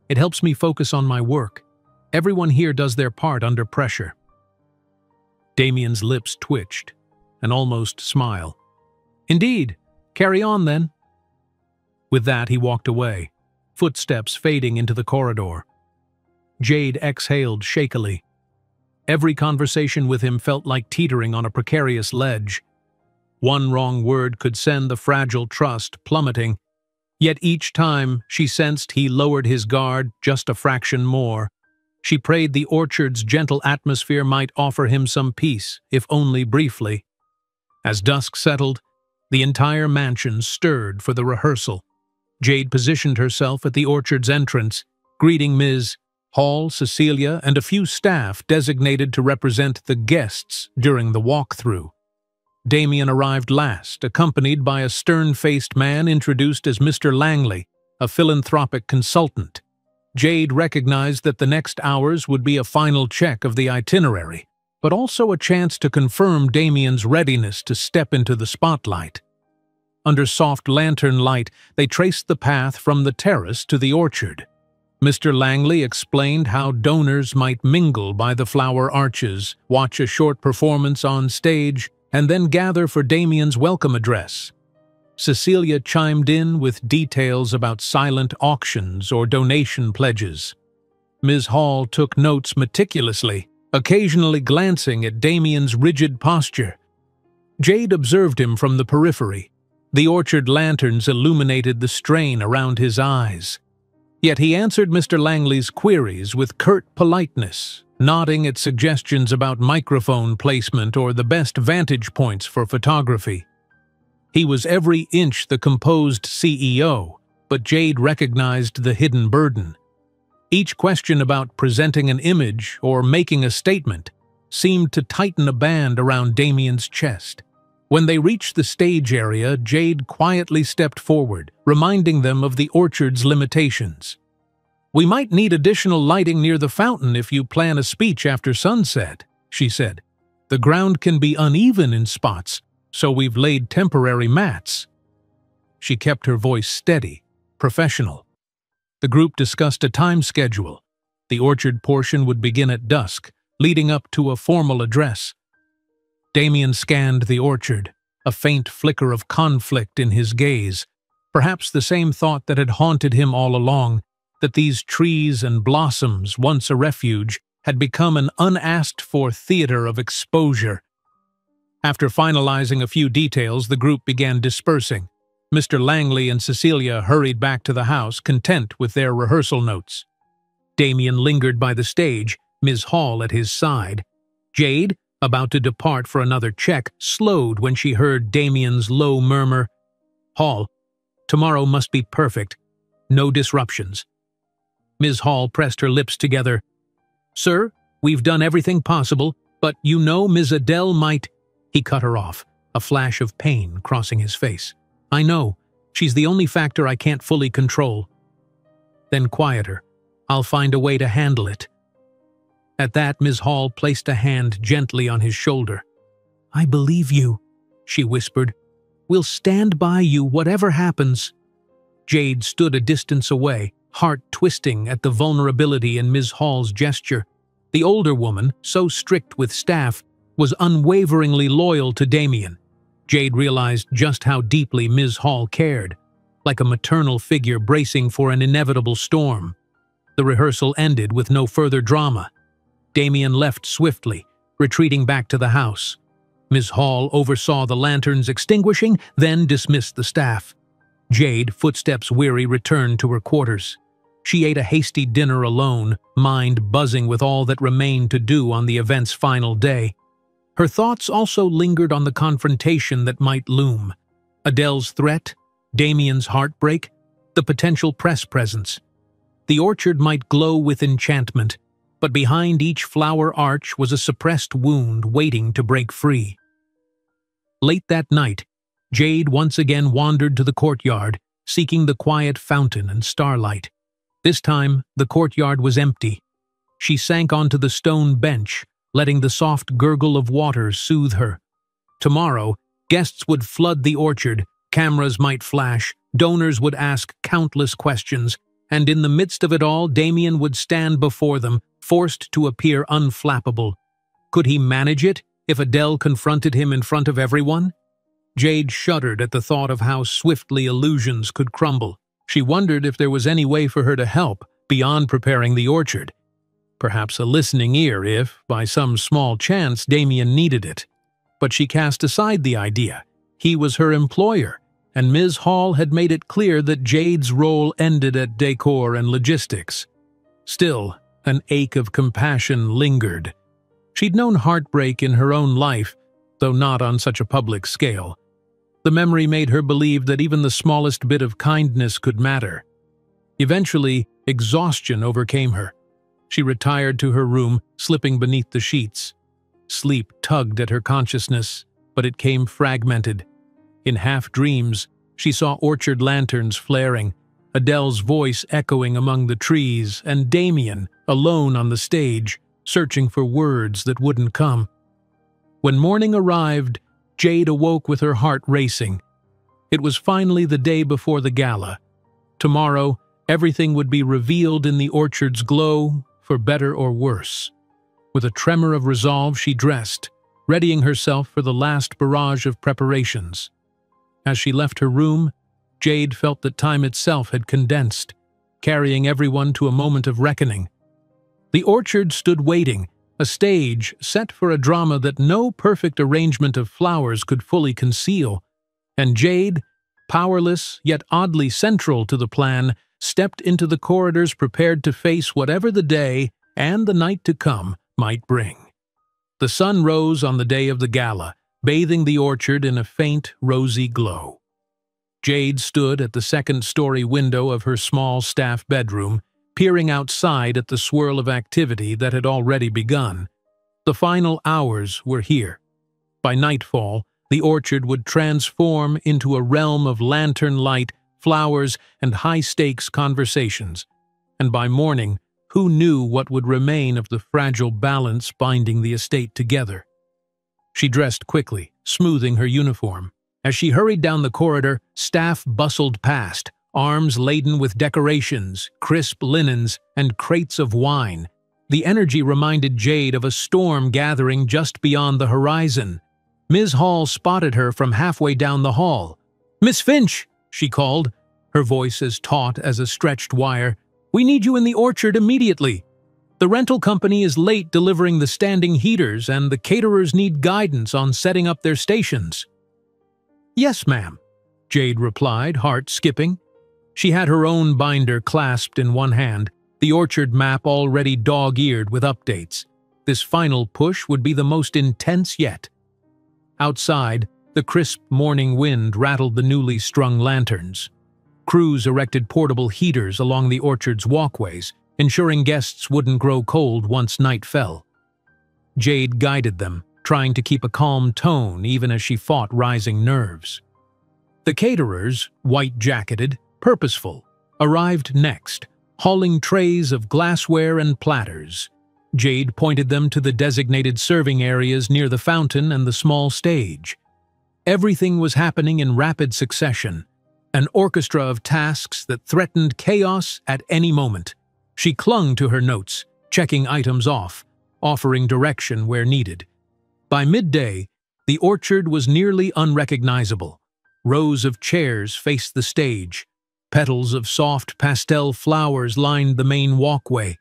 It helps me focus on my work. Everyone here does their part under pressure." Damien's lips twitched, an almost smile. "Indeed. Carry on, then." With that, he walked away, footsteps fading into the corridor. Jade exhaled shakily. Every conversation with him felt like teetering on a precarious ledge. One wrong word could send the fragile trust plummeting. Yet each time she sensed he lowered his guard just a fraction more. She prayed the orchard's gentle atmosphere might offer him some peace, if only briefly. As dusk settled, the entire mansion stirred for the rehearsal. Jade positioned herself at the orchard's entrance, greeting Ms. Hall, Cecilia, and a few staff designated to represent the guests during the walkthrough. Damien arrived last, accompanied by a stern-faced man introduced as Mr. Langley, a philanthropic consultant. Jade recognized that the next hours would be a final check of the itinerary, but also a chance to confirm Damien's readiness to step into the spotlight. Under soft lantern light, they traced the path from the terrace to the orchard. Mr. Langley explained how donors might mingle by the flower arches, watch a short performance on stage, and then gather for Damien's welcome address. Cecilia chimed in with details about silent auctions or donation pledges. Ms. Hall took notes meticulously, occasionally glancing at Damien's rigid posture. Jade observed him from the periphery. The orchard lanterns illuminated the strain around his eyes. Yet he answered Mr. Langley's queries with curt politeness, nodding at suggestions about microphone placement or the best vantage points for photography. He was every inch the composed CEO, but Jade recognized the hidden burden. Each question about presenting an image or making a statement seemed to tighten a band around Damien's chest. When they reached the stage area, Jade quietly stepped forward, reminding them of the orchard's limitations. "We might need additional lighting near the fountain if you plan a speech after sunset," she said. "The ground can be uneven in spots, so we've laid temporary mats." She kept her voice steady, professional. The group discussed a time schedule. The orchard portion would begin at dusk, leading up to a formal address. Damien scanned the orchard, a faint flicker of conflict in his gaze, perhaps the same thought that had haunted him all along, that these trees and blossoms, once a refuge, had become an unasked-for theater of exposure. After finalizing a few details, the group began dispersing. Mr. Langley and Cecilia hurried back to the house, content with their rehearsal notes. Damien lingered by the stage, Ms. Hall at his side. Jade, about to depart for another check, slowed when she heard Damien's low murmur, "Hall, tomorrow must be perfect. No disruptions." Ms. Hall pressed her lips together. "Sir, we've done everything possible, but you know Ms. Adele might—" He cut her off, a flash of pain crossing his face. "I know. She's the only factor I can't fully control." Then quieter. "I'll find a way to handle it." At that, Ms. Hall placed a hand gently on his shoulder. "I believe you," she whispered. "We'll stand by you whatever happens." Jade stood a distance away, heart twisting at the vulnerability in Ms. Hall's gesture. The older woman, so strict with staff, was unwaveringly loyal to Damien. Jade realized just how deeply Ms. Hall cared, like a maternal figure bracing for an inevitable storm. The rehearsal ended with no further drama. Damien left swiftly, retreating back to the house. Ms. Hall oversaw the lanterns extinguishing, then dismissed the staff. Jade, footsteps weary, returned to her quarters. She ate a hasty dinner alone, mind buzzing with all that remained to do on the event's final day. Her thoughts also lingered on the confrontation that might loom. Adele's threat, Damien's heartbreak, the potential press presence. The orchard might glow with enchantment, but behind each flower arch was a suppressed wound waiting to break free. Late that night, Jade once again wandered to the courtyard, seeking the quiet fountain and starlight. This time, the courtyard was empty. She sank onto the stone bench, letting the soft gurgle of water soothe her. Tomorrow, guests would flood the orchard, cameras might flash, donors would ask countless questions, and in the midst of it all, Damien would stand before them, forced to appear unflappable. Could he manage it if Adele confronted him in front of everyone? Jade shuddered at the thought of how swiftly illusions could crumble. She wondered if there was any way for her to help, beyond preparing the orchard. Perhaps a listening ear if, by some small chance, Damien needed it. But she cast aside the idea. He was her employer, and Ms. Hall had made it clear that Jade's role ended at decor and logistics. Still, an ache of compassion lingered. She'd known heartbreak in her own life, though not on such a public scale. The memory made her believe that even the smallest bit of kindness could matter. Eventually, exhaustion overcame her. She retired to her room, slipping beneath the sheets. Sleep tugged at her consciousness, but it came fragmented. In half-dreams, she saw orchard lanterns flaring, Adele's voice echoing among the trees, and Damien, alone on the stage, searching for words that wouldn't come. When morning arrived, Jade awoke with her heart racing. It was finally the day before the gala. Tomorrow, everything would be revealed in the orchard's glow, for better or worse. With a tremor of resolve, she dressed, readying herself for the last barrage of preparations. As she left her room, Jade felt that time itself had condensed, carrying everyone to a moment of reckoning. The orchard stood waiting, a stage set for a drama that no perfect arrangement of flowers could fully conceal, and Jade, powerless yet oddly central to the plan, stepped into the corridors prepared to face whatever the day and the night to come might bring. The sun rose on the day of the gala, bathing the orchard in a faint, rosy glow. Jade stood at the second-story window of her small staff bedroom, peering outside at the swirl of activity that had already begun. The final hours were here. By nightfall, the orchard would transform into a realm of lantern light, flowers, and high-stakes conversations. And by morning, who knew what would remain of the fragile balance binding the estate together? She dressed quickly, smoothing her uniform. As she hurried down the corridor, staff bustled past, arms laden with decorations, crisp linens, and crates of wine. The energy reminded Jade of a storm gathering just beyond the horizon. Ms. Hall spotted her from halfway down the hall. "Miss Finch," she called, her voice as taut as a stretched wire. "We need you in the orchard immediately. The rental company is late delivering the standing heaters, and the caterers need guidance on setting up their stations." "Yes, ma'am," Jade replied, heart skipping. She had her own binder clasped in one hand, the orchard map already dog-eared with updates. This final push would be the most intense yet. Outside, the crisp morning wind rattled the newly strung lanterns. Crews erected portable heaters along the orchard's walkways, ensuring guests wouldn't grow cold once night fell. Jade guided them, trying to keep a calm tone even as she fought rising nerves. The caterers, white-jacketed, purposeful, arrived next, hauling trays of glassware and platters. Jade pointed them to the designated serving areas near the fountain and the small stage. Everything was happening in rapid succession, an orchestra of tasks that threatened chaos at any moment. She clung to her notes, checking items off, offering direction where needed. By midday, the orchard was nearly unrecognizable. Rows of chairs faced the stage. Petals of soft pastel flowers lined the main walkway.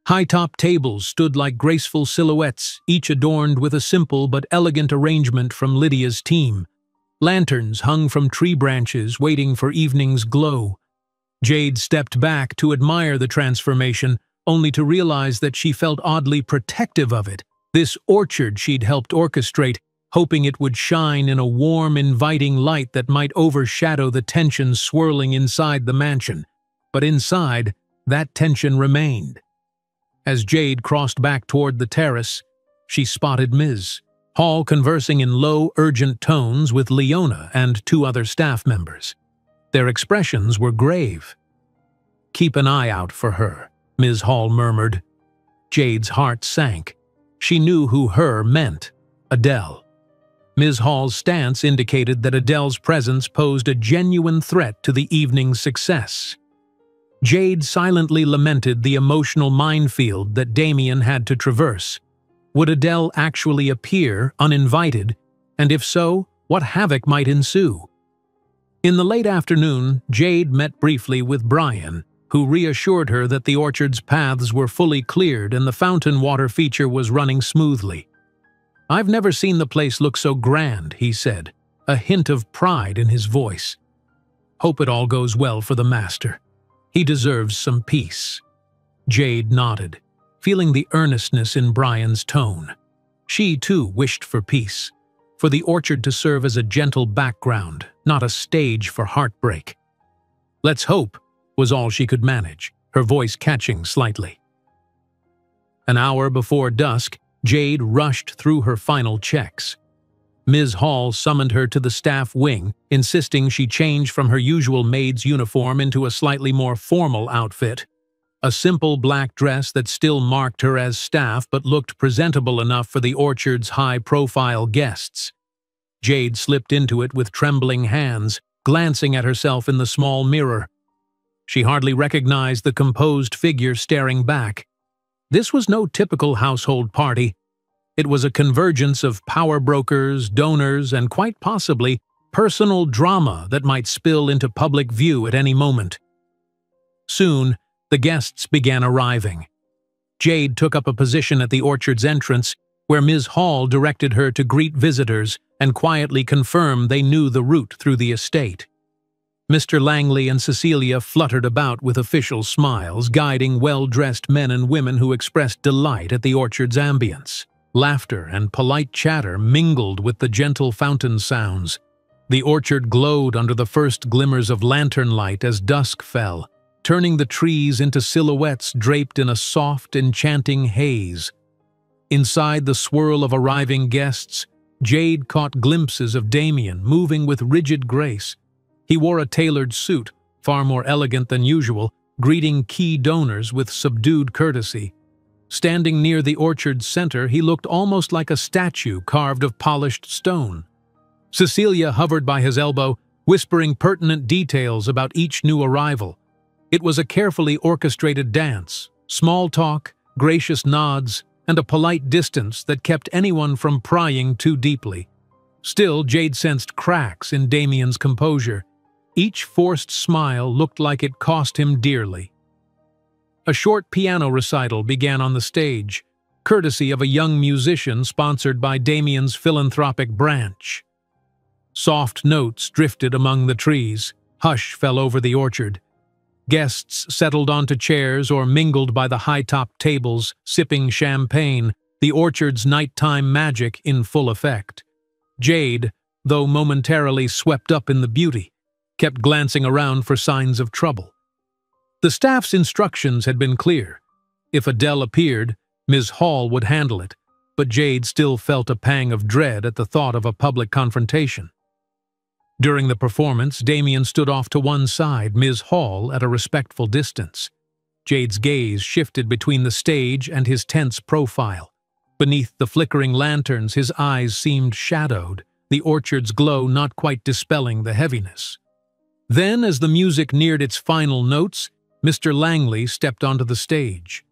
High-top tables stood like graceful silhouettes, each adorned with a simple but elegant arrangement from Lydia's team. Lanterns hung from tree branches, waiting for evening's glow. Jade stepped back to admire the transformation, only to realize that she felt oddly protective of it. This orchard she'd helped orchestrate, hoping it would shine in a warm, inviting light that might overshadow the tension swirling inside the mansion. But inside, that tension remained. As Jade crossed back toward the terrace, she spotted Ms. Hall conversing in low, urgent tones with Leona and two other staff members. Their expressions were grave. "Keep an eye out for her," Ms. Hall murmured. Jade's heart sank. She knew who her meant: Adele. Ms. Hall's stance indicated that Adele's presence posed a genuine threat to the evening's success. Jade silently lamented the emotional minefield that Damien had to traverse. Would Adele actually appear uninvited, and if so, what havoc might ensue? In the late afternoon, Jade met briefly with Brian, who reassured her that the orchard's paths were fully cleared and the fountain water feature was running smoothly. "I've never seen the place look so grand," he said, a hint of pride in his voice. "Hope it all goes well for the master. He deserves some peace." Jade nodded, feeling the earnestness in Brian's tone. She, too, wished for peace, for the orchard to serve as a gentle background, not a stage for heartbreak. "Let's hope," was all she could manage, her voice catching slightly. An hour before dusk, Jade rushed through her final checks. Ms. Hall summoned her to the staff wing, insisting she change from her usual maid's uniform into a slightly more formal outfit. A simple black dress that still marked her as staff but looked presentable enough for the orchard's high-profile guests. Jade slipped into it with trembling hands, glancing at herself in the small mirror. She hardly recognized the composed figure staring back. This was no typical household party. It was a convergence of power brokers, donors, and quite possibly personal drama that might spill into public view at any moment. Soon, the guests began arriving. Jade took up a position at the orchard's entrance, where Ms. Hall directed her to greet visitors and quietly confirm they knew the route through the estate. Mr. Langley and Cecilia fluttered about with official smiles, guiding well-dressed men and women who expressed delight at the orchard's ambience. Laughter and polite chatter mingled with the gentle fountain sounds. The orchard glowed under the first glimmers of lantern light as dusk fell, turning the trees into silhouettes draped in a soft, enchanting haze. Inside the swirl of arriving guests, Jade caught glimpses of Damien moving with rigid grace. He wore a tailored suit, far more elegant than usual, greeting key donors with subdued courtesy. Standing near the orchard's center, he looked almost like a statue carved of polished stone. Cecilia hovered by his elbow, whispering pertinent details about each new arrival. It was a carefully orchestrated dance, small talk, gracious nods, and a polite distance that kept anyone from prying too deeply. Still, Jade sensed cracks in Damien's composure. Each forced smile looked like it cost him dearly. A short piano recital began on the stage, courtesy of a young musician sponsored by Damien's philanthropic branch. Soft notes drifted among the trees. Hush fell over the orchard. Guests settled onto chairs or mingled by the high-top tables, sipping champagne, the orchard's nighttime magic in full effect. Jade, though momentarily swept up in the beauty, kept glancing around for signs of trouble. The staff's instructions had been clear. If Adele appeared, Ms. Hall would handle it, but Jade still felt a pang of dread at the thought of a public confrontation. During the performance, Damien stood off to one side, Ms. Hall at a respectful distance. Jade's gaze shifted between the stage and his tense profile. Beneath the flickering lanterns, his eyes seemed shadowed, the orchard's glow not quite dispelling the heaviness. Then, as the music neared its final notes, Mr. Langley stepped onto the stage.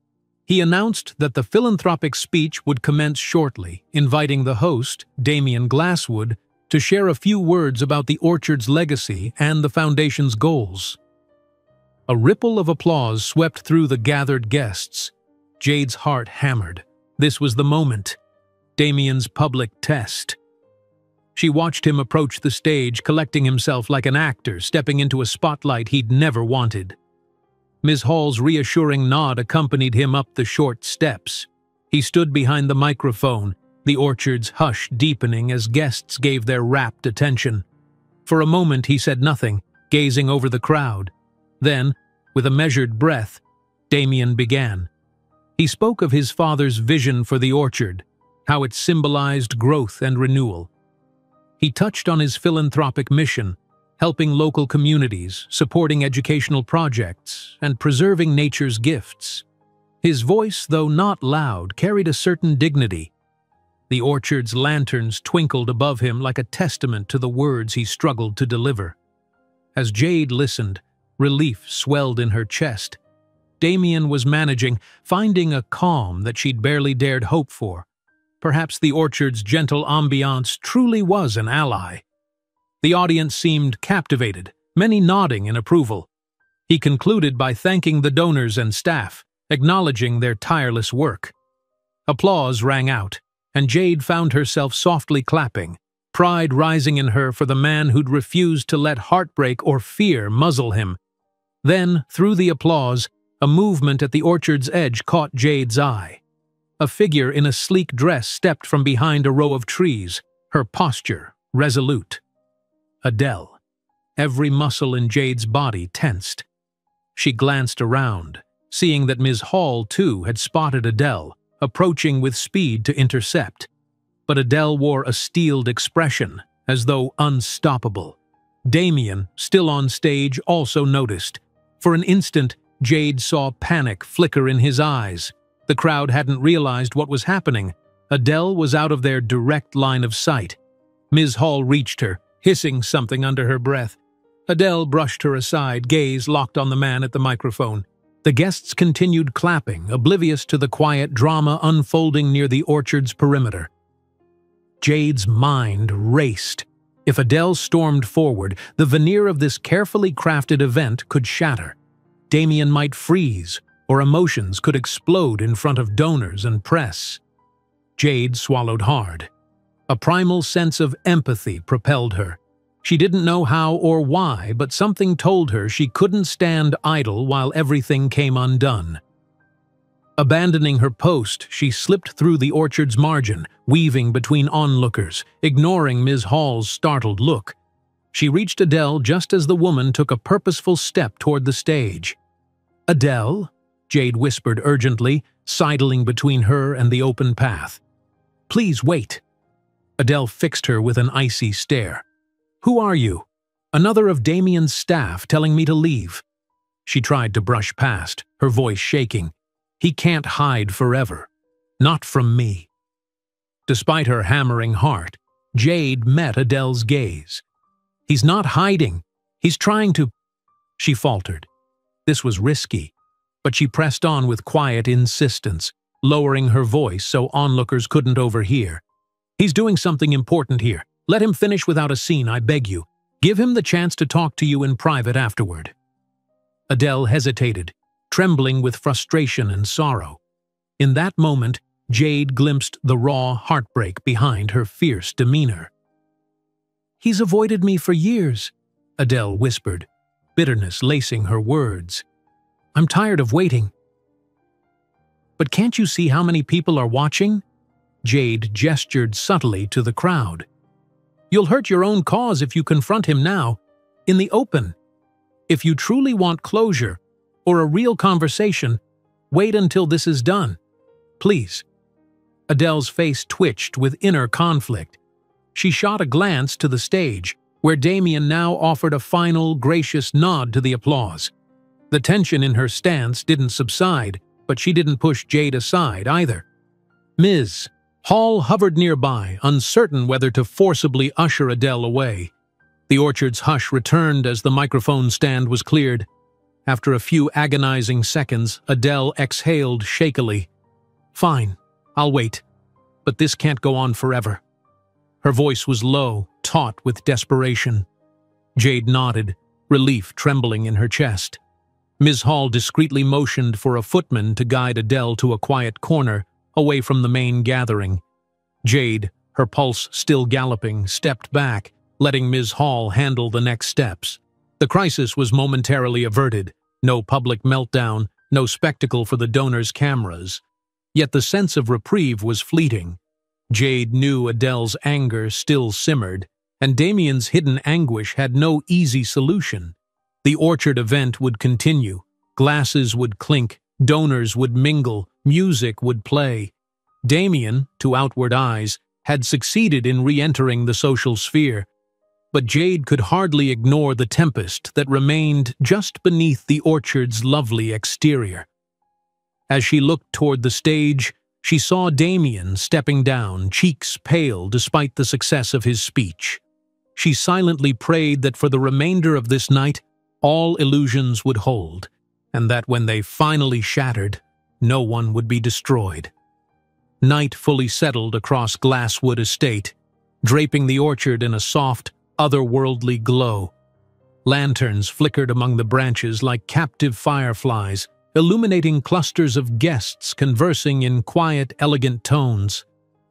He announced that the philanthropic speech would commence shortly, inviting the host, Damien Glasswood, to share a few words about the orchard's legacy and the foundation's goals. A ripple of applause swept through the gathered guests. Jade's heart hammered. This was the moment, Damien's public test. She watched him approach the stage, collecting himself like an actor stepping into a spotlight he'd never wanted. Ms. Hall's reassuring nod accompanied him up the short steps. He stood behind the microphone, the orchard's hush deepening as guests gave their rapt attention. For a moment he said nothing, gazing over the crowd. Then, with a measured breath, Damien began. He spoke of his father's vision for the orchard, how it symbolized growth and renewal. He touched on his philanthropic mission, helping local communities, supporting educational projects, and preserving nature's gifts. His voice, though not loud, carried a certain dignity. The orchard's lanterns twinkled above him like a testament to the words he struggled to deliver. As Jade listened, relief swelled in her chest. Damien was managing, finding a calm that she'd barely dared hope for. Perhaps the orchard's gentle ambiance truly was an ally. The audience seemed captivated, many nodding in approval. He concluded by thanking the donors and staff, acknowledging their tireless work. Applause rang out, and Jade found herself softly clapping, pride rising in her for the man who'd refused to let heartbreak or fear muzzle him. Then, through the applause, a movement at the orchard's edge caught Jade's eye. A figure in a sleek dress stepped from behind a row of trees, her posture resolute. Adele. Every muscle in Jade's body tensed. She glanced around, seeing that Ms. Hall, too, had spotted Adele, approaching with speed to intercept. But Adele wore a steeled expression, as though unstoppable. Damien, still on stage, also noticed. For an instant, Jade saw panic flicker in his eyes. The crowd hadn't realized what was happening. Adele was out of their direct line of sight. Ms. Hall reached her, hissing something under her breath. Adele brushed her aside, gaze locked on the man at the microphone. The guests continued clapping, oblivious to the quiet drama unfolding near the orchard's perimeter. Jade's mind raced. If Adele stormed forward, the veneer of this carefully crafted event could shatter. Damien might freeze, or emotions could explode in front of donors and press. Jade swallowed hard. A primal sense of empathy propelled her. She didn't know how or why, but something told her she couldn't stand idle while everything came undone. Abandoning her post, she slipped through the orchard's margin, weaving between onlookers, ignoring Ms. Hall's startled look. She reached Adele just as the woman took a purposeful step toward the stage. "Adele?" Jade whispered urgently, sidling between her and the open path. "Please wait." Adele fixed her with an icy stare. "Who are you?" "Another of Damien's staff telling me to leave." She tried to brush past, her voice shaking. "He can't hide forever. Not from me." Despite her hammering heart, Jade met Adele's gaze. "He's not hiding. He's trying to—" She faltered. This was risky, but she pressed on with quiet insistence, lowering her voice so onlookers couldn't overhear. "He's doing something important here. Let him finish without a scene, I beg you. Give him the chance to talk to you in private afterward." Adele hesitated, trembling with frustration and sorrow. In that moment, Jade glimpsed the raw heartbreak behind her fierce demeanor. "He's avoided me for years," Adele whispered, bitterness lacing her words. "I'm tired of waiting." "But can't you see how many people are watching?" Jade gestured subtly to the crowd. "You'll hurt your own cause if you confront him now, in the open. If you truly want closure, or a real conversation, wait until this is done. Please." Adele's face twitched with inner conflict. She shot a glance to the stage, where Damien now offered a final, gracious nod to the applause. The tension in her stance didn't subside, but she didn't push Jade aside either. Ms. Hall hovered nearby, uncertain whether to forcibly usher Adele away. The orchard's hush returned as the microphone stand was cleared. After a few agonizing seconds, Adele exhaled shakily. "Fine, I'll wait. But this can't go on forever." Her voice was low, taut with desperation. Jade nodded, relief trembling in her chest. Ms. Hall discreetly motioned for a footman to guide Adele to a quiet corner, away from the main gathering. Jade, her pulse still galloping, stepped back, letting Ms. Hall handle the next steps. The crisis was momentarily averted. No public meltdown, no spectacle for the donors' cameras. Yet the sense of reprieve was fleeting. Jade knew Adele's anger still simmered, and Damien's hidden anguish had no easy solution. The orchard event would continue. Glasses would clink, donors would mingle, music would play. Damien, to outward eyes, had succeeded in re-entering the social sphere, but Jade could hardly ignore the tempest that remained just beneath the orchard's lovely exterior. As she looked toward the stage, she saw Damien stepping down, cheeks pale despite the success of his speech. She silently prayed that for the remainder of this night, all illusions would hold, and that when they finally shattered, no one would be destroyed. Night fully settled across Glasswood Estate, draping the orchard in a soft, otherworldly glow. Lanterns flickered among the branches like captive fireflies, illuminating clusters of guests conversing in quiet, elegant tones.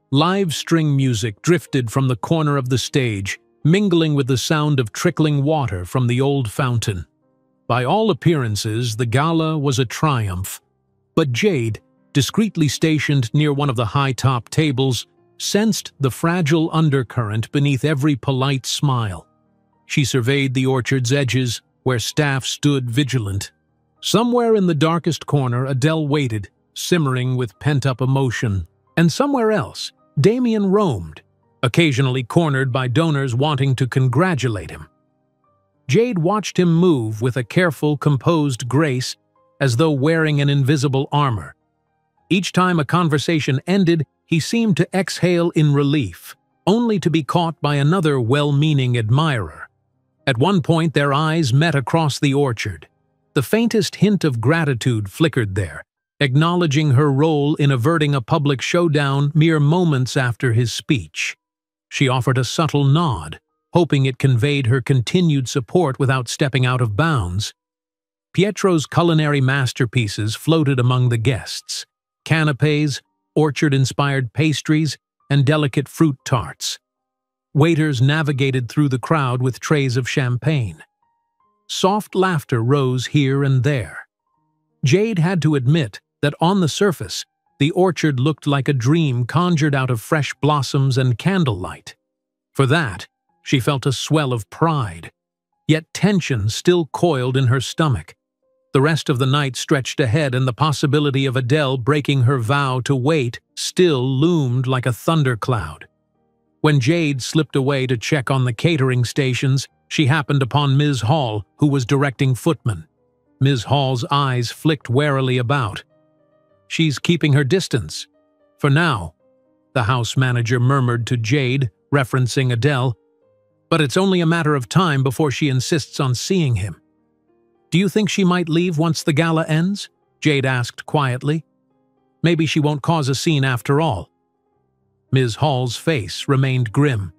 Live string music drifted from the corner of the stage, mingling with the sound of trickling water from the old fountain. By all appearances, the gala was a triumph, but Jade, discreetly stationed near one of the high-top tables, sensed the fragile undercurrent beneath every polite smile. She surveyed the orchard's edges, where staff stood vigilant. Somewhere in the darkest corner, Adele waited, simmering with pent-up emotion. And somewhere else, Damien roamed, occasionally cornered by donors wanting to congratulate him. Jade watched him move with a careful, composed grace, as though wearing an invisible armor. Each time a conversation ended, he seemed to exhale in relief, only to be caught by another well-meaning admirer. At one point, their eyes met across the orchard. The faintest hint of gratitude flickered there, acknowledging her role in averting a public showdown mere moments after his speech. She offered a subtle nod, hoping it conveyed her continued support without stepping out of bounds. Pietro's culinary masterpieces floated among the guests: canapes, orchard-inspired pastries, and delicate fruit tarts. Waiters navigated through the crowd with trays of champagne. Soft laughter rose here and there. Jade had to admit that on the surface, the orchard looked like a dream conjured out of fresh blossoms and candlelight. For that, she felt a swell of pride. Yet tension still coiled in her stomach. The rest of the night stretched ahead, and the possibility of Adele breaking her vow to wait still loomed like a thundercloud. When Jade slipped away to check on the catering stations, she happened upon Ms. Hall, who was directing footmen. Ms. Hall's eyes flicked warily about. "She's keeping her distance. For now," the house manager murmured to Jade, referencing Adele. "But it's only a matter of time before she insists on seeing him." "Do you think she might leave once the gala ends?" Jade asked quietly. "Maybe she won't cause a scene after all." Ms. Hall's face remained grim.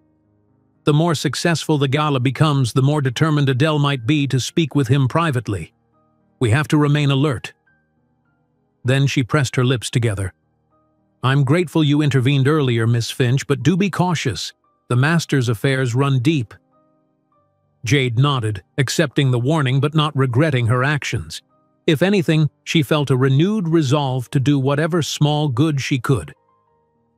"The more successful the gala becomes, the more determined Adele might be to speak with him privately. We have to remain alert." Then she pressed her lips together. "I'm grateful you intervened earlier, Miss Finch, but do be cautious. The master's affairs run deep." Jade nodded, accepting the warning but not regretting her actions. If anything, she felt a renewed resolve to do whatever small good she could.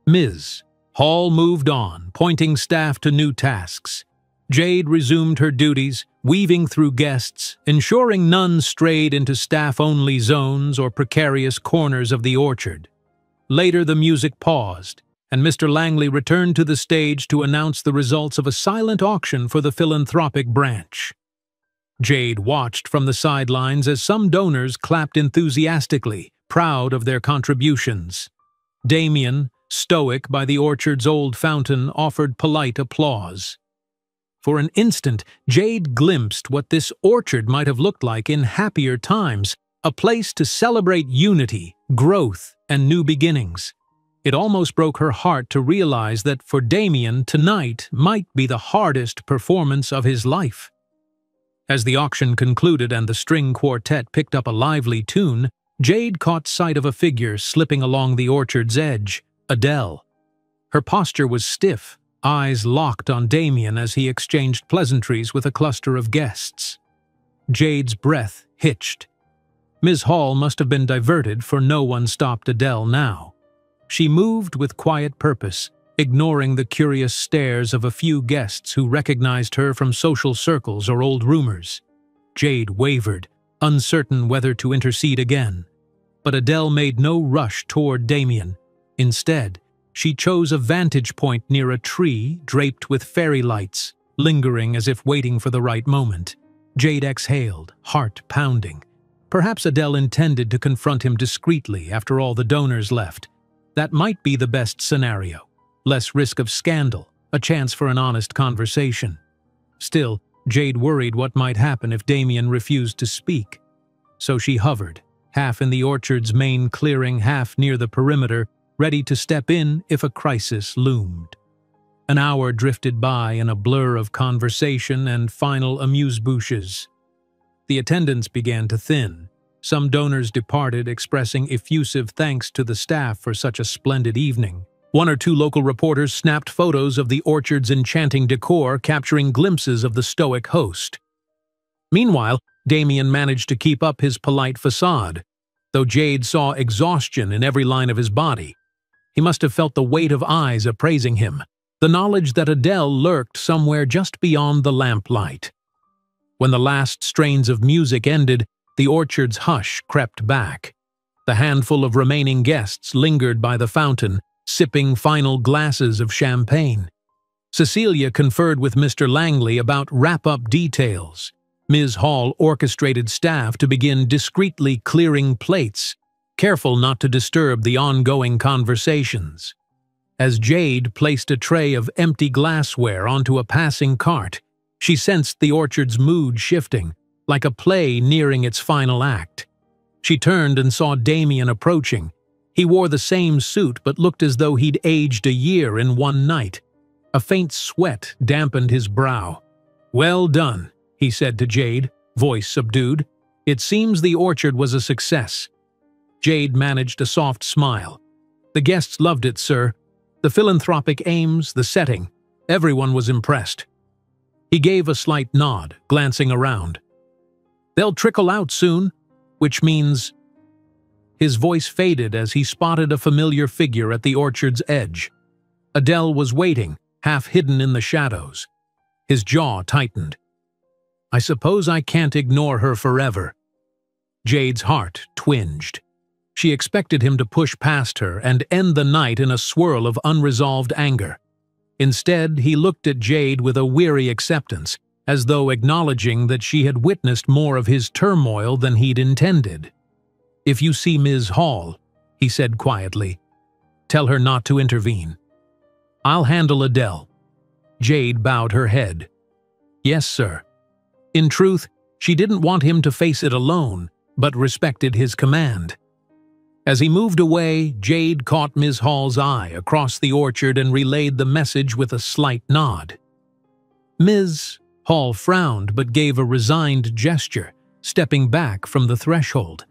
Ms. Hall moved on, pointing staff to new tasks. Jade resumed her duties, weaving through guests, ensuring none strayed into staff-only zones or precarious corners of the orchard. Later the music paused, and Mr. Langley returned to the stage to announce the results of a silent auction for the philanthropic branch. Jade watched from the sidelines as some donors clapped enthusiastically, proud of their contributions. Damien, stoic by the orchard's old fountain, offered polite applause. For an instant, Jade glimpsed what this orchard might have looked like in happier times, a place to celebrate unity, growth, and new beginnings. It almost broke her heart to realize that for Damien, tonight might be the hardest performance of his life. As the auction concluded and the string quartet picked up a lively tune, Jade caught sight of a figure slipping along the orchard's edge, Adele. Her posture was stiff, eyes locked on Damien as he exchanged pleasantries with a cluster of guests. Jade's breath hitched. Ms. Hall must have been diverted, for no one stopped Adele now. She moved with quiet purpose, ignoring the curious stares of a few guests who recognized her from social circles or old rumors. Jade wavered, uncertain whether to intercede again. But Adele made no rush toward Damien. Instead, she chose a vantage point near a tree draped with fairy lights, lingering as if waiting for the right moment. Jade exhaled, heart pounding. Perhaps Adele intended to confront him discreetly after all the donors left. That might be the best scenario. Less risk of scandal, a chance for an honest conversation. Still, Jade worried what might happen if Damien refused to speak. So she hovered, half in the orchard's main clearing, half near the perimeter, ready to step in if a crisis loomed. An hour drifted by in a blur of conversation and final amuse-bouches. The attendance began to thin. Some donors departed, expressing effusive thanks to the staff for such a splendid evening. One or two local reporters snapped photos of the orchard's enchanting decor, capturing glimpses of the stoic host. Meanwhile, Damien managed to keep up his polite facade, though Jade saw exhaustion in every line of his body. He must have felt the weight of eyes appraising him, the knowledge that Adele lurked somewhere just beyond the lamplight. When the last strains of music ended, the orchard's hush crept back. The handful of remaining guests lingered by the fountain, sipping final glasses of champagne. Cecilia conferred with Mr. Langley about wrap-up details. Ms. Hall orchestrated staff to begin discreetly clearing plates, careful not to disturb the ongoing conversations. As Jade placed a tray of empty glassware onto a passing cart, she sensed the orchard's mood shifting, like a play nearing its final act. She turned and saw Damien approaching. He wore the same suit but looked as though he'd aged a year in one night. A faint sweat dampened his brow. "Well done," he said to Jade, voice subdued. "It seems the orchard was a success." Jade managed a soft smile. "The guests loved it, sir. The philanthropic aims, the setting. Everyone was impressed. He gave a slight nod, glancing around. "They'll trickle out soon," which means... His voice faded as he spotted a familiar figure at the orchard's edge. Adele was waiting, half hidden in the shadows. His jaw tightened. "I suppose I can't ignore her forever." Jade's heart twinged. She expected him to push past her and end the night in a swirl of unresolved anger. Instead, he looked at Jade with a weary acceptance, as though acknowledging that she had witnessed more of his turmoil than he'd intended. "If you see Ms. Hall," he said quietly, "tell her not to intervene. I'll handle Adele." Jade bowed her head. "Yes, sir." In truth, she didn't want him to face it alone, but respected his command. As he moved away, Jade caught Ms. Hall's eye across the orchard and relayed the message with a slight nod. Ms. Hall frowned but gave a resigned gesture, stepping back from the threshold.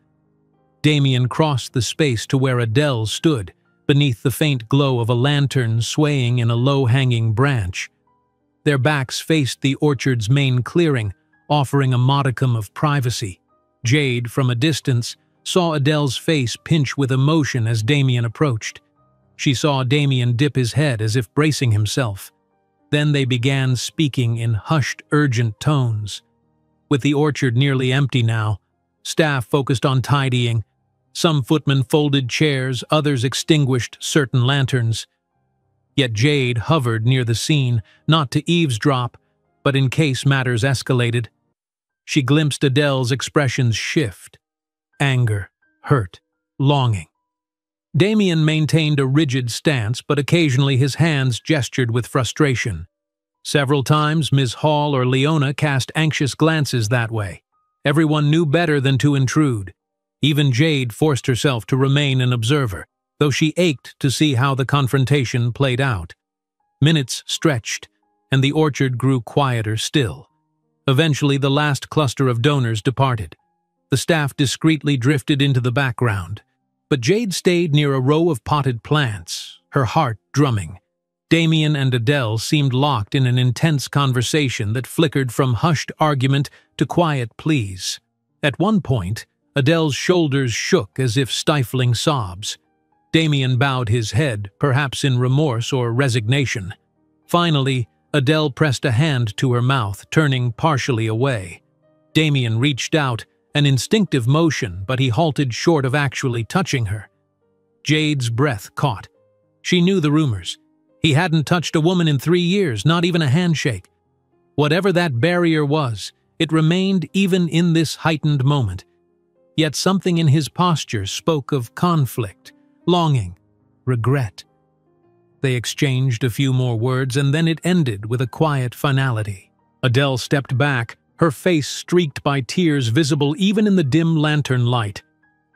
Damien crossed the space to where Adele stood, beneath the faint glow of a lantern swaying in a low-hanging branch. Their backs faced the orchard's main clearing, offering a modicum of privacy. Jade, from a distance, saw Adele's face pinch with emotion as Damien approached. She saw Damien dip his head as if bracing himself. Then they began speaking in hushed, urgent tones. With the orchard nearly empty now, staff focused on tidying. Some footmen folded chairs, others extinguished certain lanterns. Yet Jade hovered near the scene, not to eavesdrop, but in case matters escalated. She glimpsed Adele's expressions shift. Anger, hurt, longing. Damien maintained a rigid stance, but occasionally his hands gestured with frustration. Several times, Ms. Hall or Leona cast anxious glances that way. Everyone knew better than to intrude. Even Jade forced herself to remain an observer, though she ached to see how the confrontation played out. Minutes stretched, and the orchard grew quieter still. Eventually, the last cluster of donors departed. The staff discreetly drifted into the background, but Jade stayed near a row of potted plants, her heart drumming. Damien and Adele seemed locked in an intense conversation that flickered from hushed argument to quiet pleas. At one point, Adele's shoulders shook as if stifling sobs. Damien bowed his head, perhaps in remorse or resignation. Finally, Adele pressed a hand to her mouth, turning partially away. Damien reached out, an instinctive motion, but he halted short of actually touching her. Jade's breath caught. She knew the rumors. He hadn't touched a woman in 3 years, not even a handshake. Whatever that barrier was, it remained even in this heightened moment. Yet something in his posture spoke of conflict, longing, regret. They exchanged a few more words, and then it ended with a quiet finality. Adele stepped back, her face streaked by tears visible even in the dim lantern light.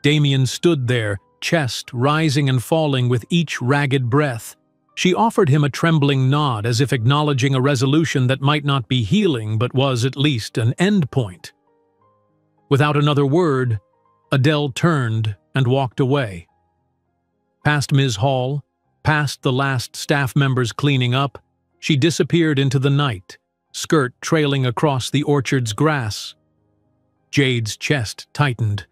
Damien stood there, chest rising and falling with each ragged breath. She offered him a trembling nod as if acknowledging a resolution that might not be healing but was at least an end point. Without another word, Adele turned and walked away. Past Ms. Hall, past the last staff members cleaning up, she disappeared into the night, skirt trailing across the orchard's grass. Jade's chest tightened.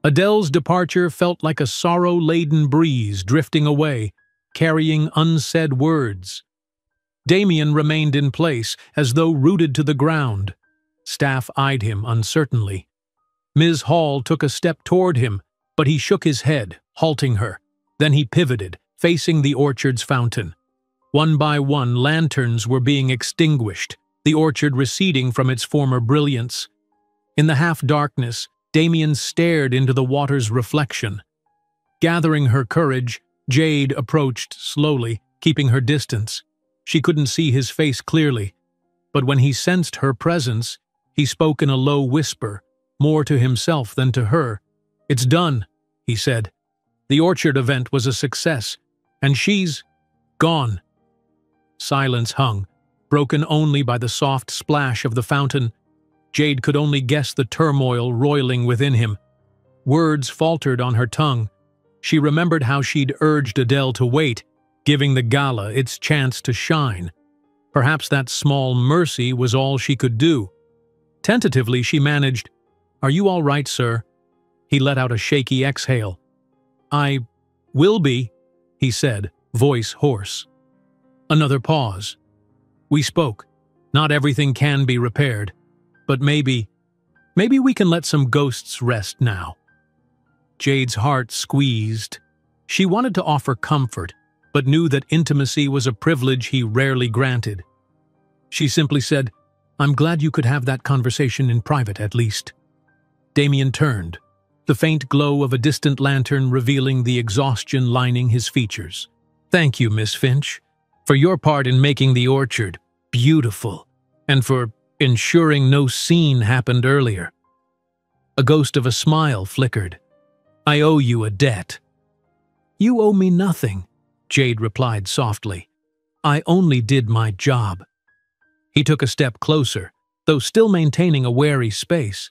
Adele's departure felt like a sorrow-laden breeze drifting away, carrying unsaid words. Damien remained in place, as though rooted to the ground. Staff eyed him uncertainly. Ms. Hall took a step toward him, but he shook his head, halting her. Then he pivoted, facing the orchard's fountain. One by one, lanterns were being extinguished, the orchard receding from its former brilliance. In the half-darkness, Damien stared into the water's reflection. Gathering her courage, Jade approached slowly, keeping her distance. She couldn't see his face clearly, but when he sensed her presence, he spoke in a low whisper, more to himself than to her. "It's done," he said. "The orchard event was a success, and she's gone." Silence hung, broken only by the soft splash of the fountain. Jade could only guess the turmoil roiling within him. Words faltered on her tongue. She remembered how she'd urged Adele to wait, giving the gala its chance to shine. Perhaps that small mercy was all she could do. Tentatively, she managed, "Are you all right, sir?" He let out a shaky exhale. "I will be," he said, voice hoarse. Another pause. We spoke. Not everything can be repaired, but maybe we can let some ghosts rest now. Jade's heart squeezed. She wanted to offer comfort, but knew that intimacy was a privilege he rarely granted. She simply said, "I'm glad you could have that conversation in private, at least." Damien turned, the faint glow of a distant lantern revealing the exhaustion lining his features. "Thank you, Miss Finch, for your part in making the orchard beautiful, and for ensuring no scene happened earlier." A ghost of a smile flickered. "I owe you a debt." "You owe me nothing," Jade replied softly. "I only did my job." He took a step closer, though still maintaining a wary space.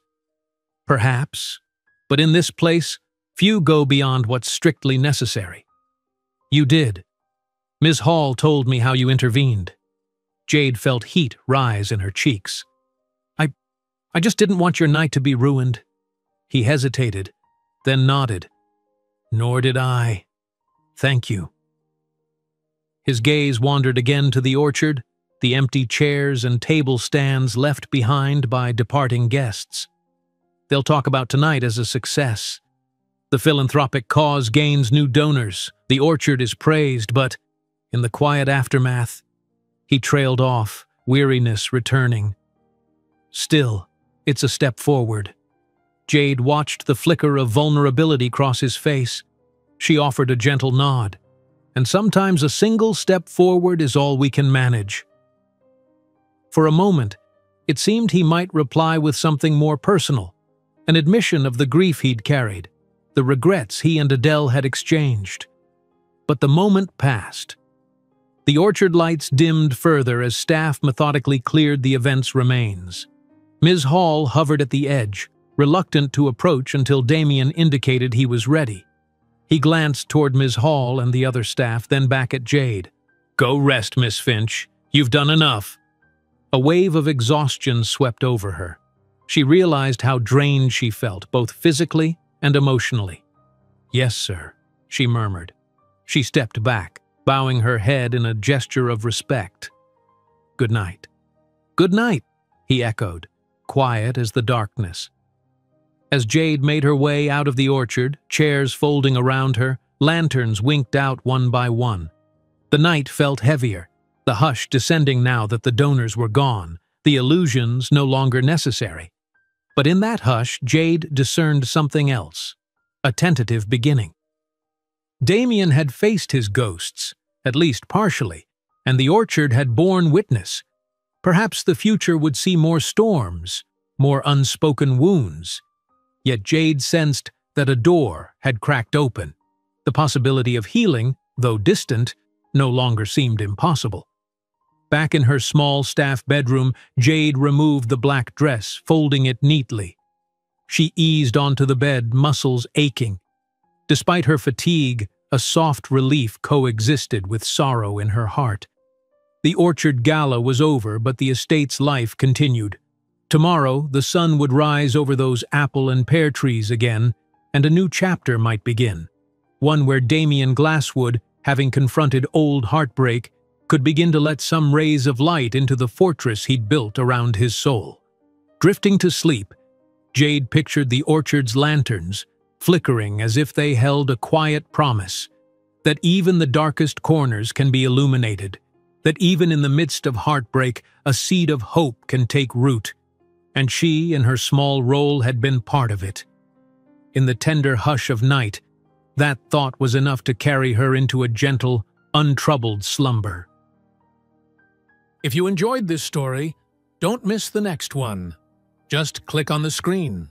"Perhaps, but in this place, few go beyond what's strictly necessary." "You did. Ms. Hall told me how you intervened." Jade felt heat rise in her cheeks. I just didn't want your night to be ruined." He hesitated, then nodded. "Nor did I. Thank you." His gaze wandered again to the orchard, the empty chairs and table stands left behind by departing guests. They'll talk about tonight as a success. The philanthropic cause gains new donors, the orchard is praised, but in the quiet aftermath, he trailed off, weariness returning. Still, it's a step forward. Jade watched the flicker of vulnerability cross his face. She offered a gentle nod. And sometimes a single step forward is all we can manage. For a moment, it seemed he might reply with something more personal, an admission of the grief he'd carried, the regrets he and Adele had exchanged. But the moment passed. The orchard lights dimmed further as staff methodically cleared the event's remains. Ms. Hall hovered at the edge, reluctant to approach until Damien indicated he was ready. He glanced toward Ms. Hall and the other staff, then back at Jade. "Go rest, Miss Finch. You've done enough." A wave of exhaustion swept over her. She realized how drained she felt, both physically and emotionally. "Yes, sir," she murmured. She stepped back, bowing her head in a gesture of respect. "Good night." "Good night," he echoed, quiet as the darkness. As Jade made her way out of the orchard, chairs folding around her, lanterns winked out one by one. The night felt heavier, the hush descending now that the donors were gone, the illusions no longer necessary. But in that hush, Jade discerned something else, a tentative beginning. Damien had faced his ghosts, at least partially, and the orchard had borne witness. Perhaps the future would see more storms, more unspoken wounds. Yet Jade sensed that a door had cracked open. The possibility of healing, though distant, no longer seemed impossible. Back in her small staff bedroom, Jade removed the black dress, folding it neatly. She eased onto the bed, muscles aching. Despite her fatigue, a soft relief coexisted with sorrow in her heart. The orchard gala was over, but the estate's life continued. Tomorrow, the sun would rise over those apple and pear trees again, and a new chapter might begin. One where Damien Glasswood, having confronted old heartbreak, could begin to let some rays of light into the fortress he'd built around his soul. Drifting to sleep, Jade pictured the orchard's lanterns, flickering as if they held a quiet promise, that even the darkest corners can be illuminated, that even in the midst of heartbreak, a seed of hope can take root. And she, in her small role, had been part of it. In the tender hush of night, that thought was enough to carry her into a gentle, untroubled slumber. If you enjoyed this story, don't miss the next one. Just click on the screen.